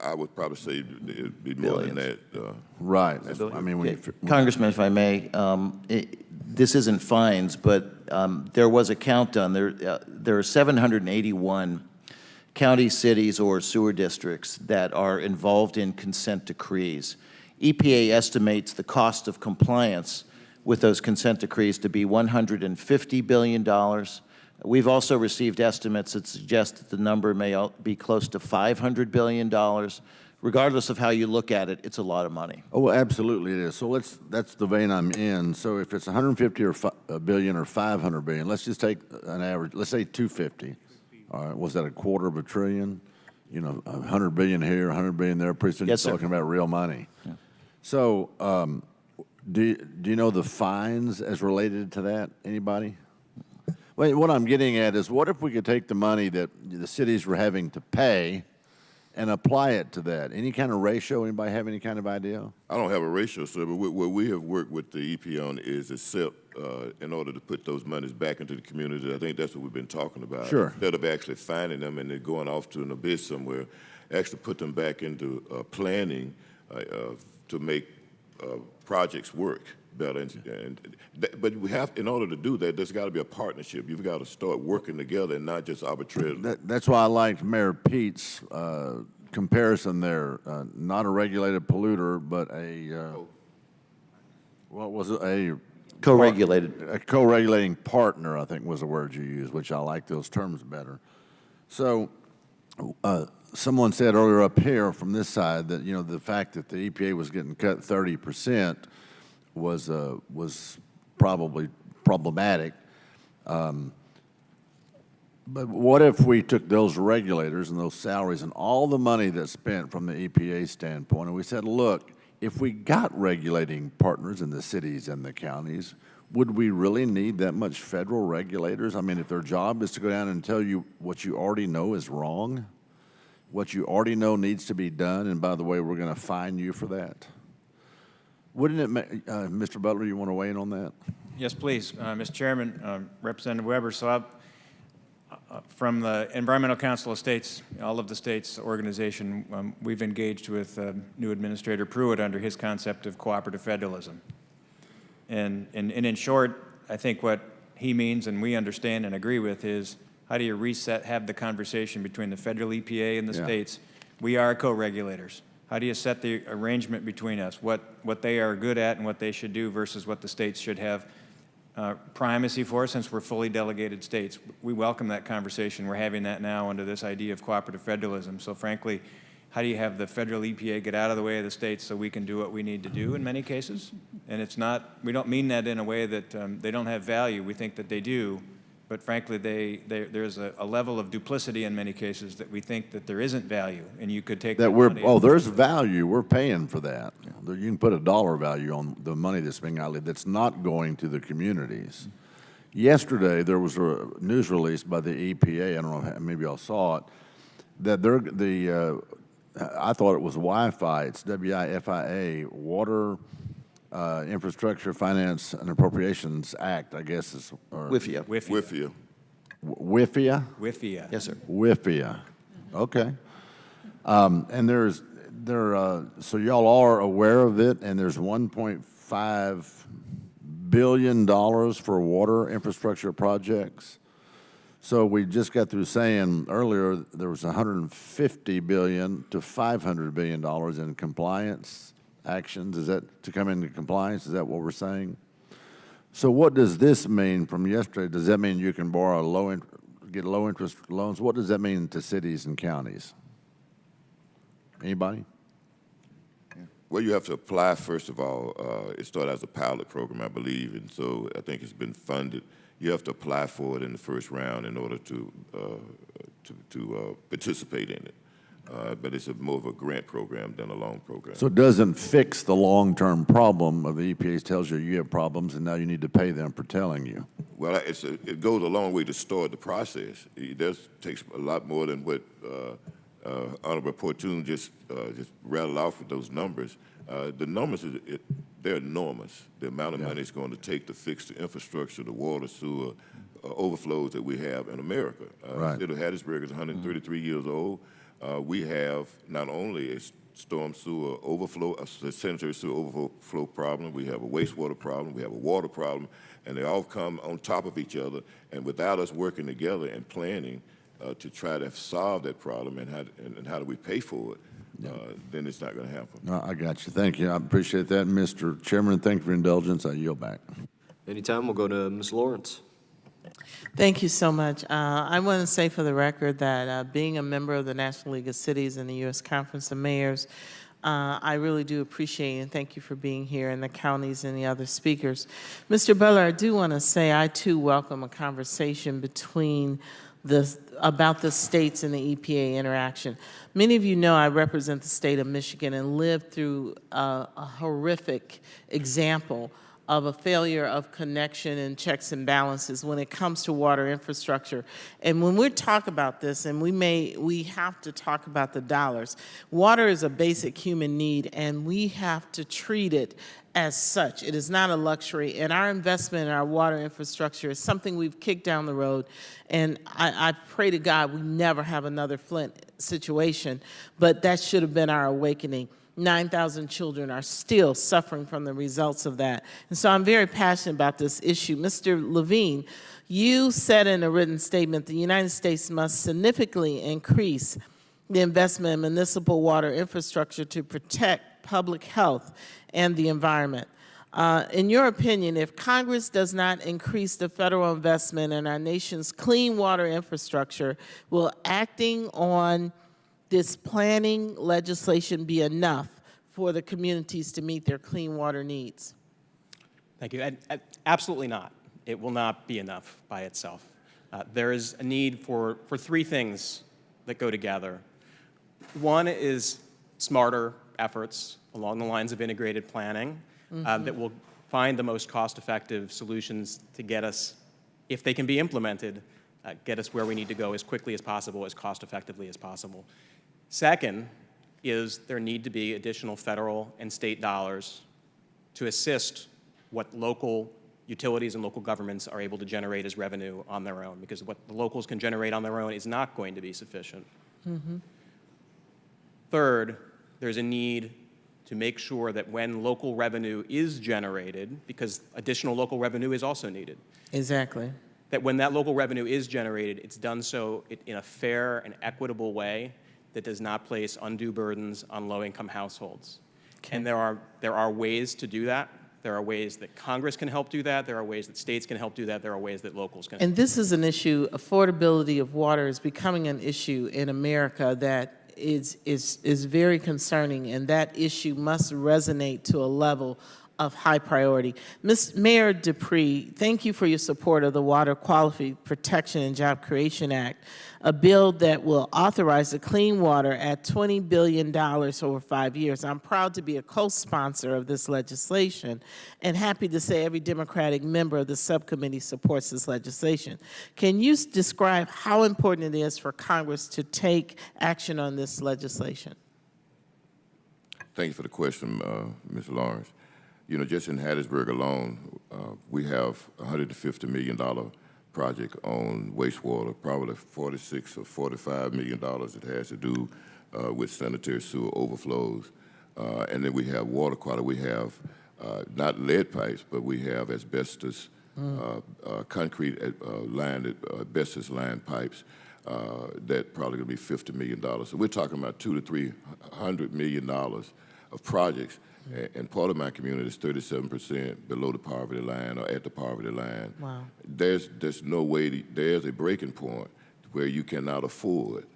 I would probably say it'd be more than that.
Right. I mean, when
Congressman, if I may, this isn't fines, but there was a count done. There are 781 counties, cities, or sewer districts that are involved in consent decrees. EPA estimates the cost of compliance with those consent decrees to be $150 billion. We've also received estimates that suggest that the number may be close to $500 billion. regardless of how you look at it, it's a lot of money.
Oh, well, absolutely it is. So that's the vein I'm in. So if it's 150 or billion or 500 billion, let's just take an average, let's say 250. All right, was that a quarter of a trillion? You know, 100 billion here, 100 billion there, pretty soon
Yes,
you're
sir.
talking about real money. Yeah. So do you know the fines as related to that? Anybody? Well, what I'm getting at is, what if we could take the money that the cities were having to pay and apply it to that? Any kind of ratio? Anybody have any kind of idea?
I don't have a ratio, sir, but what we have worked with the EP on is in order to put those monies back into the community. I think that's what we've been talking about.
Sure.
Instead of actually finding them and they're going off to an abyss somewhere, actually put them back into planning to make projects work better. But we have, in order to do that, there's got to be a partnership. You've got to start working together and not just arbitrarily.
That's why I liked Mayor Pete's comparison there. Not a regulated polluter, but what was it? A co-regulating partner, I think was the word you used, which I like those terms better. So someone said earlier up here from this side that, you know, the fact that the EPA was getting cut 30% was probably problematic. But what if we took those regulators and those salaries and all the money that's spent from the EPA standpoint, and we said, look, if we got regulating partners in the cities and the counties, would we really need that much federal regulators? I mean, if their job is to go down and tell you what you already know is wrong, what you already know needs to be done, and by the way, we're going to fine you for that. Wouldn't it make, Mr. Butler, you want to weigh in on that?
Yes, please. Mr. Chairman, Representative Weber, so from the Environmental Council of States, all of the states' organization, we've engaged with new Administrator Pruitt under his concept of cooperative federalism. And in short, I think what he means and we understand and agree with is, how do you have the conversation between the federal EPA and the states? We are co-regulators. How do you set the arrangement between us, what they are good at and what they should do versus what the states should have primacy for, since we're fully delegated states? We welcome that conversation. We're having that now under this idea of cooperative federalism. So frankly, how do you have the federal EPA get out of the way of the states so we can do what we need to do in many cases? And it's not, we don't mean that in a way that they don't have value. We think that they do. But frankly, there's a level of duplicity in many cases that we think that there isn't value, and you could take that money.
Oh, there's value. We're paying for that. You can put a dollar value on the money that's being outlawed that's not going to the communities. Yesterday, there was a news release by the EPA. I don't know, maybe y'all saw it, that I thought it was Wi-Fi. It's WIFIA, Water Infrastructure Finance and Appropriations Act, I guess is.
WIFIA.
WIFIA.
WIFIA?
WIFIA.
Yes, sir.
WIFIA. Okay. And so y'all are aware of it, and there's $1.5 billion for water infrastructure projects. So we just got through saying earlier there was $150 billion to $500 billion in compliance actions. Is that to come into compliance? Is that what we're saying? So what does this mean from yesterday? Does that mean you can borrow get low interest loans? What does that mean to cities and counties? Anybody?
Well, you have to apply, first of all. It started as a pilot program, I believe, and so I think it's been funded. You have to apply for it in the first round in order to participate in it. But it's more of a grant program than a loan program.
So it doesn't fix the long-term problem of the EPA tells you have problems and now you need to pay them for telling you.
Well, it goes a long way to start the process. It takes a lot more than what Honorable Portune just rattled off with those numbers. The numbers, they're enormous. The amount of money it's going to take to fix the infrastructure, the water, sewer, overflows that we have in America.
Right.
The city of Hattiesburg is 133 years old. We have not only a storm sewer overflow, a sanitary sewer overflow problem, we have a wastewater problem, we have a water problem, and they all come on top of each other. And without us working together and planning to try to solve that problem and how do we pay for it, then it's not going to happen.
No, I got you. Thank you. I appreciate that, Mr. Chairman. Thank you for your indulgence. I yield back.
Anytime. We'll go to Ms. Lawrence. Thank you so much. I want to say for the record that being a member of the National League of Cities and the U.S. Conference of Mayors, I really do appreciate and thank you for being here, and the counties and the other speakers. Mr. Butler, I do want to say I too welcome a conversation about the states and the EPA interaction. Many of you know I represent the state of Michigan and lived through a horrific example of a failure of connection and checks and balances when it comes to water infrastructure. And when we talk about this, and we have to talk about the dollars, water is a basic human need, and we have to treat it as such. It is not a luxury, and our investment in our water infrastructure is something we've kicked down the road, and I pray to God we never have another Flint situation, but that should have been our awakening. 9,000 children are still suffering from the results of that. And so I'm very passionate about this issue. Mr. Levine, you said in a written statement the United States must significantly increase the investment in municipal water infrastructure to protect public health and the environment. In your opinion, if Congress does not increase the federal investment in our nation's clean water infrastructure, will acting on this planning legislation be enough for the communities to meet their clean water needs?
Thank you. Absolutely not. It will not be enough by itself. There is a need for three things that go together. One is smarter efforts along the lines of integrated planning that will find the most cost-effective solutions to get us, if they can be implemented, get us where we need to go as quickly as possible, as cost-effectively as possible. Second is there need to be additional federal and state dollars to assist what local utilities and local governments are able to generate as revenue on their own, because what the locals can generate on their own is not going to be sufficient. Third, there's a need to make sure that when local revenue is generated, because additional local revenue is also needed.
Exactly.
That when that local revenue is generated, it's done so in a fair and equitable way that does not place undue burdens on low-income households. Okay. And there are ways to do that. There are ways that Congress can help do that. There are ways that states can help do that. There are ways that locals can.
And this is an issue, affordability of water is becoming an issue in America that is very concerning, and that issue must resonate to a level of high priority. Mayor Dupree, thank you for your support of the Water Quality Protection and Job Creation Act, a bill that will authorize the clean water at $20 billion over 5 years. I'm proud to be a co-sponsor of this legislation and happy to say every Democratic member of the subcommittee supports this legislation. Can you describe how important it is for Congress to take action on this legislation?
Thank you for the question, Ms. Lawrence. You know, just in Hattiesburg alone, we have a $150 million project on wastewater, probably $46 or $45 million that has to do with sanitary sewer overflows. And then we have water quality. We have not lead pipes, but we have asbestos, concrete lined, asbestos lined pipes that probably going to be $50 million. So we're talking about $200 to $300 million of projects. And part of my community is 37% below the poverty line or at the poverty line.
Wow.
There's no way, there's a breaking point where you cannot afford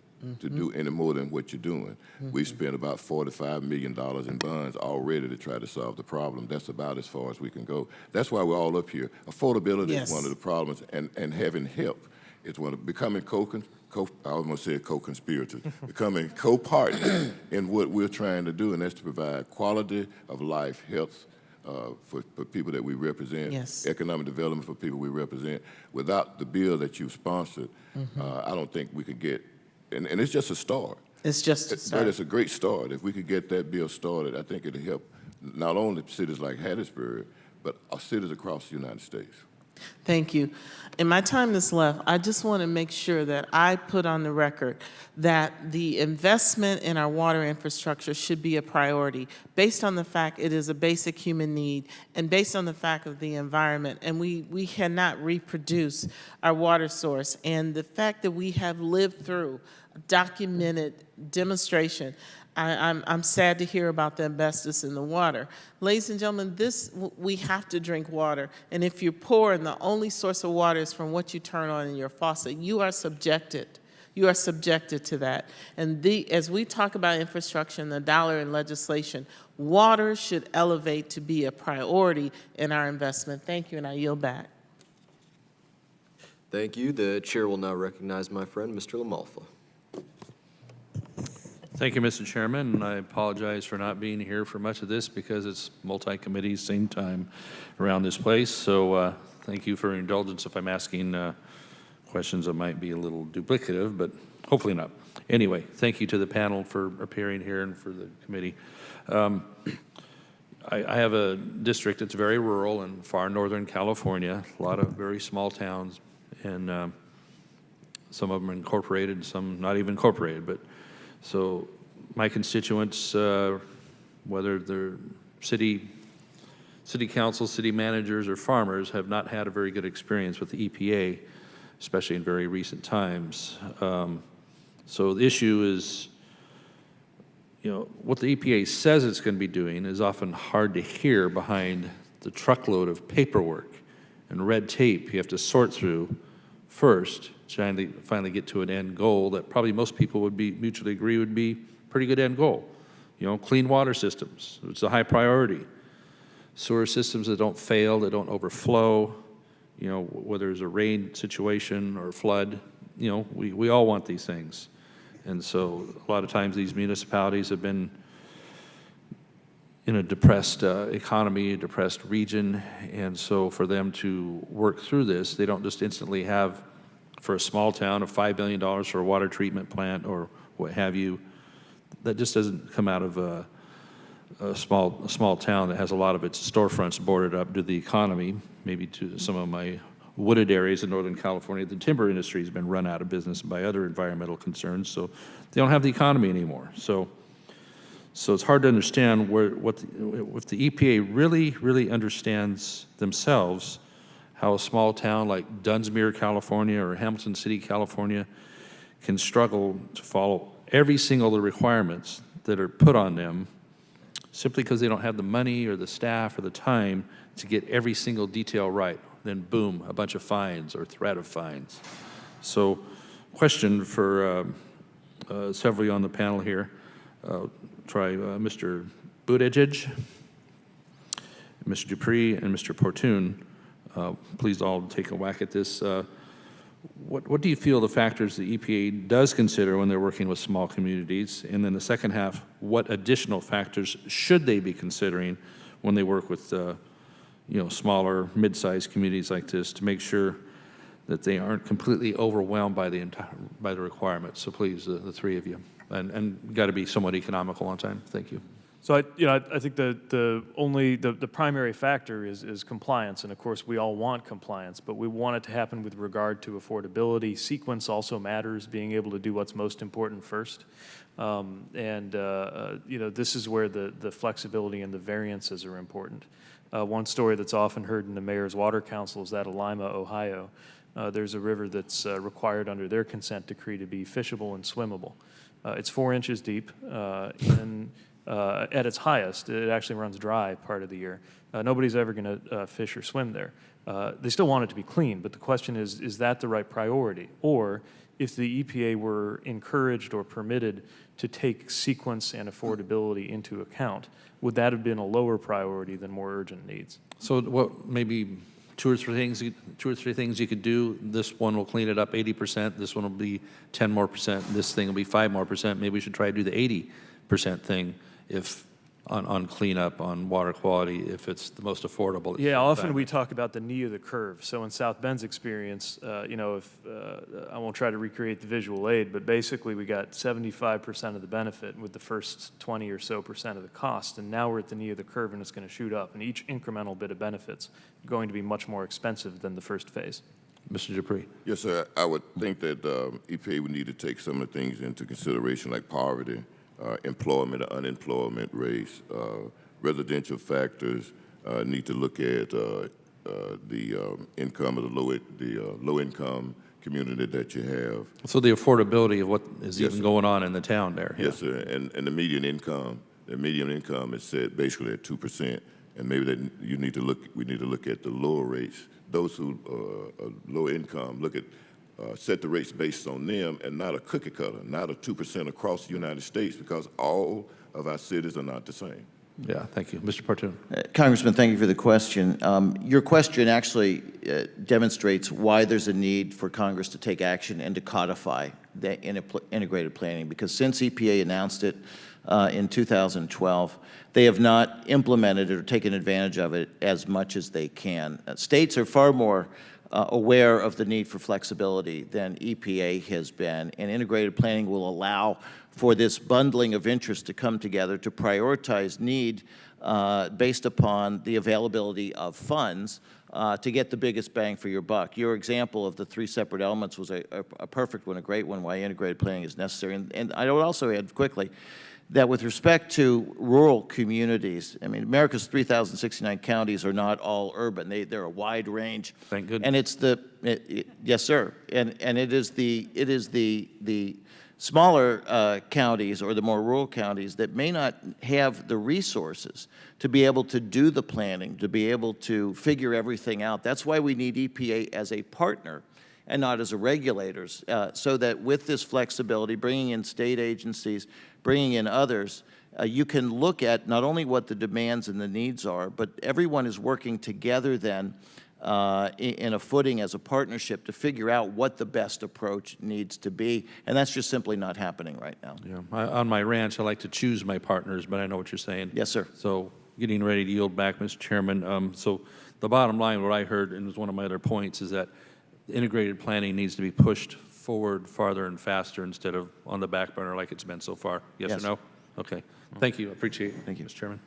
to do any more than what you're doing. We've spent about $45 million in bonds already to try to solve the problem. That's about as far as we can go. That's why we're all up here. Affordability is one of the problems, and having help is one of becoming I almost said co-conspirators, becoming co-partners in what we're trying to do, and that's to provide quality of life, health for people that we represent, economic development for people we represent. Without the bill that you've sponsored, I don't think we could get, and it's just a start.
It's just a start.
But it's a great start. If we could get that bill started, I think it'll help not only cities like Hattiesburg, but cities across the United States.
Thank you. In my time that's left, I just want to make sure that I put on the record that the investment in our water infrastructure should be a priority based on the fact it is a basic human need and based on the fact of the environment. And we cannot reproduce our water source. And the fact that we have lived through a documented demonstration I'm sad to hear about the asbestos in the water. Ladies and gentlemen, we have to drink water. And if you're poor and the only source of water is from what you turn on in your faucet, you are subjected. You are subjected to that. And as we talk about infrastructure and the dollar in legislation, water should elevate to be a priority in our investment. Thank you, and I yield back.
Thank you. The chair will now recognize my friend, Mr. LaMalfa.
Thank you, Mr. Chairman, and I apologize for not being here for much of this because it's multi-committee, same time around this place. So thank you for your indulgence if I'm asking questions that might be a little duplicative, but hopefully not. Anyway, thank you to the panel for appearing here and for the committee. I have a district that's very rural in far northern California, a lot of very small towns, and some of them are incorporated, some not even incorporated. But so my constituents, whether they're city council, city managers, or farmers, have not had a very good experience with the EPA, especially in very recent times. So the issue is, what the EPA says it's going to be doing is often hard to hear behind the truckload of paperwork and red tape you have to sort through first, trying to finally get to an end goal that probably most people would mutually agree would be a pretty good end goal. Clean water systems, it's a high priority. Sewer systems that don't fail, that don't overflow, whether there's a rain situation or flood, we all want these things. And so a lot of times these municipalities have been in a depressed economy, a depressed region, and so for them to work through this, they don't just instantly have, for a small town, of $5 billion for a water treatment plant or what have you. That just doesn't come out of a small town that has a lot of its storefronts boarded up to the economy, maybe to some of my wooded areas in Northern California. The timber industry has been run out of business by other environmental concerns, so they don't have the economy anymore. So it's hard to understand if the EPA really understands themselves how a small town like Dunsmuir, California, or Hamilton City, California, can struggle to follow every single of the requirements that are put on them simply because they don't have the money or the staff or the time to get every single detail right. Then boom, a bunch of fines or threat of fines. So question for several of you on the panel here. Try Mr. Buttigieg, Mr. Dupree, and Mr. Portun. Please all take a whack at this. What do you feel the factors the EPA does consider when they're working with small communities? And then the second half, what additional factors should they be considering when they work with smaller, mid-sized communities like this to make sure that they aren't completely overwhelmed by the requirements? So please, the three of you, and got to be somewhat economical on time. Thank you.
So I think the primary factor is compliance, and of course we all want compliance, but we want it to happen with regard to affordability. Sequence also matters, being able to do what's most important first, this is where the flexibility and the variances are important. One story that's often heard in the Mayor's Water Council is that of Lima, Ohio. There's a river that's required under their consent decree to be fishable and swimmable. It's 4 inches deep, and at its highest, it actually runs dry part of the year. Nobody's ever going to fish or swim there. They still want it to be clean, but the question is that the right priority? Or if the EPA were encouraged or permitted to take sequence and affordability into account, would that have been a lower priority than more urgent needs?
So what maybe two or three things you could do? This one will clean it up 80%. This one will be 10% more. This thing will be 5% more. Maybe we should try to do the 80% thing if on cleanup, on water quality, if it's the most affordable.
Yeah, often we talk about the knee of the curve. So in South Bend's experience, if I won't try to recreate the visual aid, but basically we got 75% of the benefit with the first 20 or so percent of the cost, and now we're at the knee of the curve and it's going to shoot up, and each incremental bit of benefits is going to be much more expensive than the first phase.
Mr. Dupree.
Yes, sir. I would think that EPA would need to take some of the things into consideration, like poverty, employment or unemployment rates, residential factors, need to look at the income of the low income community that you have.
So the affordability of what is
Yes,
even
sir.
going on in the town there. Yeah.
Yes, sir. And the median income is set basically at 2%, and maybe that we need to look at the lower rates. Those who are low income, set the rates based on them and not a cookie cutter, not a 2% across the United States, because all of our cities are not the same.
Yeah, thank you. Mr. Porter.
Congressman, thank you for the question. Your question actually demonstrates why there's a need for Congress to take action and to codify the integrated planning, because since EPA announced it in 2012, they have not implemented it or taken advantage of it as much as they can. States are far more aware of the need for flexibility than EPA has been, and integrated planning will allow for this bundling of interest to come together to prioritize need based upon the availability of funds to get the biggest bang for your buck. Your example of the three separate elements was a perfect one, a great one, why integrated planning is necessary. And I would also add quickly that with respect to rural communities, I mean, America's 3,069 counties are not all urban. They're a wide range.
Thank goodness.
And it's yes, sir. And it is the smaller counties or the more rural counties that may not have the resources to be able to do the planning, to be able to figure everything out. That's why we need EPA as a partner and not as a regulators, so that with this flexibility, bringing in state agencies, bringing in others, you can look at not only what the demands and the needs are, but everyone is working together then in a footing as a partnership to figure out what the best approach needs to be, and that's just simply not happening right now.
Yeah. On my ranch, I like to choose my partners, but I know what you're saying.
Yes, sir.
So getting ready to yield back, Mr. Chairman. So the bottom line, what I heard, and was one of my other points, is that integrated planning needs to be pushed forward farther and faster instead of on the back burner like it's been so far. Yes,
Yes.
or no? Okay. Thank you. I appreciate it.
Thank you.
Mr. Chairman.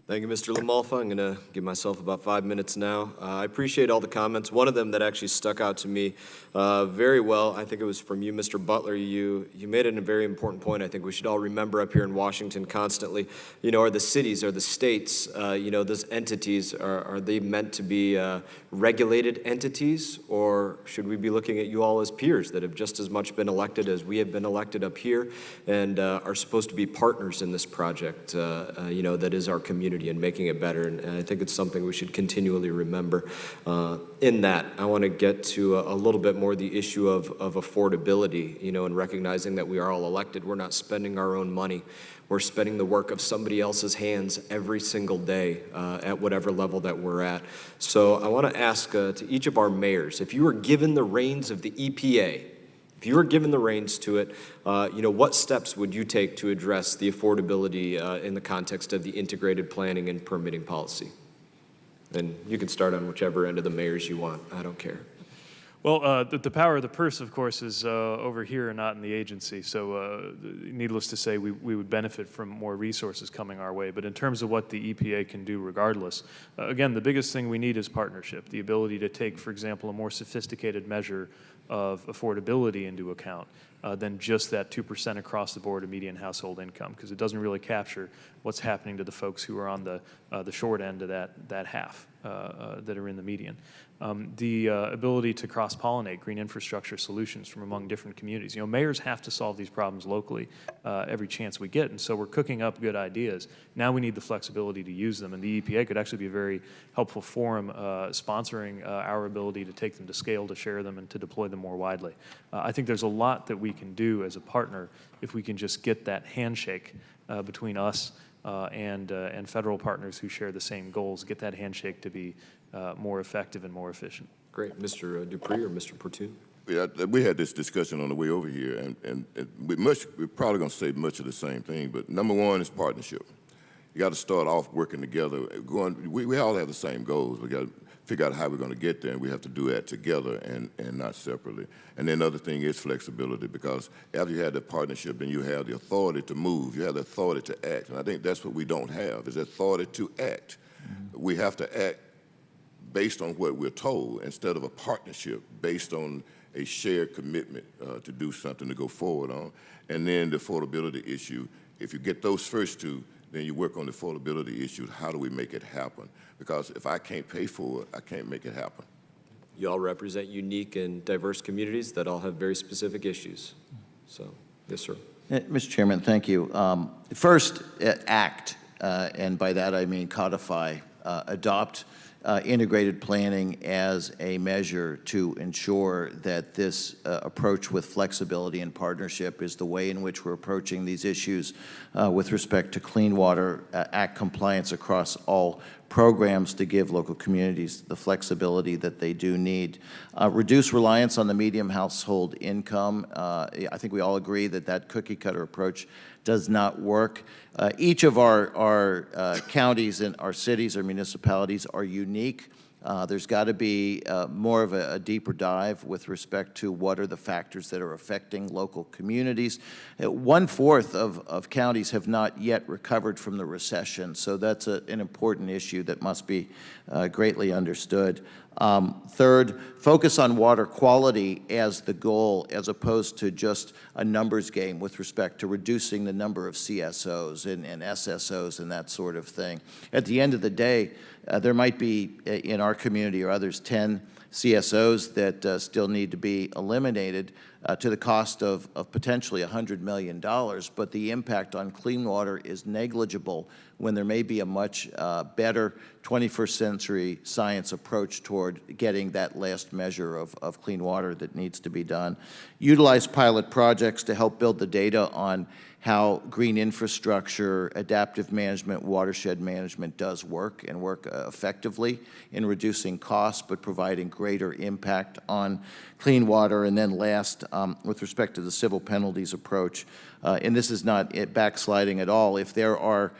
Thank you, Mr. LaMalfa. I'm going to give myself about 5 minutes now. I appreciate all the comments. One of them that actually stuck out to me very well, I think it was from you, Mr. Butler. You made it a very important point I think we should all remember up here in Washington constantly. Are the cities, are the states, those entities, are they meant to be regulated entities, or should we be looking at you all as peers that have just as much been elected as we have been elected up here and are supposed to be partners in this project, that is our community and making it better, and I think it's something we should continually remember. In that, I want to get to a little bit more the issue of affordability, and recognizing that we are all elected. We're not spending our own money. We're spending the work of somebody else's hands every single day at whatever level that we're at. So I want to ask to each of our mayors, if you were given the reins of the EPA, if you were given the reins to it, what steps would you take to address the affordability in the context of the integrated planning and permitting policy? And you can start on whichever end of the mayors you want. I don't care.
Well, the power of the purse, of course, is over here and not in the agency. So needless to say, we would benefit from more resources coming our way. But in terms of what the EPA can do regardless, again, the biggest thing we need is partnership, the ability to take, for example, a more sophisticated measure of affordability into account than just that 2% across the board of median household income, because it doesn't really capture what's happening to the folks who are on the short end of that half that are in the median. The ability to cross-pollinate green infrastructure solutions from among different communities. Mayors have to solve these problems locally every chance we get, and so we're cooking up good ideas. Now we need the flexibility to use them, and the EPA could actually be a very helpful forum sponsoring our ability to take them to scale, to share them, and to deploy them more widely. I think there's a lot that we can do as a partner if we can just get that handshake between us and federal partners who share the same goals, get that handshake to be more effective and more efficient.
Great. Mr. Dupree or Mr. Porter?
Yeah, we had this discussion on the way over here, and we're probably going to say much of the same thing, but number one is partnership. You got to start off working together. We all have the same goals. We got to figure out how we're going to get there, and we have to do that together and not separately. And then another thing is flexibility, because after you have the partnership, then you have the authority to move. You have the authority to act, and I think that's what we don't have, is the authority to act. Mm-hmm. We have to act based on what we're told instead of a partnership based on a shared commitment to do something to go forward on. And then the affordability issue, if you get those first two, then you work on the affordability issue. How do we make it happen? Because if I can't pay for it, I can't make it happen.
You all represent unique and diverse communities that all have very specific issues. So, yes, sir.
Mr. Chairman, thank you. First, act, and by that I mean codify, adopt integrated planning as a measure to ensure that this approach with flexibility and partnership is the way in which we're approaching these issues with respect to Clean Water Act compliance across all programs to give local communities the flexibility that they do need. Reduce reliance on the median household income. I think we all agree that that cookie-cutter approach does not work. Each of our counties and our cities or municipalities are unique. There's got to be more of a deeper dive with respect to what are the factors that are affecting local communities. 1/4 of counties have not yet recovered from the recession, so that's an important issue that must be greatly understood. Third, focus on water quality as the goal, as opposed to just a numbers game with respect to reducing the number of CSOs and SSOs and that sort of thing. At the end of the day, there might be, in our community or others, 10 CSOs that still need to be eliminated to the cost of potentially $100 million, but the impact on clean water is negligible when there may be a much better 21st century science approach toward getting that last measure of clean water that needs to be done. Utilize pilot projects to help build the data on how green infrastructure, adaptive management, watershed management does work and work effectively in reducing costs but providing greater impact on clean water. And then last, with respect to the civil penalties approach, and this is not backsliding at all, if there are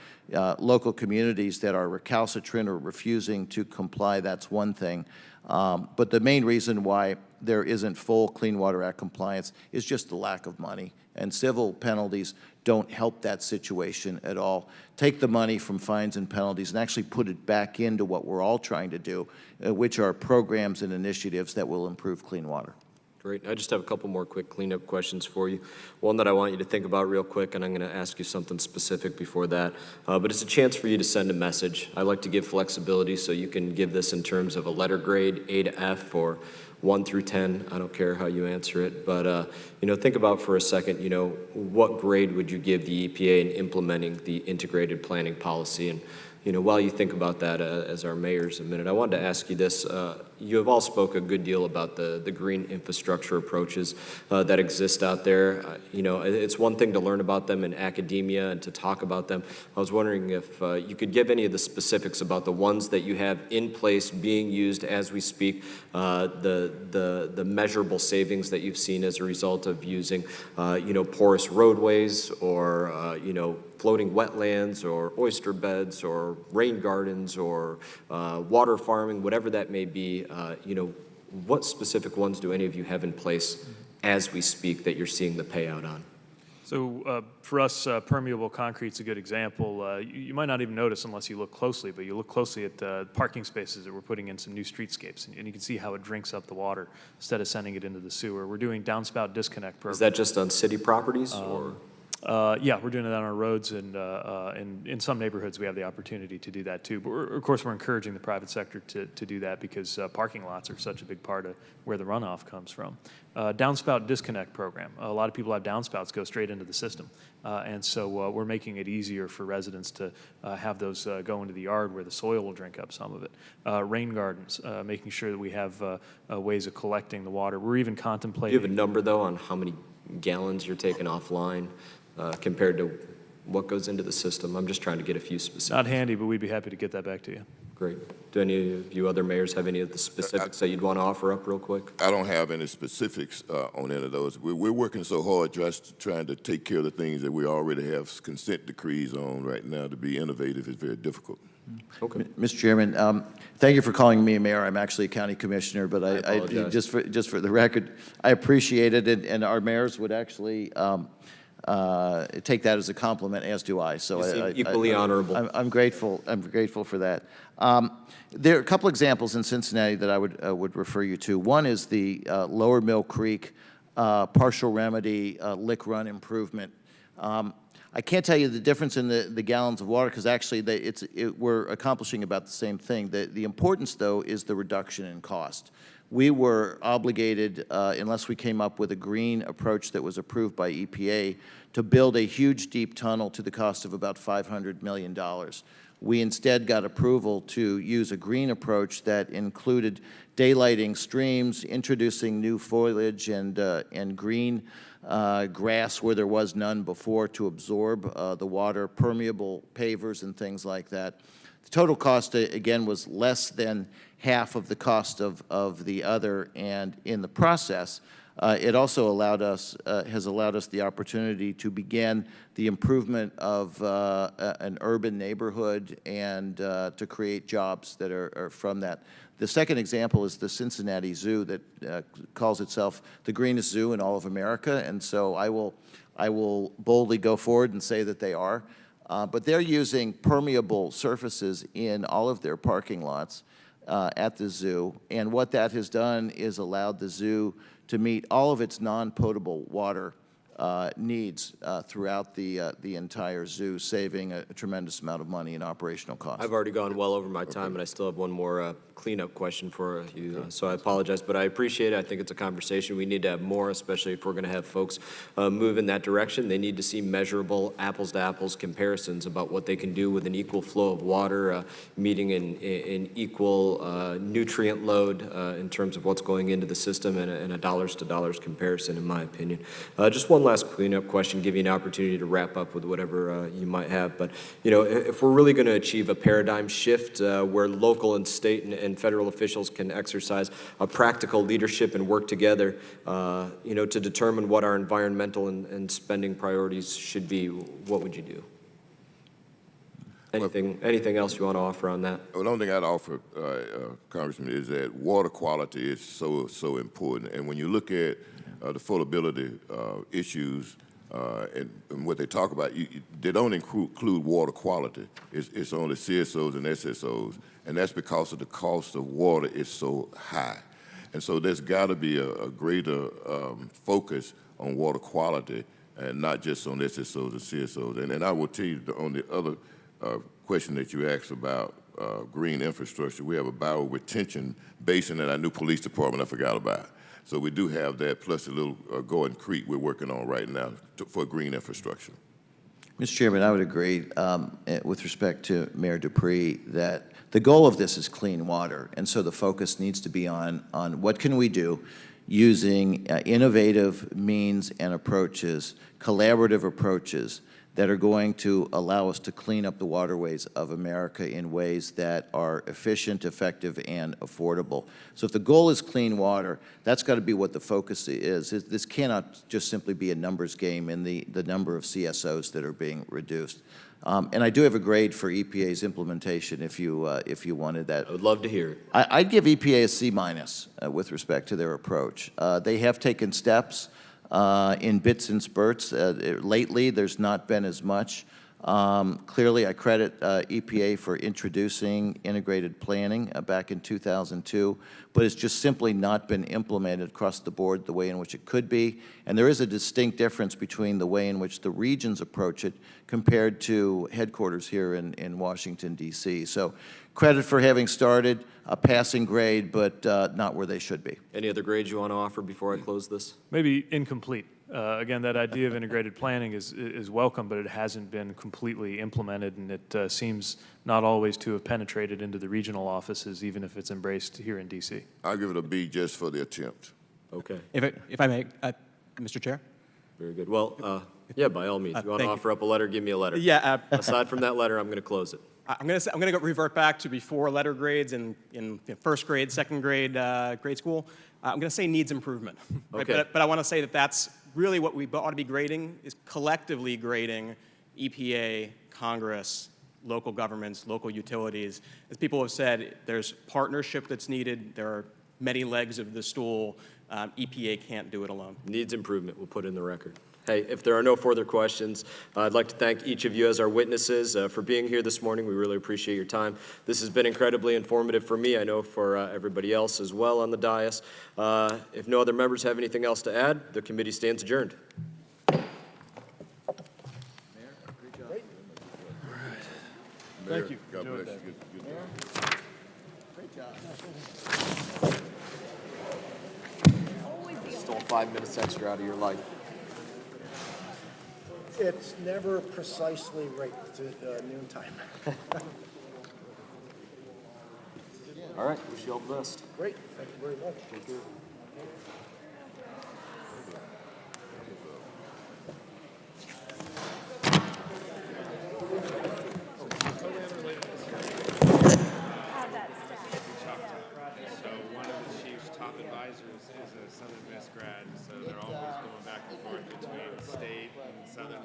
local communities that are recalcitrant or refusing to comply, that's one thing. But the main reason why there isn't full Clean Water Act compliance is just the lack of money. And civil penalties don't help that situation at all. Take the money from fines and penalties and actually put it back into what we're all trying to do, which are programs and initiatives that will improve clean water.
Great. I just have a couple more quick cleanup questions for you. One that I want you to think about real quick, and I'm going to ask you something specific before that. But it's a chance for you to send a message. I like to give flexibility, so you can give this in terms of a letter grade, A to F, or 1 through 10. I don't care how you answer it. But, think about for a second, what grade would you give the EPA in implementing the integrated planning policy? And, while you think about that as our mayors a minute, I wanted to ask you this. You have all spoke a good deal about the green infrastructure approaches that exist out there. It's one thing to learn about them in academia and to talk about them. I was wondering if you could give any of the specifics about the ones that you have in place being used as we speak, the measurable savings that you've seen as a result of using, porous roadways or, floating wetlands or oyster beds or rain gardens or water farming, whatever that may be. What specific ones do any of you have in place as we speak that you're seeing the payout on?
So for us, permeable concrete's a good example. You might not even notice unless you look closely, but you look closely at parking spaces that we're putting in some new streetscapes, and you can see how it drinks up the water instead of sending it into the sewer. We're doing downspout disconnect programs.
Is that just on city properties or?
Yeah, we're doing it on our roads, and in some neighborhoods we have the opportunity to do that too. But of course, we're encouraging the private sector to do that because parking lots are such a big part of where the runoff comes from. Downspout disconnect program. A lot of people have downspouts go straight into the system, and so we're making it easier for residents to have those go into the yard where the soil will drink up some of it. Rain gardens, making sure that we have ways of collecting the water. We're even contemplating.
Do you have a number though on how many gallons you're taking offline? Compared to what goes into the system? I'm just trying to get a few specifics.
Not handy, but we'd be happy to get that back to you.
Great. Do any of you other mayors have any of the specifics that you'd want to offer up real quick?
I don't have any specifics on any of those. We're working so hard just trying to take care of the things that we already have consent decrees on right now. To be innovative is very difficult.
Okay.
Mr. Chairman, thank you for calling me mayor. I'm actually a county commissioner, but I just for the record, I appreciate it, and our mayors would actually take that as a compliment, as do I. So
you seem equally honorable.
I'm grateful. I'm grateful for that. There are a couple examples in Cincinnati that I would refer you to. One is the Lower Mill Creek partial remedy lick run improvement. I can't tell you the difference in the gallons of water because actually we're accomplishing about the same thing. The importance, though, is the reduction in cost. we were obligated, unless we came up with a green approach that was approved by EPA, to build a huge deep tunnel to the cost of about $500 million. We instead got approval to use a green approach that included daylighting streams, introducing new foliage and green grass where there was none before to absorb the water, permeable pavers and things like that. The total cost, again, was less than half of the cost of the other, and in the process, it also has allowed us the opportunity to begin the improvement of an urban neighborhood and to create jobs that are from that. The second example is the Cincinnati Zoo that calls itself the greenest zoo in all of America, and so I will boldly go forward and say that they are. But they're using permeable surfaces in all of their parking lots at the zoo, and what that has done is allowed the zoo to meet all of its non-potable water needs throughout the entire zoo, saving a tremendous amount of money in operational costs.
I've already gone well over my time, and I still have one more cleanup question for you, so I apologize, but I appreciate it. I think it's a conversation we need to have more, especially if we're going to have folks move in that direction. They need to see measurable apples-to-apples comparisons about what they can do with an equal flow of water, meeting an equal nutrient load in terms of what's going into the system, and a dollars-to-dollars comparison, in my opinion. Just one last cleanup question, give you an opportunity to wrap up with whatever you might have. But, you know, if we're really going to achieve a paradigm shift where local and state and federal officials can exercise a practical leadership and work together, you know, to determine what our environmental and spending priorities should be, what would you do? Anything else you want to offer on that?
Well, the only thing I'd offer, Congressman, is that water quality is so important. And when you look at the affordability issues and what they talk about, they don't include water quality. It's only CSOs and SSOs, and that's because of the cost of water is so high. And so there's got to be a greater focus on water quality and not just on SSOs and CSOs. And I will tell you on the other question that you asked about green infrastructure, we have a bioretention basin at our new police department I forgot about. So we do have that, plus a little Going Creek we're working on right now for green infrastructure.
Mr. Chairman, I would agree with respect to Mayor Dupree that the goal of this is clean water, and so the focus needs to be on what can we do using innovative means and approaches, collaborative approaches that are going to allow us to clean up the waterways of America in ways that are efficient, effective, and affordable. So if the goal is clean water, that's got to be what the focus is. This cannot just simply be a numbers game in the number of CSOs that are being reduced. And I do have a grade for EPA's implementation if you wanted that.
I would love to hear it.
I'd give EPA a C- with respect to their approach. They have taken steps in bits and spurts. Lately, there's not been as much. Clearly, I credit EPA for introducing integrated planning back in 2002, but it's just simply not been implemented across the board the way in which it could be. And there is a distinct difference between the way in which the regions approach it compared to headquarters here in Washington, D.C. So credit for having started, a passing grade, but not where they should be.
Any other grades you want to offer before I close this?
Maybe incomplete. Again, that idea of integrated planning is welcome, but it hasn't been completely implemented, and it seems not always to have penetrated into the regional offices, even if it's embraced here in D.C.
I'll give it a B just for the attempt.
Okay.
If I may, Mr. Chair?
Very good. Well, yeah, by all means. You want to offer up a letter, give me a letter.
Yeah.
Aside from that letter, I'm going to close it.
I'm going to revert back to before letter grades in first grade, second grade, grade school. I'm going to say needs improvement. Right?
Okay.
But I want to say that that's really what we ought to be grading, is collectively grading EPA, Congress, local governments, local utilities. As people have said, there's partnership that's needed. There are many legs of the stool. EPA can't do it alone.
Needs improvement, we'll put in the record. Hey, if there are no further questions, I'd like to thank each of you as our witnesses for being here this morning. We really appreciate your time. This has been incredibly informative for me, I know for everybody else as well on the dais. If no other members have anything else to add, the committee stands adjourned.
Mayor,
Thank you.
God bless you. Good job.
Great job.
stole 5 minutes extra out of your life.
It's never precisely right to noontime.
All right, wish you all the best.
Great, thank you very much.
Take care.
So one of the chief's top advisors is a Southern Miss grad, so they're always going back and forth between state and Southern